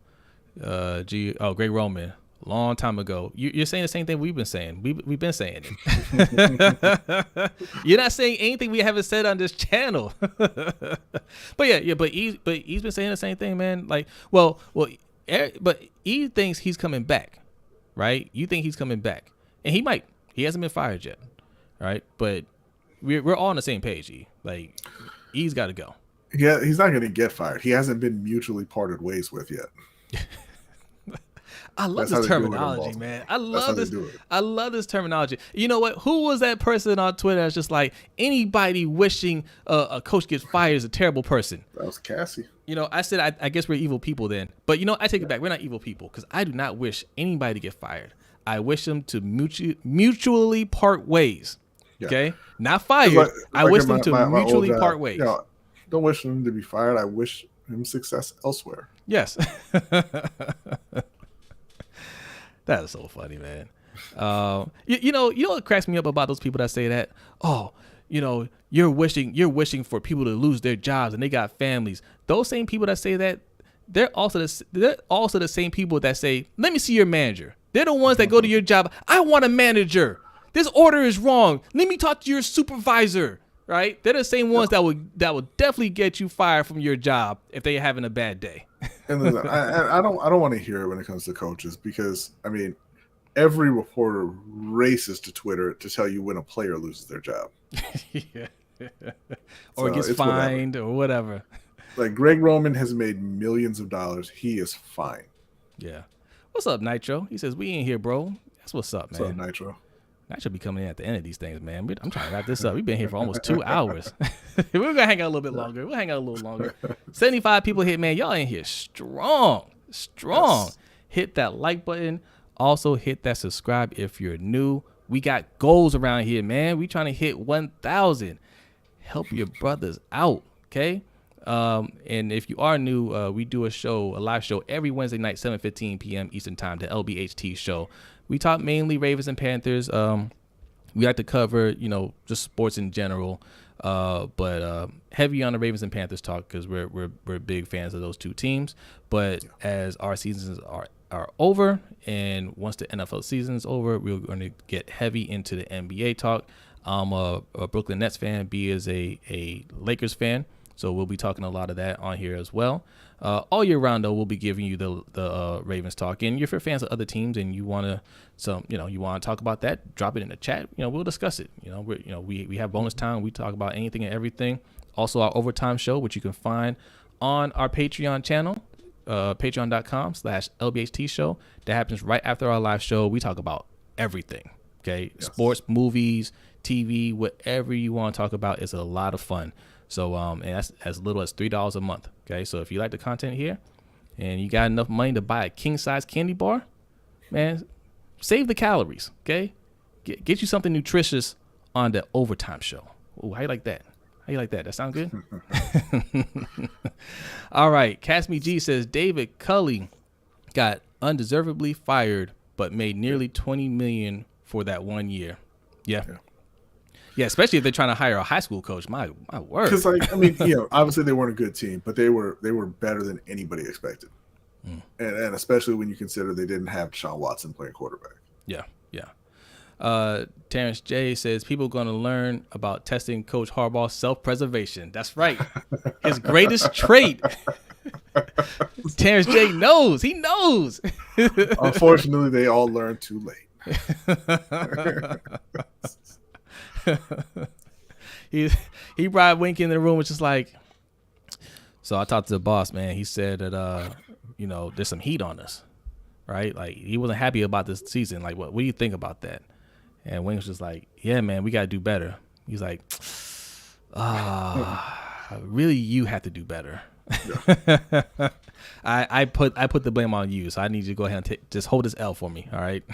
Greg Roman long time ago. You're saying the same thing we've been saying. We've been saying it. You're not saying anything we haven't said on this channel. But he's been saying the same thing, man. Like, but he thinks he's coming back, right? You think he's coming back, and he might. He hasn't been fired yet, right? But we're all on the same page. Like, he's got to go. Yeah, he's not going to get fired. He hasn't been mutually parted ways with yet. I love That's how this they do it in terminology, Baltimore. man. I That's love how they this. do it. I love this terminology. You know what? Who was that person on Twitter that's just like, anybody wishing a coach gets fired is a terrible person? That was Cassie. You know, I said, I guess we're evil people then. But, you know, I take it back. We're not evil people because I do not wish anybody to get fired. I wish them to mutually part ways. Yeah. Okay? Not fired. I wish them to mutually part ways. You know, don't wish him to be fired. I wish him success elsewhere. Yes. That is so funny, man. You know what cracks me up about those people that say that? Oh, you know, you're wishing for people to lose their jobs and they got families. Those same people that say that, they're also the same people that say, let me see your manager. They're the ones that go to your job. I want a manager. This order is wrong. Let me talk to your supervisor. Right? They're the same ones that will definitely get you fired from your job if they're having a bad day. And then I don't want to hear it when it comes to coaches because I mean every reporter races to Twitter to tell you when a player loses their job. Yeah. Or gets fined or whatever. Like Greg Roman has made millions of dollars. He is fine. Yeah. What's up, Nitro? He says, we ain't here, bro. That's what's up, man. What's up, Nitro? I should be coming in at the end of these things, man. I'm trying to wrap this up. We've been here for almost 2 hours. We're going to hang out a little bit longer. We'll hang out a little longer. 75 people hit, man. Y'all in here strong. Yes. Hit that like button. Also, hit that subscribe if you're new. We got goals around here, man. We trying to hit 1,000. Help your brothers out, okay? And if you are new, we do a live show every Wednesday night, 7:15 p.m. Eastern Time, the LBHT show. We talk mainly Ravens and Panthers. We like to cover, you know, just sports in general, but heavy on the Ravens and Panthers talk because we're big fans of those two teams. But as our seasons are over, and once the NFL season is over, we're going to get heavy into the NBA talk. I'm a Brooklyn Nets fan. B is a Lakers fan. So we'll be talking a lot of that on here as well. All year round, though, we'll be giving you the Ravens talk. And if you're fans of other teams and you want to talk about that, drop it in the chat. You know, we'll discuss it. You know, we have bonus time. We talk about anything and everything. Also, our overtime show, which you can find on our Patreon channel, patreon.com/LBHT show. That happens right after our live show. We talk about everything. Okay, yes. Sports, movies, TV, whatever you want to talk about is a lot of fun. So, and that's as little as $3 a month. Okay, so if you like the content here and you got enough money to buy a king-size candy bar, man, save the calories. Okay, get you something nutritious on the overtime show. Ooh, how you like that? How you like that? That sound good? All right, Casmi G says David Culley got undeservedly fired, but made nearly $20 million for that 1 year. Yeah. Yeah, especially if they're trying to hire a high school coach. My word. Because, like, I mean, you know, obviously they weren't a good team, but they were better than anybody expected. And especially when you consider they didn't have Deshaun Watson playing quarterback. Yeah. Terrence J says people going to learn about testing Coach Harbaugh's self-preservation. That's right. His greatest trait. Terrence J knows. He knows. Unfortunately, they all learned too late. He brought Wink in the room, which is like, so I talked to the boss, man. He said that you know, there's some heat on us, right? Like he wasn't happy about this season. Like, what do you think about that? And Wink was just like, yeah, man, we gotta do better. He's like, really, you have to do better. Yeah. I put the blame on you, so I need you to go ahead and just hold this L for me, all right?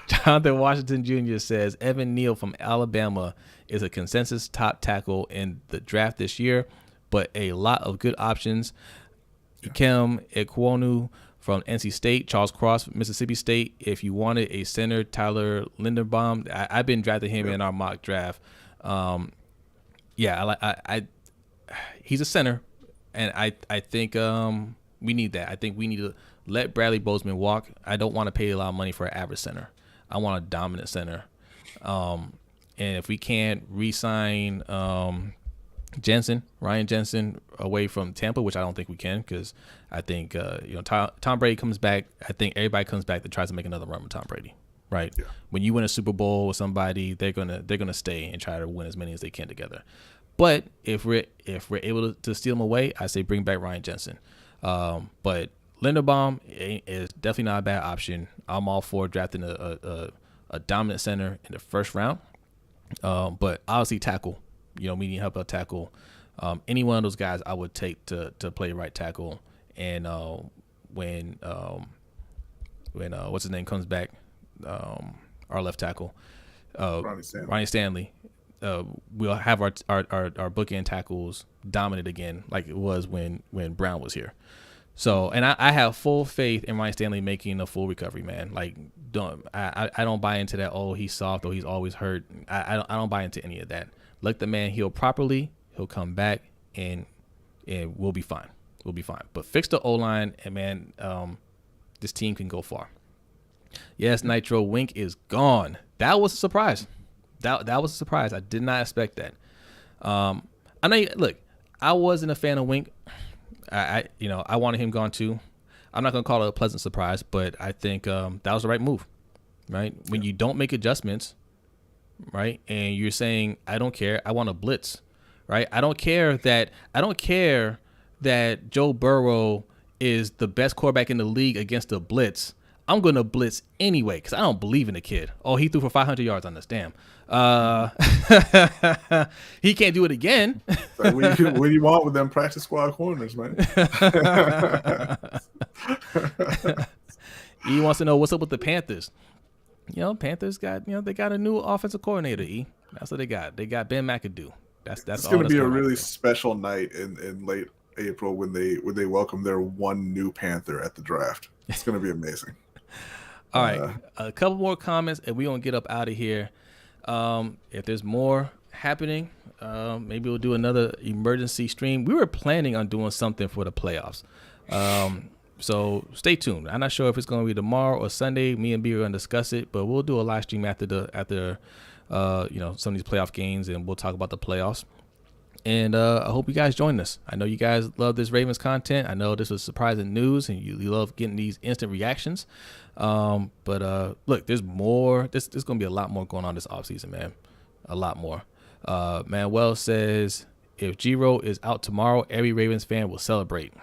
Jonathan Washington Jr. says Evan Neal from Alabama is a consensus top tackle in the draft this year, but a lot of good options. Ikem Ekwonu from NC State, Charles Cross from Mississippi State. If you wanted a center, Tyler Linderbaum. I've been drafting him in our mock draft. He's a center, and I think we need that. I think we need to let Bradley Bozeman walk. I don't want to pay a lot of money for an average center. I want a dominant center. And if we can't re-sign Ryan Jensen away from Tampa, which I don't think we can, because I think Tom Brady comes back. I think everybody comes back that tries to make another run with Tom Brady, right? Yeah. When you win a Super Bowl with somebody, they're gonna stay and try to win as many as they can together. But if we're able to steal them away, I say bring back Ryan Jensen. But Linderbaum is definitely not a bad option. I'm all for drafting a dominant center in the first round. But obviously tackle, we need help at tackle. Any one of those guys I would take to play right tackle. And when what's his name comes back, our left tackle, Ronnie Stanley, we'll have our bookend tackles dominant again, like it was when Brown was here. So, and I have full faith in Ronnie Stanley making a full recovery, man. Like, I don't buy into that. Oh, he's soft or he's always hurt. I don't buy into any of that. Let the man heal properly. He'll come back and we'll be fine. We'll be fine. But fix the O-line, and man, this team can go far. Yes, Nitro, Wink is gone. That was a surprise. That was a surprise. I did not expect that. I know. Look, I wasn't a fan of Wink. I wanted him gone too. I'm not gonna call it a pleasant surprise, but I think that was the right move. Right? When you don't make adjustments, right, and you're saying I don't care, I want to blitz. Right? I don't care that Joe Burrow is the best quarterback in the league against the blitz. I'm going to blitz anyway because I don't believe in the kid. Oh, he threw for 500 yards on this. Damn. He can't do it again. So what do you want with them practice squad corners, man? He wants to know what's up with the Panthers. Panthers got, they got a new offensive coordinator, E. That's what they got. They got Ben McAdoo. It's going to be a really special night in late April when they welcome their one new Panther at the draft. It's going to be amazing. All right, a couple more comments, and we're going to get up out of here. If there's more happening, maybe we'll do another emergency stream. We were planning on doing something for the playoffs. So stay tuned. I'm not sure if it's going to be tomorrow or Sunday. Me and B are going to discuss it, but we'll do a live stream after some of these playoff games, and we'll talk about the playoffs. And I hope you guys join us. I know you guys love this Ravens content. I know this was surprising news, and you love getting these instant reactions. But look, there's more. There's going to be a lot more going on this offseason, man. A lot more. Manuel says, if Giro is out tomorrow, every Ravens fan will celebrate.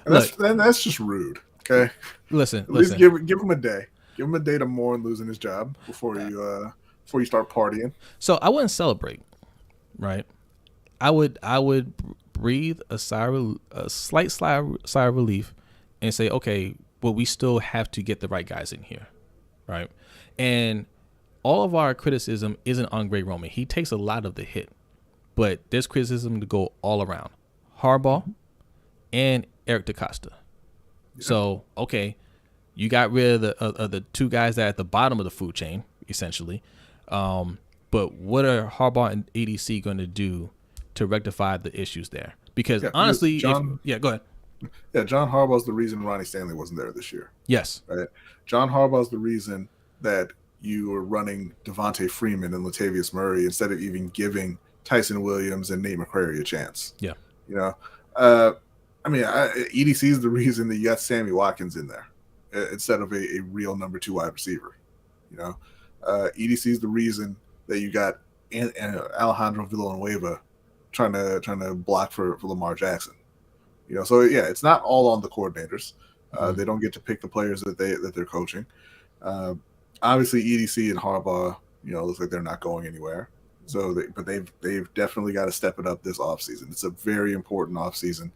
That's just rude, okay? Listen. Give him a day. Give him a day to mourn losing his job before you start partying. So I wouldn't celebrate, right? I would breathe a slight sigh of relief and say, okay, well, we still have to get the right guys in here, right? And all of our criticism isn't on Greg Roman. He takes a lot of the hit, but there's criticism to go all around. Harbaugh and Eric DeCosta. Yeah. So, okay, you got rid of the two guys that are at the bottom of the food chain, essentially. But what are Harbaugh and ADC going to do to rectify the issues there? Because honestly, go ahead. Yeah, John Harbaugh's the reason Ronnie Stanley wasn't there this year. Yes. Right? John Harbaugh's the reason that you were running Devontae Freeman and Latavius Murray instead of even Tyson Williams and Nate McCrary a chance. Yeah. EDC is the reason that you got Sammy Watkins in there instead of a real number 2 wide receiver. EDC is the reason that you got Alejandro Villanueva trying to block for Lamar Jackson. So yeah, it's not all on the coordinators. They don't get to pick the players that they're coaching. Obviously, EDC and Harbaugh, looks like they're not going anywhere. So, they've definitely got to step it up this offseason. It's a very important offseason,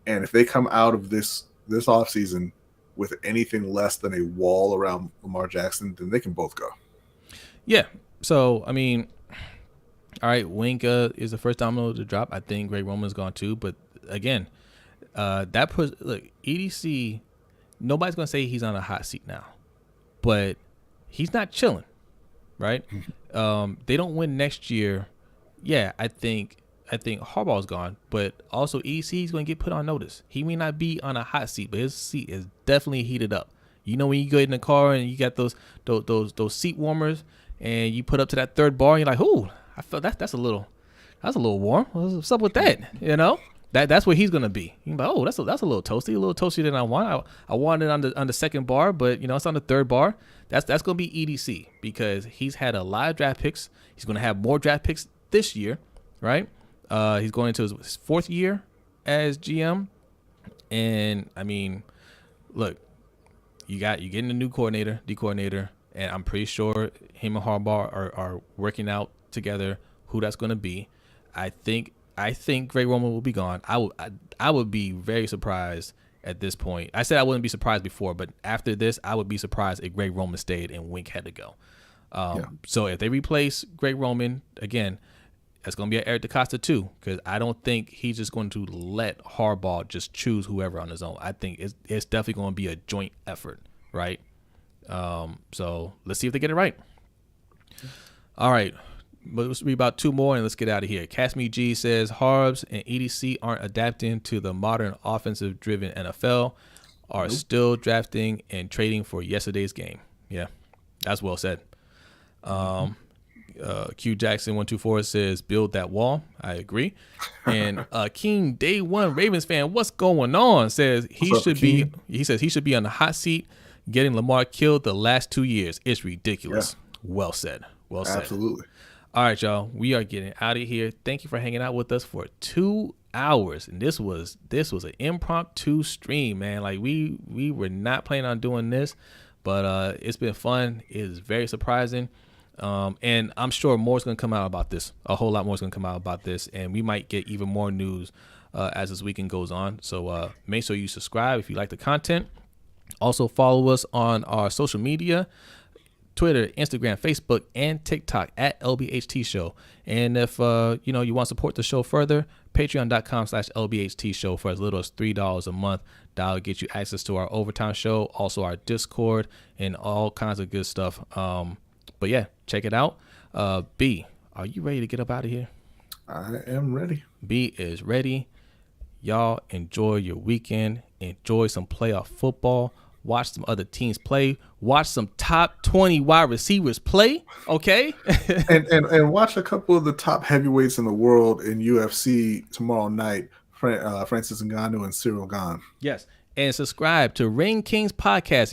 and if they come out of this offseason with anything less than a wall around Lamar Jackson, then they can both go. Yeah. So all right, Wink is the first domino to drop. I think Greg Roman's gone too, but again, EDC. Nobody's gonna say he's on a hot seat now, but he's not chilling, right? They don't win next year. Yeah, I think Harbaugh's gone, but also EDC is going to get put on notice. He may not be on a hot seat, but his seat is definitely heated up. When you go in the car and you got those seat warmers, and you put up to that third bar, and you're like, "Ooh, I felt that's a little warm. What's up with that?" That's where he's gonna be. You're like, "Oh, that's a little toasty than I want. I want it on the second bar, but it's on the third bar." That's gonna be EDC because he's had a lot of draft picks. He's gonna have more draft picks this year, right? He's going into his 4th year as GM, And I mean, look, you're getting a new coordinator, D coordinator, and I'm pretty sure him and Harbaugh are working out together who that's going to be. I think Greg Roman will be gone. I would be very surprised at this point. I said I wouldn't be surprised before, but after this, I would be surprised if Greg Roman stayed and Wink had to go. So if they replace Greg Roman again, that's going to be an Eric DeCosta too, because I don't think he's just going to let Harbaugh just choose whoever on his own. I think it's definitely going to be a joint effort, right? So let's see if they get it right. All right. But let's read about two more and let's get out of here. Casmi G says Harbs and EDC aren't adapting to the modern offensive-driven NFL, are still drafting and trading for yesterday's game. Yeah, that's well said. Q Jackson 124 says build that wall. I agree. And King Day One Ravens fan, what's going on? Says he should be on the hot seat, getting Lamar killed the last 2 years. It's ridiculous. Yeah. Well said. Well said. Absolutely. All right, y'all. We are getting out of here. Thank you for hanging out with us for 2 hours. And this was an impromptu stream, man. Like we were not planning on doing this, but it's been fun. It is very surprising. And I'm sure more is going to come out about this. A whole lot more is going to come out about this. And we might get even more news as this weekend goes on. So make sure you subscribe if you like the content. Also follow us on our social media. Twitter, Instagram, Facebook, and TikTok at LBHT Show. And if you want to support the show further, patreon.com/LBHT Show for as little as $3 a month. That'll get you access to our overtime show, also our Discord, and all kinds of good stuff. But yeah, check it out. B, are you ready to get up out of here? I am ready. B is ready. Y'all enjoy your weekend. Enjoy some playoff football. Watch some other teams play. Watch some top 20 wide receivers play. Okay. and watch a couple of the top heavyweights in the world in UFC tomorrow night. Francis Ngannou and Cyril Gane. Yes. And subscribe to Ring Kings Podcast.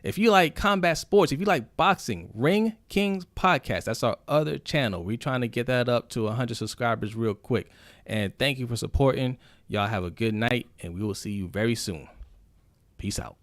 If you like combat sports, if you like boxing, Ring Kings Podcast. That's our other channel. We're trying to get that up to 100 subscribers real quick. And thank you for supporting. Y'all have a good night, and we will see you very soon. Peace out.